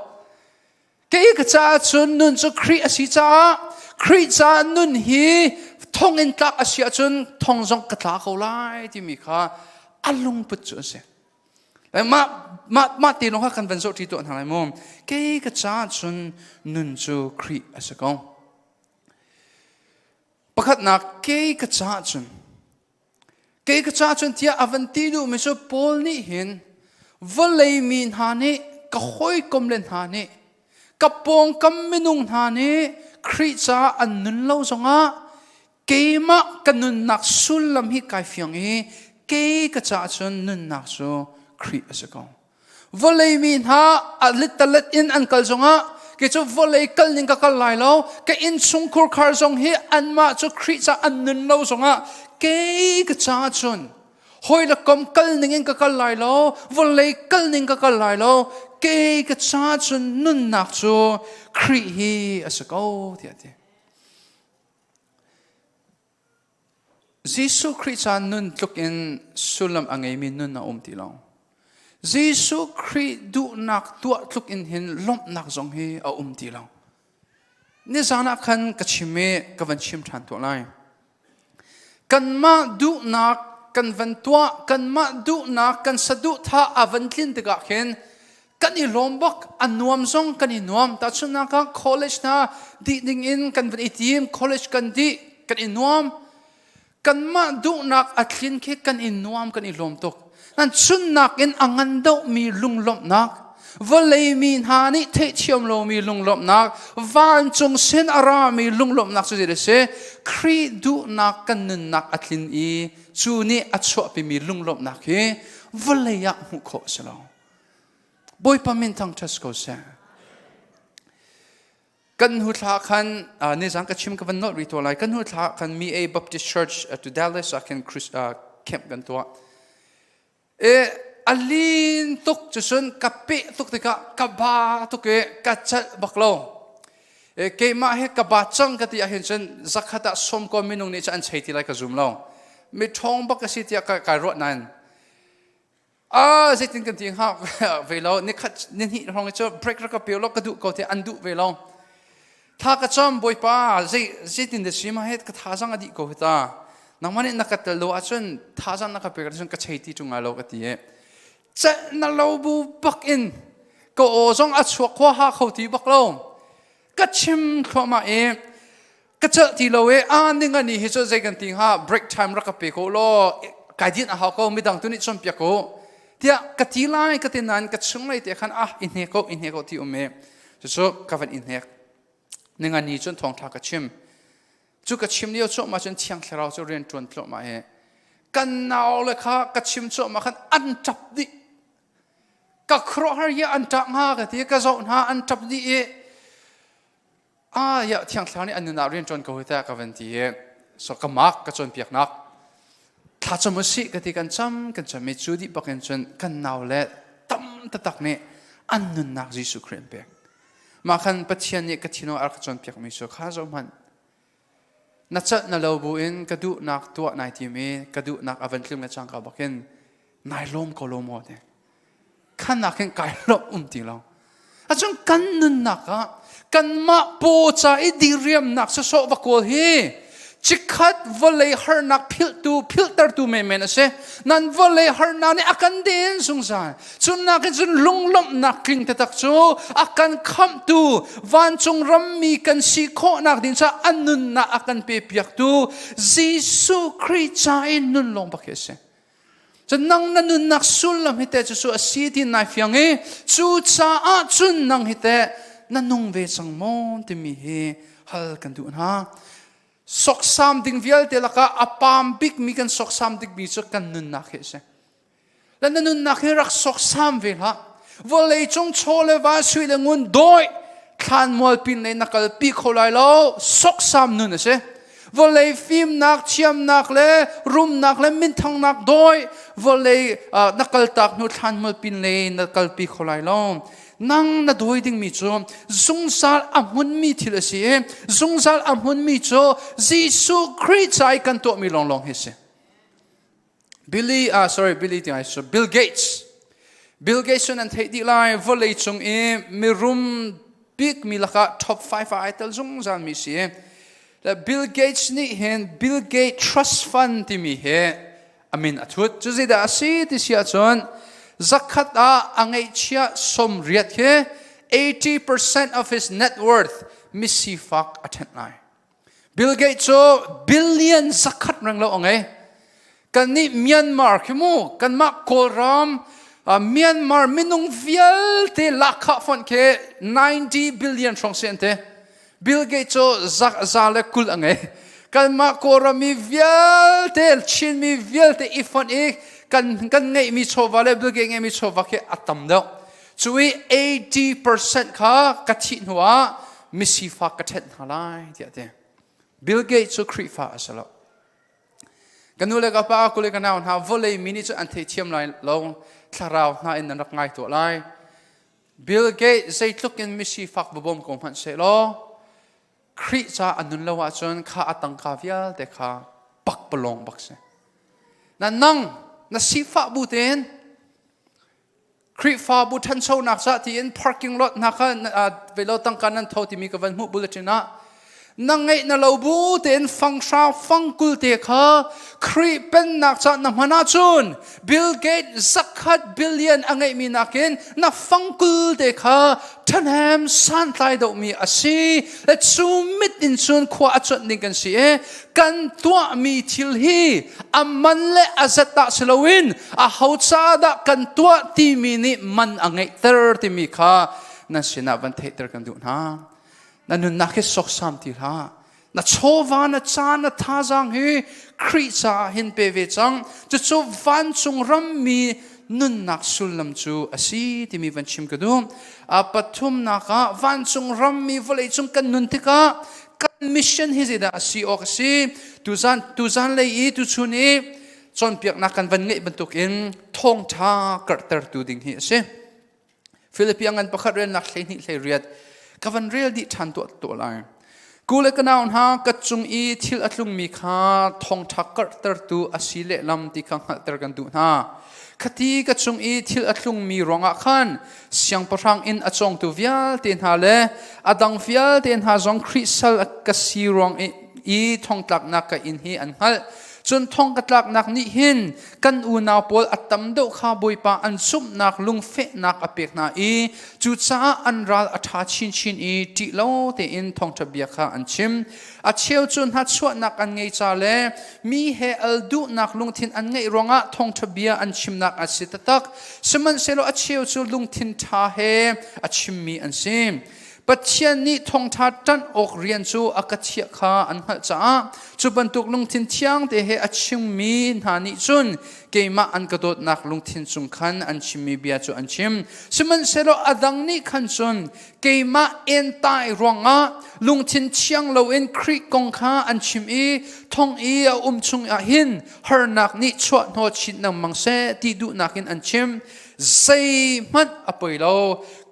ke ka cha chun nun chu Krit asi cha Krit cha nun hi thong in tak asia chun thong jong ka tla ko lai ti mi kha alung put chu se ma ti long kha kan ban zo ti to thang lai mom ke ka cha chun nun chu Krit asakong pakhat na ke ka cha chun tia avanti du me so Paul ni hin volei min ha ni ka hoi kom len ha ni ka pong kam minung ha ni Krit cha an nun lo zonga keima kanun nak sulam hi kai fyang hi ke ka cha chun nun nak so Krit asakong volei min ha a little in an kal zonga ke chu volei kal ning ka kal lai lo ke in chungkur khar zong hi an ma chu Krit cha an nun lo zonga ke ka cha chun hoi la kom kal ning in ka kal lai lo volei kal ning ka kal lai lo ke ka cha chun nun nak chu Krit hi asako ti ati Jesu Krit cha nun tluk in sulam angai min nun na ti long Jesu Krit du nak tua tluk in hin lom nak zong hi a ti long ni zana khan ka chime ka van chim than to lai kan ma du nak kan van tua kan ma du nak kan sadu tha avantlin te ga khen kan I lombok anuam zong kan I nuam ta chuna ka college na di ding in kan van itim college kan di kan I nuam kan ma du nak atlin ke kan I nuam kan I lom tok nan chun nak in angan do mi lung lom nak volei min ha ni the chiam lo mi lung lom nak van chung sen ara mi lung lom nak chu de se Krit du nak kan nun nak atlin I chu ni achwa pi mi lung lom nak he volei ya mu kho selo boy pamin thang Tesco se kan hu thla khan ne jang ka chim ka van not ritual lai kan hu thla khan mi a Baptist Church to Dallas I can camp kan to alin tok chusun kape tok tika kaba tok ka chat baklo ke ma he kaba chang ka ti a hin chen zakhata som ko minung ni chan chheiti lai ka zoom lo mi thong ba ka si ti ka ro nan zaitin kan ting ha velo ni khat ni hi hong cho break ra ka pe lo ka du ko te andu velo tha ka cham boy pa zaitin de sima het ka tha sang adi ko ta nangmani nakatal lo achun tha sang na ka pe ka chun ka chheiti chunga lo ka ti e cha na lo bu bak in ko o zong a chuak khwa ha khoti bak lo ka chim khoma e ka cha ti lo e ning ani hi cho zai kan ting ha break time ra ka pe ko lo ka din a ha ko midang tu ni chom pya ko tia ka ti lai ka tin nan ka chung lai te khan in he ko ti ume so ka van in he ning ani chon Thawngtha ka chim chu ka chim ni cho ma chon chiang thlaro cho ren tron tlo ma he kan naw le kha ka chim cho ma khan an chap di ka khro har ya an ta nga ka ti ka zo na an chap di e ya chiang thlaro ni an na ren tron ko ta ka van ti e so ka mak ka chon piak nak tha chom si ka ti kan cham me chu di baken chon kan naw le tam ta tak ne an nun nak Jesu Krit pe ma khan pathian ni ka thino ar ka chon piak mi so kha zo man na chat na lo bu in ka du nak tua nai ti me ka du nak avan tlim na chang ka baken nai lom ko lo mo de khan nak ken kai lo ti lo a chung kan nun nak kan ma po cha I diriam nak so ba ko hi chikhat volei har nak filter tu me men ase nan volei har na ni akan din sungsan chun nak chun lunglom nak king tatak chu akan kham tu van chung rammi kan si kho nak din sa anun na akan pe piak tu Jesu Krit cha in nun long bakese chun nang nanun nak sulam hite chu asiti na fyang e chu cha a chun nang hite nanung ve chang mon ti mi he hal kan du ha sok sam ding vial te laka apam big mi kan sok sam dik bi so kan nun na khese lan nun na khirak sok sam ve ha วอลเลยจงโชเลวาสวยเลงุนโดยทานมอลปินเลยนักปีโคไลโลสกซ้ำนู่นนะเช่วอลเลยฟิล์มนักเชียมนักเลยรุมนักเลยมินทังนักโดยวอลเลยนักตักนู่นทานมอลปินเลยนักปีโคไลโลนั่งนัดโดยดิ้งมิจูจงซาลอัมหุนมีทิลเสียจงซาลอัมหุนมีจูยิสุคริสต์ใจกันตัวมีลองเฮเซBilly ที่ไหนso Bill Gates นั่นเทดีไลน์วอลเลยจงมีรุมบิ๊กมีลักษณะ top 5 ไอเทลจงซาลมีเสียและ Bill Gates นี่เห็น Bill Gates Trust Fund ที่มีเห็นอามินอัทุดจุดที่ได้สิที่เสียจนzakatอังไอเชียสมเรียดเฮ 80% of his net worth มิสิฟักอัตไน Bill Gates billion zakat รังเราอังไงกันนี่เมียนมาร์คิมูกันมาโครามเมียนมาร์มินุงเวียลเตลักขะฟอนเค90 billion ทรงเซนเต Bill Gates ซาเลกุลอังไงกันมาโครามมีเวียลเตชินมีเวียลเตอีฟอนอีกกันไงมีโชว์วาเลบิลเกตไงมีโชว์วาเคอัตตัมเดาช่วย 80% ค่ะกัดชินหัวมิสิฟักกัดเท็ดหาไลเดียดเดบิลเกตช่วยครีฟ้าสละกันนู้นเลยกับป้ากุเลยกันเอาหน้าวอลเลยมินิจุอันเทียมไลลงทาราวหน้าอินนันรักง่ายตัวไลบิลเกตใจทุกคนมิสิฟักบบอมของพันเซโลครีจ้าอันนู้นละว่าจนข้าอัตังคาเวียแต่ข้าปักปลงปักเซนั่งนัสิฟ้าบูเตนครีฟ้าบูทันโชนักซะที่อินพาร์กิ้งรถนักเวลาตั้งการนั้นเท่าที่มีกับวันมุบุลตินะนั่งไงนั่งเราบูเตนฟังชาฟังกุลเตค่ะครีเป็นนักซะนำมานาจุนบิลเกตสักฮัดบิลเลียนอังไงมีนักเองนับฟังกุลเตค่ะท่านแฮมสันไตดอกมีอาศีและซูมิดอินซุนขวาจุดนิ่งกันสิกันตัวมีทิลฮีอามันเลอาซตะสลวินอาฮาวซาดะกันตัวที่มีนี่มันอังไงเตอร์ที่มีค่ะนั่นสินะวันเทเตอร์กันดูนะนั่นนักสกสามทีละนั่นโชวานะจานะท่าจังฮีคริสาหินเปเวจังจะโชวันจงรำมีนุนนักสุลลัมจูอาศีที่มีวันชิมกระดูปฐุมนักวันจงรำมีวลัยจงกันนุนติกากันมิชชั่นฮิซิดาอาศีออกอาศีตุจันเลยตุชุนีจนเปียกนักกันวันเงยบรรทุกอินทงท่ากระเตอร์ตูดิ่งฮิอาศีฟิลิปปินส์ประคาเรียนนักเล่นฮิเลเรียดกับวันเรียลดิทันตัวลายกูเลยกันเอาหน้ากัดจงอีทิลอัตลุงมีข้าทองทักกระเตอร์ตูอาศีเลลำที่ขังหัดเตอร์กันดูหน้าคดีกัดจงอีทิลอัตลุงมีรองอักขันเสียงประทังอินอจงตัววิลเตียนหาเลอดังวิลเตียนหาจงคริสซัลกัสีรองอีทองตักนักกับอินฮีอันฮัลจนทองกัดลักนักนิหินกันอูนาปอลอัตตมเดาข้าบอยปาอันซุมนักลุงเฟนักอเปกนาอีจุดซาอันรัลอัฐาชินอีติโลเตอินทองทะเบียข้าอันชิมอัดเชียวจนฮัดสวดนักอันไงจาเลมีเฮอัลดูนักลุงทินอันไงรองะทองทะเบียอันชิมนักอัดสิตตักสมันเซโลอัดเชียวจนลุงทินทาเฮอัดชิมมีอันซิมปัจเจียนนี้ทงทัดจันออกเรียนจูอากาศเชียข้าอันหัดจ้าจุบันตุกลุงทินเทียงแต่เฮอัดชิมมีนานิจุนเกมาอันกระโดดนักลุงทินสุงขันอันชิมมีเบียจูอันชิมสมันเซโลอดังนี้ขันจุนเกมาเอ็นตายรองะลุงทินเชียงเราเอ็นคริกงข้าอันชิมอีทงอีชุงอาหินฮาร์นักนี้ชวดโนชินนังมังเซที่ดูนักอินอันชิมใจมันอภัยเรา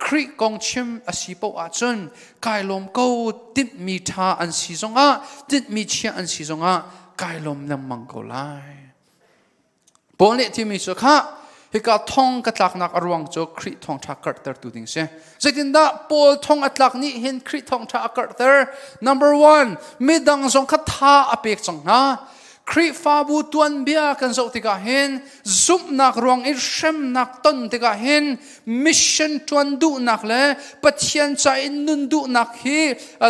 คริกองชิมอาศิปอาจนกายลมกูติดมีท่าอันสีจงะติดมีเชียอันสีจงะกายลมนำมังกูไลปนเนที่มีสุขะฮิกาทองกัตลักนักอรวงโจคริทองทักกัดเตอร์ตูดิงเซสิ่งนั้นปอลทองอัตลักนี้เห็นคริทองทักกัดเตอร์ number one มีดังจงคัดท่าอเปกจงนะคริฟาบูตวนเบียกันสุติกาเห็นซุปนักรองอิเชมนักต้นติกาเห็นมิชชั่นตวนดูนักเลยปัจเจียนใจนุนดูนักฮี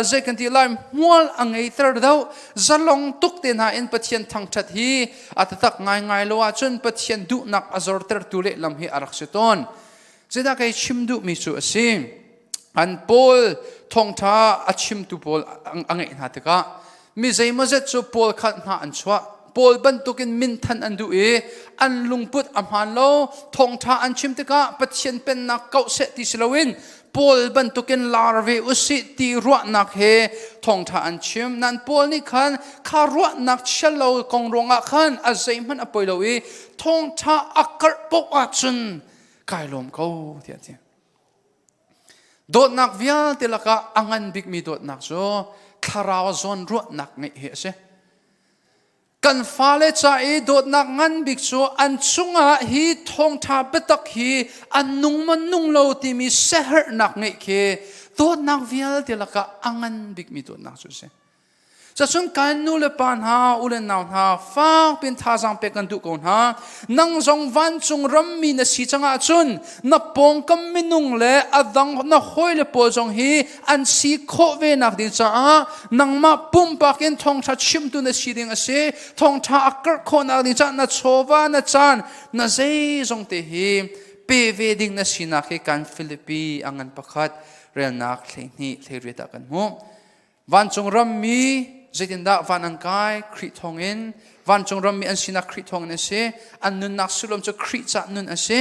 เจกันที่ไล่มัวอังไอเตอร์ดาวจะลงตุกเตน่าอินปัจเจียนทางชัดฮีอัตตักง่ายๆลัวจนปัจเจียนดูนักอจอร์เตอร์ตุเล่ลำฮีอารักษตอนจะได้ใครชิมดูมิสุสิอันปอลทงท่าอัชิมตุปอลอังไอนาติกามีใจมาเจ็ดจูปอลขัดหน้าอันชัว Paul bantukin mintan andu an lungput amhan lo Thawngtha an chim tika pathian pen nak kau se ti silawin Paul bantukin larve usi ti ruat nak he Thawngtha an chim nan Paul ni khan kha ruat nak chalo kong ronga khan azai man apoi lo Thawngtha akar pok achun kai lom ko ti dot nak vial telaka angan big mi dot nak so kharao zon ruat nak ngai he se kan fale cha dot nak ngan big so an chunga hi Thawngtha betak hi an nung man nung lo ti mi seher nak ngai ke dot nak vial telaka angan big mi dot nak so se sa sun kan nu le pan ha ulen naw ha fa pin tha jang pe kan du kon ha nang zong van chung ram mi na si changa chun na pong kam minung le adang na hoi le po jong hi an si kho ve nak ding cha nang ma pum pa ken Thawngtha chim tu na si ding ase Thawngtha akar kho na ding cha na chowa na chan na zai zong te hi pe ve ding na si na ke kan Philippi angan pakhat rel nak thleng ni thleri ta kan mu van chung ram mi zaitinda van an kai kri thongin van chung ram mi an sina kri thongin ase an nun nak sulom chu kri cha nun ase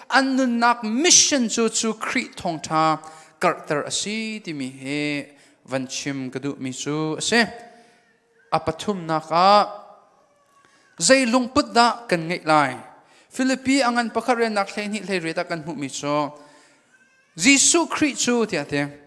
an nun nak mission chu kri Thawngtha karter ase ti mi he van chim kadu mi chu ase apathum naka zai lungput da kan ngai lai Philippi angan pakhare nak thleni hlei ta kan hu mi chu Jisu kri chu ti ate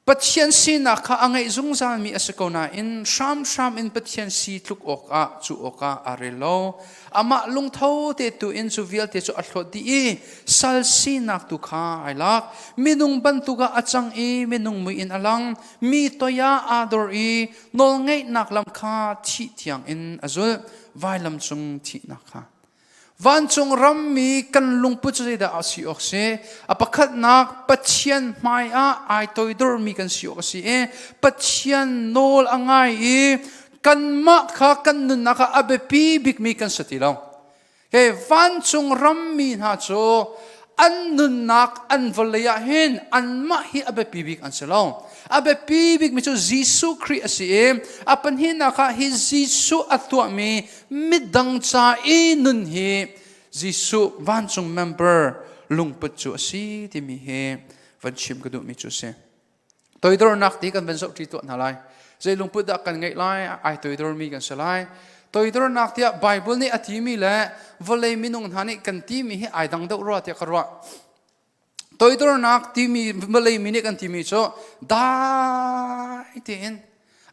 pathian si na kha angai zungzal mi asakona in sham in pathian si tluk oka chu oka arelo ama lungtho te tu in chu vial te chu athlodi sal si nak tu kha ailak minung ban tu ga achang minung mui in alang mi toya ador nol ngai nak lam kha thi thiang in azul vailam chung thi nak kha van chung ram mi kan lungput chei da asi okse apakhat nak pathian mai ai toidor mi kan si okse pathian nol angai kan ma kha kan nun na kha abepi big mi kan satilo ke van chung ram mi ha cho an nun nak an volaya hin an ma hi abepi big an selo abepi big mi chu Jisu Christ asi apan hin na kha hi Jisu atwa mi midang cha nun hi Jisu van chung member lungput chu asi ti mi he van chim kadu mi chu se toidor nak ti kan ben so ti to na lai zai lungput da kan ngai lai ai toidor mi kan salai toidor nak tia Bible ni ati mi le volei minung thani kan ti mi hi ai dang do ro tia karwa toidor nak ti mi volei mi ni kan ti mi cho dai tin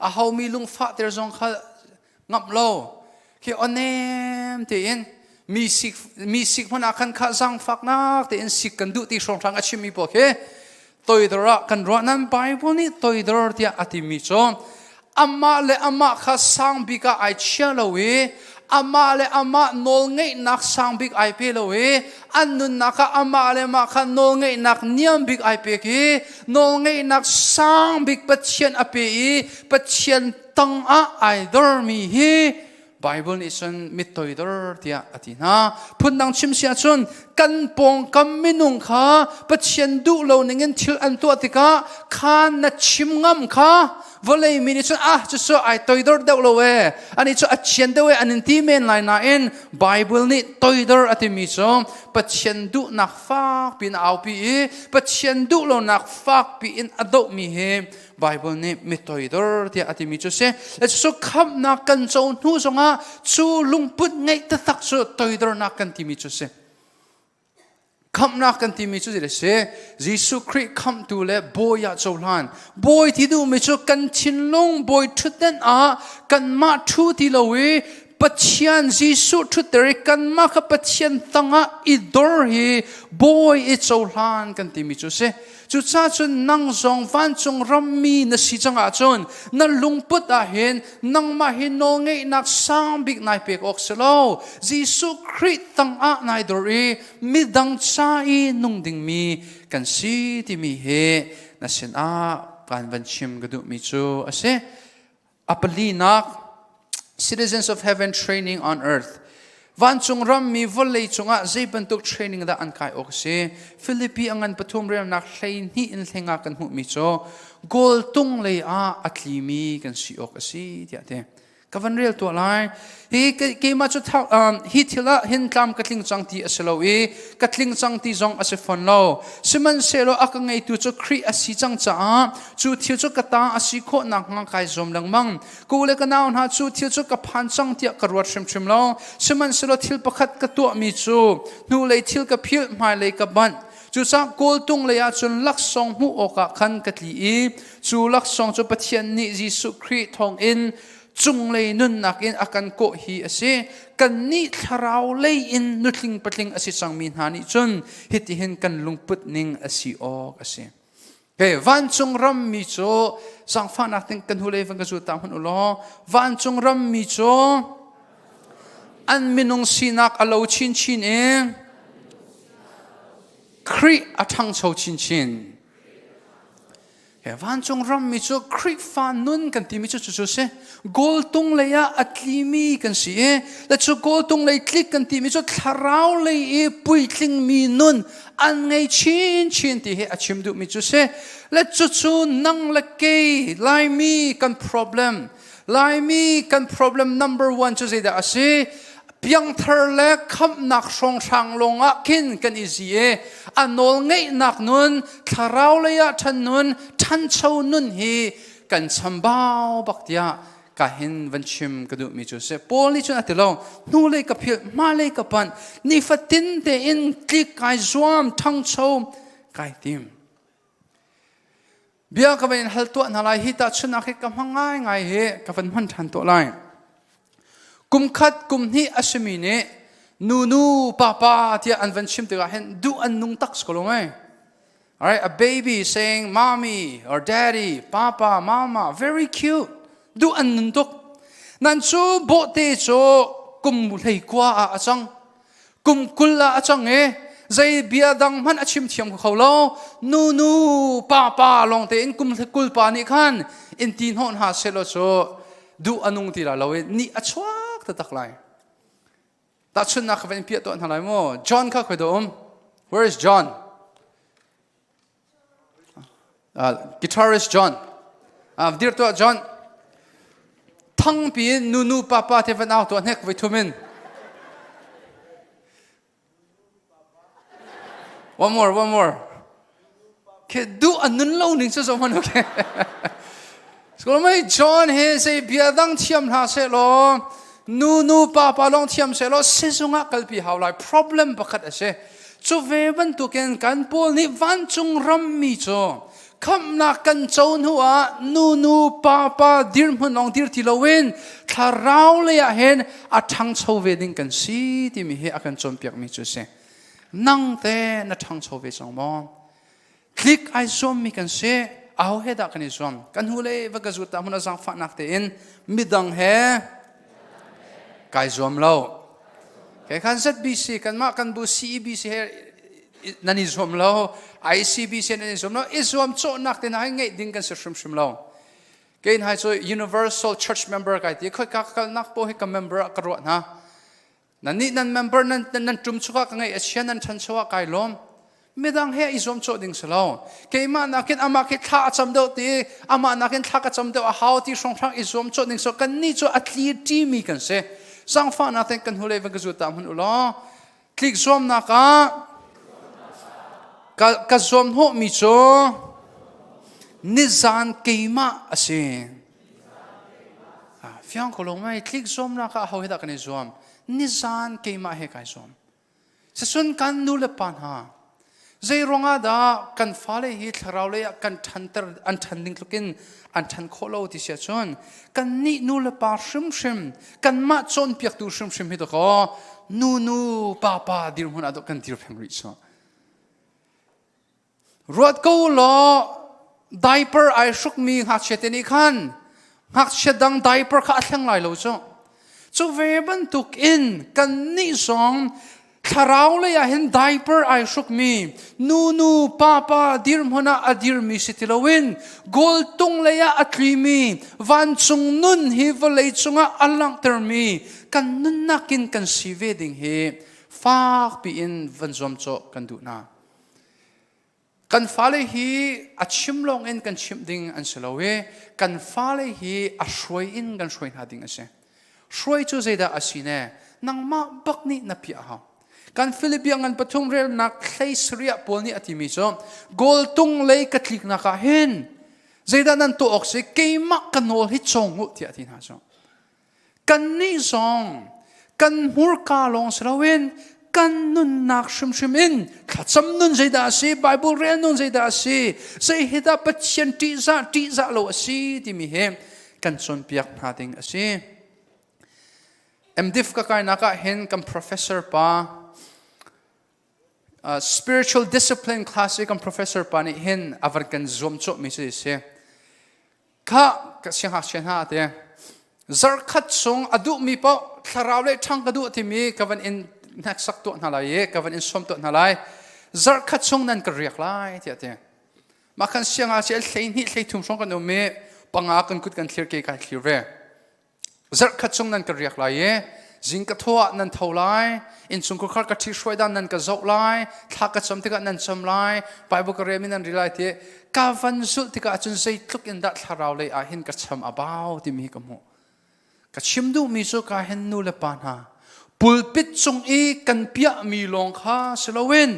a how mi lung fa ter zong kha ngap lo ki onem tin mi sik mana kan kha zang fak nak te in sik kan du ti song thang achim mi po ke toidora kan ro nan Bible ni toidor tia ati mi cho amma le amma kha sang bi ka ai chalowe amma le amma nol ngai nak sang big ai pe lowe annun naka amma le ma kha nol ngai nak niam big ai pe ki nol ngai nak sang big pathian ape pathian tang a ai dor mi hi Bible ni sun mitoidor tia atina phundang chim sia chun kan pong kam minung kha pathian du lo ningen thil an to tika khan na chim ngam kha volei mini chun chu so ai toidor deu lo we ani chu achian de we anin ti men lai na in Bible ni toidor ati mi so pathian du nak fak pin au pi pathian du lo nak fak pi in ado mi he Bible ni mitoidor tia ati mi chu se so kham na kan chon hu zonga chu lungput ngai ta tak so toidor na kan ti mi chu se kham na kan ti mi chu dire se Jisu Christ kham tu le boy ya cholan boy ti du mi chu kan chin long boy thuten a kan ma thu ti lo we pathian Jisu thu tere kan ma kha pathian tanga idor hi boy e cholan kan ti mi chu se chu cha chun nang zong van chung rammi na si changa chun na lungput a hen nang ma hin no ngei nak sang big nai pek oxelo Jisu Christ tang a nai dori mi dang cha I nung ding mi kan si ti mi he na sin a kan van chim gadu mi chu ase apali nak citizens of heaven training on earth van chung ram mi volei chunga zeiban tuk training da an kai okse Philippi angan pathum rem nak hlein hi in thenga kan hu mi cho gol tung le a atli mi kan si ok asi ti ate kavan real to lai hi ke ma chu hi thila hin tlam katling changti aselo e katling changti zong ase fon lo siman selo akangai tu chu khri asi chang cha chu thil chu kata asi kho nak nga kai zom lang mang ko le ka naun ha chu thil chu ka phan chang tia ka ruat shim lo siman selo thil pakhat ka tu mi chu nu le thil ka phil mai le ka ban chu sa kol tung le ya chun lak song mu oka khan katli e chu lak song chu pathian ni jisu khri thong in chung lei nun nak in akan ko hi ase kan ni tharau lei in nutling patling ase changmin hani chun hiti hin kan lungput ning asi ok ase ke van chung ram mi cho sang fa nak ting kan hulei van ka zu tam hun ulo van chung ram mi cho an minung sinak alo chin chin e kri athang chho chin chin van chung ram mi chu kri fan nun kan ti mi chu chu se gol tung le ya atli mi kan si e la chu gol tung le klik kan ti mi chu tharau le e pui tling mi nun an ngai chin chin ti he achim du mi chu se la chu chu nang la ke lai mi kan problem number 1 chu se da ase piang thar le kham nak song sang longa kin kan izi e anol ngai nak nun tharau le ya than nun than chau nun hi kan chambao baktia ka hin vanchim kadu mi chu se pol ni chu atilo nu le ka phil ma le ka pan ni fatin te in klik kai zwam thang chau kai tim bia ka ben hal to na lai hi ta chuna ke ka mangai ngai he ka van man than to lai kum khat kum hi asmi ne nu papa tia an vanchim te ga hen du an nung tak skolongai. All right, a baby saying mommy or daddy, papa, mama, very cute. Du an nun tok nan chu bo te cho kum lei kwa a chang kum kulla a chang e zai bia dang man achim thiam kho lo nu papa long te in kum kul pa ni khan in tin hon ha selo cho du anung ti la lo ni achwa tak lai ta chun na khaven pia to an halai mo John kha khoi where is John guitarist John dear to John thang pi nu papa te van out to nek với thumin one more ke du anun lo ning so man okay so mai John he say bia dang thiam ha se lo nu papa long thiam se lo se sunga kalpi how lai problem pakhat ase chu ve ban tu ken kan pol ni van chung ram mi cho kham na kan chon huwa nu papa dir mun long dir ti lowin tharau le ya hen a thang chho ve ding kan si ti mi he akan chom piak mi chu se nang te na thang chho ve chang mo click I zoom mi kan se au he da kan zoom kan hule va ga zu ta mun sang fa nak te in midang he kai zoom lo ke kan ZBC kan ma kan bu CBC he nani zoom lo ICBC nani zoom lo is zoom cho nak te na ngai ding kan se shrim lo ke in hai so universal church member kai ti khoi ka kal nak po he ka member ka ro na nani nan member nan tum chuka ka ngai asian nan than chawa kai lom medang he izom cho ding selo ke ma nakin ama ke tha cham do ti ama nakin tha ka cham do a how ti song thang izom cho ding so kan ni cho atli ti mi kan se sang fa na ten kan hule va ga zu tam hun ulo click som na ka som ho mi cho nizan keima ase fiang ko lo mai click som na ka ho he da kan som nizan keima he kai som se sun kan nu le pan ha zai ronga da kan fale hi tharau le kan thanter an thanding lukin an than kholo ti sia chon kan ni nu le pa shim kan ma chon piak tu shim hi to ko nu papa dir hun ado kan tir phang ri so rot ko lo diaper ai shuk mi ha cheteni khan hak chedang diaper kha thlang lai lo cho chu ve ban tuk in kan ni song tharau le ya hen diaper ai shuk mi nu papa dir mona adir mi sitilowin gol tung le ya atli mi van chung nun hi volei chunga alang ter mi kan nun nakin kan si ve ding he fak pi in van zom cho kan du na kan fale hi a chim long in kan chim ding an selowe kan fale hi a shroi in kan shroi na ding ase ช่วยจูเจดาอาศิเนนังมาบักนี่นับเปียฮะการฟิลิปยังงันปฐุมเรียนนักใช้สเรียปอลนี่อธิมิจอมกอลตุงเลยกัดลิกนักเห็นเจดานันตัวออกเสกมักกันโนลฮิตจงอุที่อธินาจอมกันนี่จงกันมูร์กาลงสระเวนกันนุนนักชุมชุมอินขัดจำนุนเจดาสีไบเบิลเรียนนุนเจดาสีเจฮิดาปัจเจนติซาโลสีที่มีเห็นกันส่วนเปียกนาดิงสีดิฟก็การนักเห็นกัน professor ป้าspiritual discipline class กัน professor ป้านี่เห็นอวกันzoom จุมิสิเสียข้าก็เสียหาเสียหาเดียจารคัดสงอดุมีปะคาราวเลช่างกระดูที่มีกับวันอินนักสักตัวนั่นเลยกับวันอินสมตัวนั่นเลยจารคัดสงนั่นก็เรียกไล่เดียเดียมาคันเสียหาเสียใส่นี่ใส่ทุ่มสงกันเอามีปังอากันกุดกันเคลียร์เกย์กันเคลียร์เวจารคัดสงนั่นก็เรียกไล่จิงกระทัวนั่นเท่าไรอินสุงคุขารกที่ช่วยด้านนั่นก็เจ้าไล่ถ้ากระจำที่กันนั่นจำไล่ไปบุกเรียมินันรีไล่ที่กาวันสุดที่กันจนใจทุกอินดัตคาราวเลยอาหินกระจำอาบ่าวที่มีกันหมดกระชิมดูมีสุกาเห็นนูเลปานาปุลปิดจงอีกันเปียมีลงข้าสลาวิน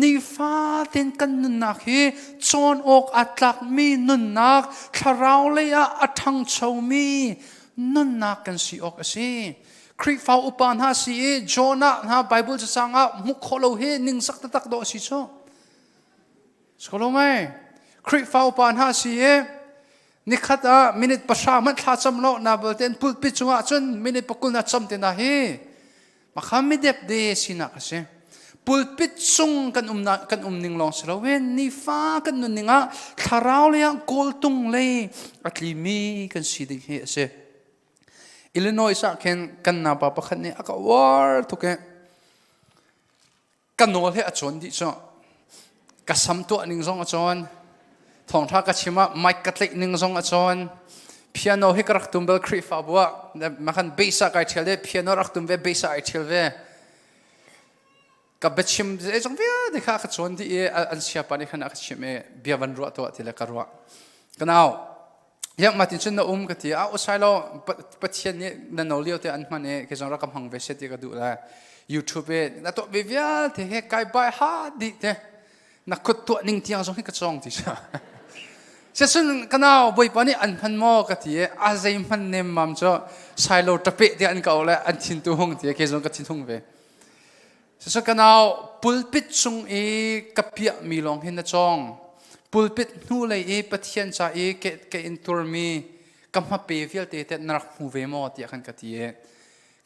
นี่ฟ้าเต็นกันนุนนักฮีจอนอกอัตลักมีนุนนักคาราวเลยอาทังเชามีนุนนักกันสิออกสิคริฟ้าอุปานหาสีโจนาหาไบเบิลจะสั่งมุขโลเฮนิงสักตักโดสิโซสกลไหมคริฟ้าอุปานหาสีนี่ขัดมินิตประชามันท้าจำโลนาเบลเทนพูดปิดจังจนมินิตปกุลน่าจำเต็นนะเฮมาข้ามิเด็บเดสินักเสพูดปิดจงกันนิงลองสละเวนนี่ฟ้ากันนุนนิงคาราวเลยกอลตุงเลยอัตลีมีกันสิดิเฮเสอิลลินอยส์กันนาบาปขันนี่อากาศวาร์ทุกข์กันโนเลอจวนดิจ้ะกันซ้ำตัวนิงซองอจวนทองท่ากระชิมะไมค์กัดเล็กนิงซองอจวนพิอาโนให้กระตุ้มเบลครีฟาบัวมาขันเบสก์ไอเทลเดพิอาโนรักตุ้มเบเบสก์ไอเทลเวกับเบชิมเอจงเวียเด็กข้ากระจวนที่อันเชียปานี่ขันอักชิมเบียวันรัวตัวที่เล็กรัวกันเอายังมาถึงจุดนั้นก็ที่เอาใช้เราปัจจัยนี้นั่นเราเลี้ยวแต่อันมันเนี่ยคือจงรักกำหังเวสที่ก็ดูแลยูทูบนั่นตัววิวที่ให้ไกด์ไปหาดิเดนักขุดตัวนิ่งที่ยังจงให้กระจงที่ใช่เช่นกันเอาบ่อยปานี่อันพันโมก็ที่อาศัยมันเนี่ยมั่งจะใช้เราตะเปะที่อันเก่าแล้วอันทิ้งตัวหงที่คือจงก็ทิ้งหงเวเช่นกันเอาปุลปิดจงกับเปียมีลองเห็นนะจงปุลปิดนู่เลยปะเทียนใจเกอินตัวมีกำมาเปรี้ยวเตะนักหูเวมอที่ขันกติ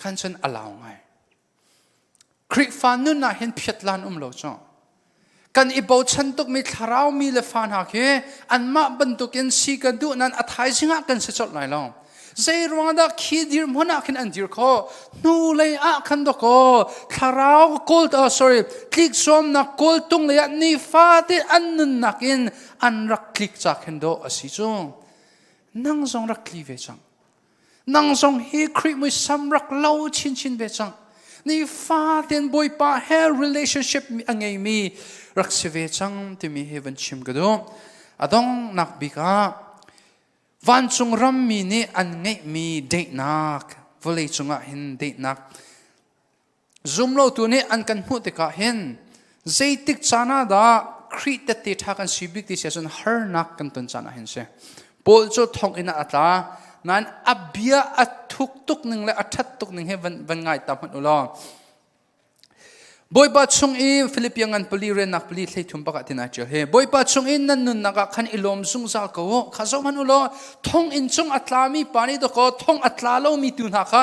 ขันฉันอลาวไงคริฟานุนน่ะเห็นเพียรลานโลจ้ะกันอีบ่าวฉันตุกมีคาราวมีเลฟานหักอันมาบรรทุกินซีกันดูนั้นอัฐายสิงห์กันเสจดไหลลองใจรวงดาขีดิร์มันนักอันดิร์ข้อนู่เลยขันดอกคาราวกอลsorry คลิกซ้อมนักกอลตุงเลยนี่ฟ้าที่อันนุนนักอินอันรักคลิกจากขันโดอสิจงนั่งทรงรักคลีเวจังนั่งทรงฮีคริมุยซ้ำรักเล่าชินเวจังนี่ฟ้าที่บอยป้าเฮล relationship มีอันไงมีรักเสวจังที่มีเฮวันชิมกันดูอดองนักบิกาวันจงรำมีนี่อันไงมีเด็กนักวลีจงเห็นเด็กนักซุ่มโลตัวนี้อันกันพูดแต่ก็เห็นใจติกจานาดาครีตติทักันสิบิกที่เสียจนฮาร์นักกันตันจานาเห็นเสียปูจุดทองอินาอัตลานั้นอับยาอัทุกตุกหนึ่งและอัทัดตุกหนึ่งให้วันง่ายตามมันอุลาบอยปัจจุบันฟิลิปปินส์ปลีเรนักปลีที่ทุ่มปากตินาเจอเฮบอยปัจจุบันนั้นนุนนักขันอิลอมซุงซาลก็ข้าสมันอุลาท่องอินซุงอัตลามีปานิดก็ท่องอัตลาโลมีตุนัก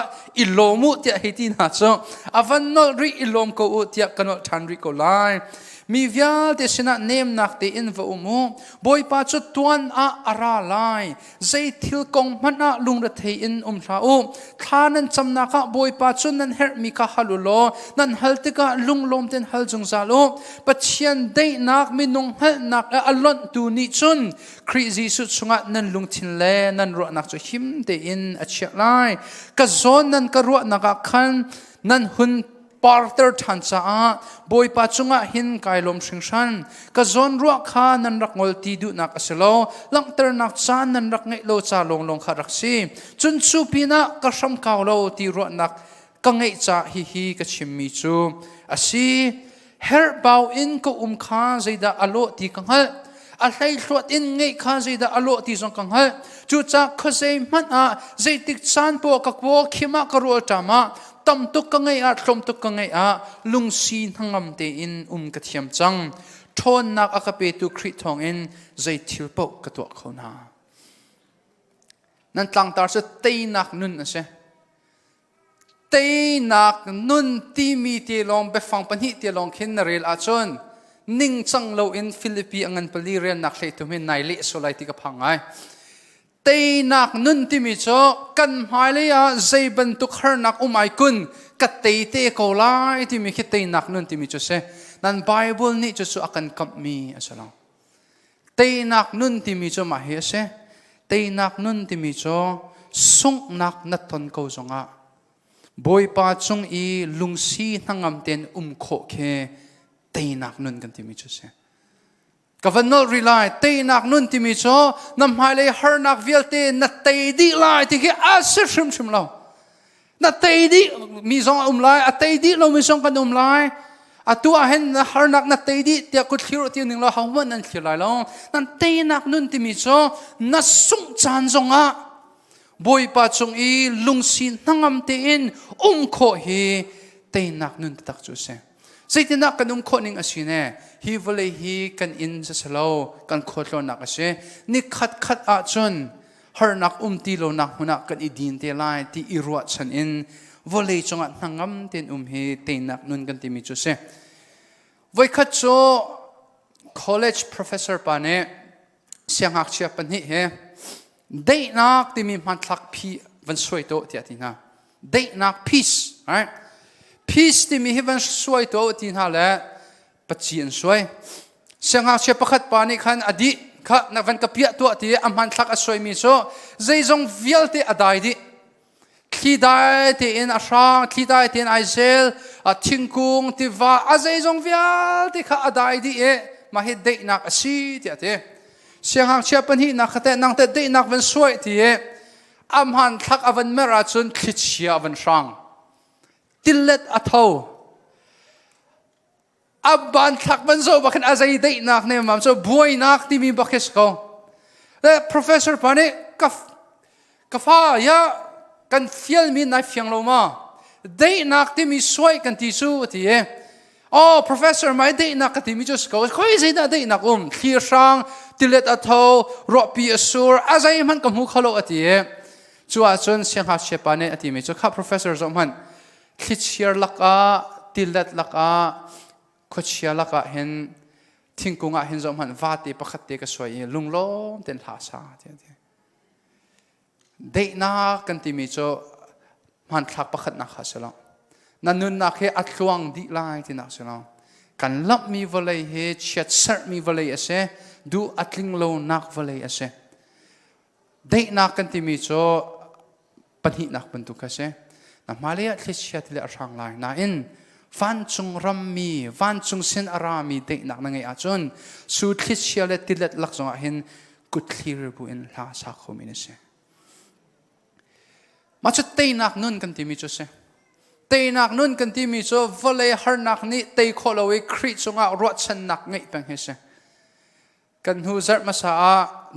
อิลอมุที่ให้ที่นาจ้ะอวันนอริอิลอมก็อุที่กันว่าทันริโกไลมีวิญญาณที่ชนะเนมนักที่อินฟูมูบอยปัจจุบันอาราไลใจทิลกงมันลุงระเทอินชาอูข้านั้นจำนักบอยปัจจุบันเฮร์มิกาฮัลุโลนั้นฮัลติกาลุงลมเต็นฮัลจงซาโลปัจจัยได้นักมีนงฮัลนักอัลลอนตูนิจุนคริซิสุดสงัดนั้นลุงทินเลนั้นรัวนักจะหิมเตอินอัจฉริยะกะโซนนั้นกะรัวนักขันนั้นหุน parter than cha boy pa chunga hin kailom singsan ka zon ruak kha nan rak ngol ti du nak aselo langter nak chan nan rak ngai lo cha long long kha rak si chun chu pina ka sam kaw lo ti ro nak ka ngai cha hi ka chim mi chu asi her bau in ko kha zaida alo ti kang hal a hlai hluat in ngai kha zaida alo ti zong kang hal chu cha khosei man a zaitik chan po ka ko khima ka ro tama tam tuk ka ngai a tlom tuk ka ngai a lungsi hangam te in ka thiam chang thon nak a ka pe tu khri thong in zai thil po ka to khona nan tlang tar se tei nak nun ase tei nak nun ti mi te long be fang pan hi te long khin na rel a chon ning chang lo in Philippi angan pali ren nak hlei tu min nai le so lai ti ka phangai tei nak nun ti mi cho kan mai le ya zai ban tu khar nak umai kun ka tei te ko lai ti mi khit tei nak nun ti mi cho se nan Bible ni cho su akan kap mi asalo tei nak nun ti mi cho ma he se tei nak nun ti mi cho sung nak na ton ko zonga boy pa chung i lungsi hangam ten kho khe tei nak nun kan ti mi cho se Kavanol rely tei nak nun ti mi cho nam hai le har nak vialte na tei di lai ti ke asir shim shim lo na tei di mi zong lai a tei di lo mi zong kan lai a tu a hen na har nak na tei di ti ku thlir ti ning lo hawan an thlir lai lo nan tei nak nun ti mi cho na sung chan zong a boy pa chung i lungsin nangam te in kho hi tei nak nun tak chu se Saitina kan kho ning asine hi vole hi kan in sa salo kan khotlo nak ase ni khat a chun har nak ti lo nak huna kan idin te lai ti irwa chan in vole chunga nangam ten hi te nak nun kan ti mi chu se voi khat cho college professor pa ne siangak chia pan hi he dei nak ti mi man thak phi van soi to ti atina dei nak peace right peace ti mi heaven soi to tin ha le pachien soi sanga che pakhat pa ni khan adi kha na van kapia to ti amhan thak asoi mi so zeizong vialte adai di khidai te in asha khidai te in aizel a thingkung ti va a zeizong vialte kha adai di e ma he dei nak asi ti ate sanga che pan hi na khate nang te dei nak van soi ti e amhan thak avan mera chun khitchia avan shang Tillet atho Abban thak ban zo bakan azai dei nak ne mam so boy nak ti mi bakes ko the professor pane kafa ya kan fiel mi na fiang lo ma dei nak ti mi soi kan ti su ti e oh professor mai dei nak ti mi just ko khoi zai da dei nak clear sang tillet atho ro pi asur azai man kam hu khalo ati e chua chon siang ha che pane ati mi cho kha professor zo man khitchiar laka tillet laka khochia laka hen thingkunga hen zom han vate pakhatte ka soi lunglom ten tha sa te dei na kan ti mi cho man thak pakhat na kha selo nanun na khe atluang di lai ti na selo kan lap mi volei he chat sar mi volei ase du atling lo nak volei ase dei na kan ti mi cho panhi nak bantu ka se na malia thlesia tile arang lai na in van chung rammi van chung sin arami de nak nangai achun su thlesia le tilet lak zonga hin kut clear bu in la sa khomine se ma chu te nak nun kan ti mi chu se te nak nun kan ti mi chu vole har nak ni te kholowe khri chunga ro chan nak ngai pang he se kan hu Zarhpi sa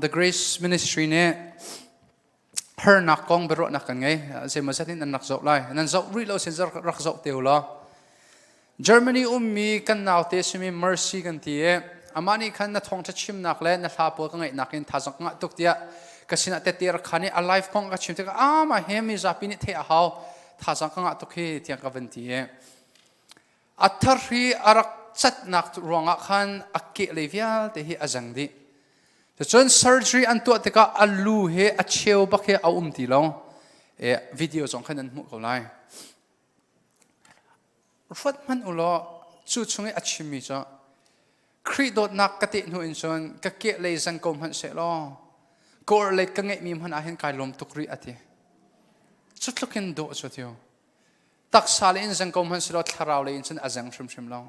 the grace ministry ne her nak kong bero nak kan ngai se ma satin an nak zau lai nan zau ri lo sen zar rak zau teu la Germany ummi kan naw te simi mercy kan ti e amani khan na Thawngtha Chim nak le na thapo ka ngai nakin thajak nga tuk tia kasina te tir khani a life kong ka chim te ka ma hemi zapi ni the a haw thajak nga tuk he tia ka van ti e athar hi arak chat nak ronga khan akke levial te hi azang di the chon surgery an to te ka alu he a cheu ba khe a ti lo e video jong khan an mu ko lai Rufat man ulo chu chungi achimi cho khri dot nak kati nu in chon ka ke le zang kom han se lo kor le ka nge mi man a hen kai lom tukri ati chutlukin do cho tio ตักสาลีอินสังคมหันสิเราทาราวเลยอินสันอาจังชิมชิมลอง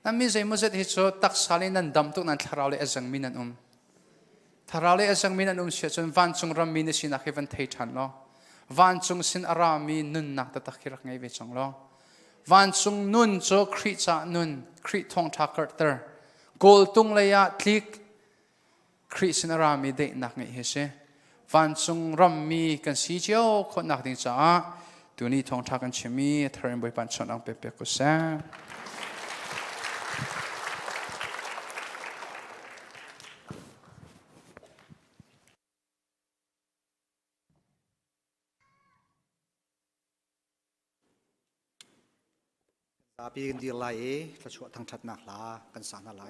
นั่นมีใจมุสลิมที่ตักสาลีนั้นดำตุกนั้นทาราวเลยอาจังมินันทาราวเลยอาจังมินันเสียจนวันจงรำมีนสินักเฮวันเทชันล้อวันจงสินอารามีนุนนักตะคิรักไงเวจังล้อวันจงนุนโจคริจานุนคริทองทักเกอร์เตอร์โกลตุงเลยะทลิกคริสินอารามีเด็กนักไงเฮเซวันจงรำมีกันสีเจียวคนนักดิ้งจ้าตัวนี้ทองทักกันชิมีเทรนบอยปันชนอังเปเปกุเซปีกันดีไล่ถ้าช่วยทางชัดหนักลากันสารอะไร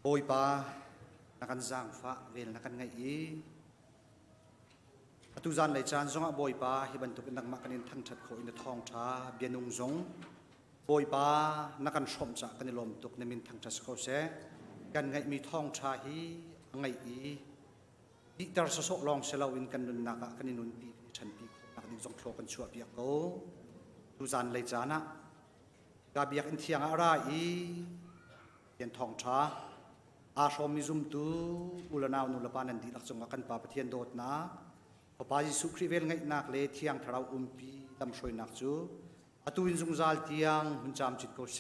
โอยปานักการจ้างฟ้าเวลนักการไงอีตุจานเลยจานซงอ่ะบอยปาให้บรรทุกนักมากันทั้งชัดโคอินทองช้าเบียนุงซงบอยปานักการชมจากกันลมตุกในมินทั้งชัดเขาเสกันไงมีทองช้าฮีไงอีดิตาร์สกลองเสลาวินกันนุนนักกันนุนปีฉันปีนักดิ้งซงโคลกันชัวเบียกโกตุจานเลยจานะกาเบียกอินเทียงอะไรอีเบียนทองช้าอาชมิซุมตูอุลนาวนุลปานันดีลักษณะกันปาปะเทียนโดดนะพอปาจิสุครีเวลไงนักเลเทียงทราวปีตำช่วยนักจูอตุวินซุงซาลเทียงหุ่นจามจิตโกเซ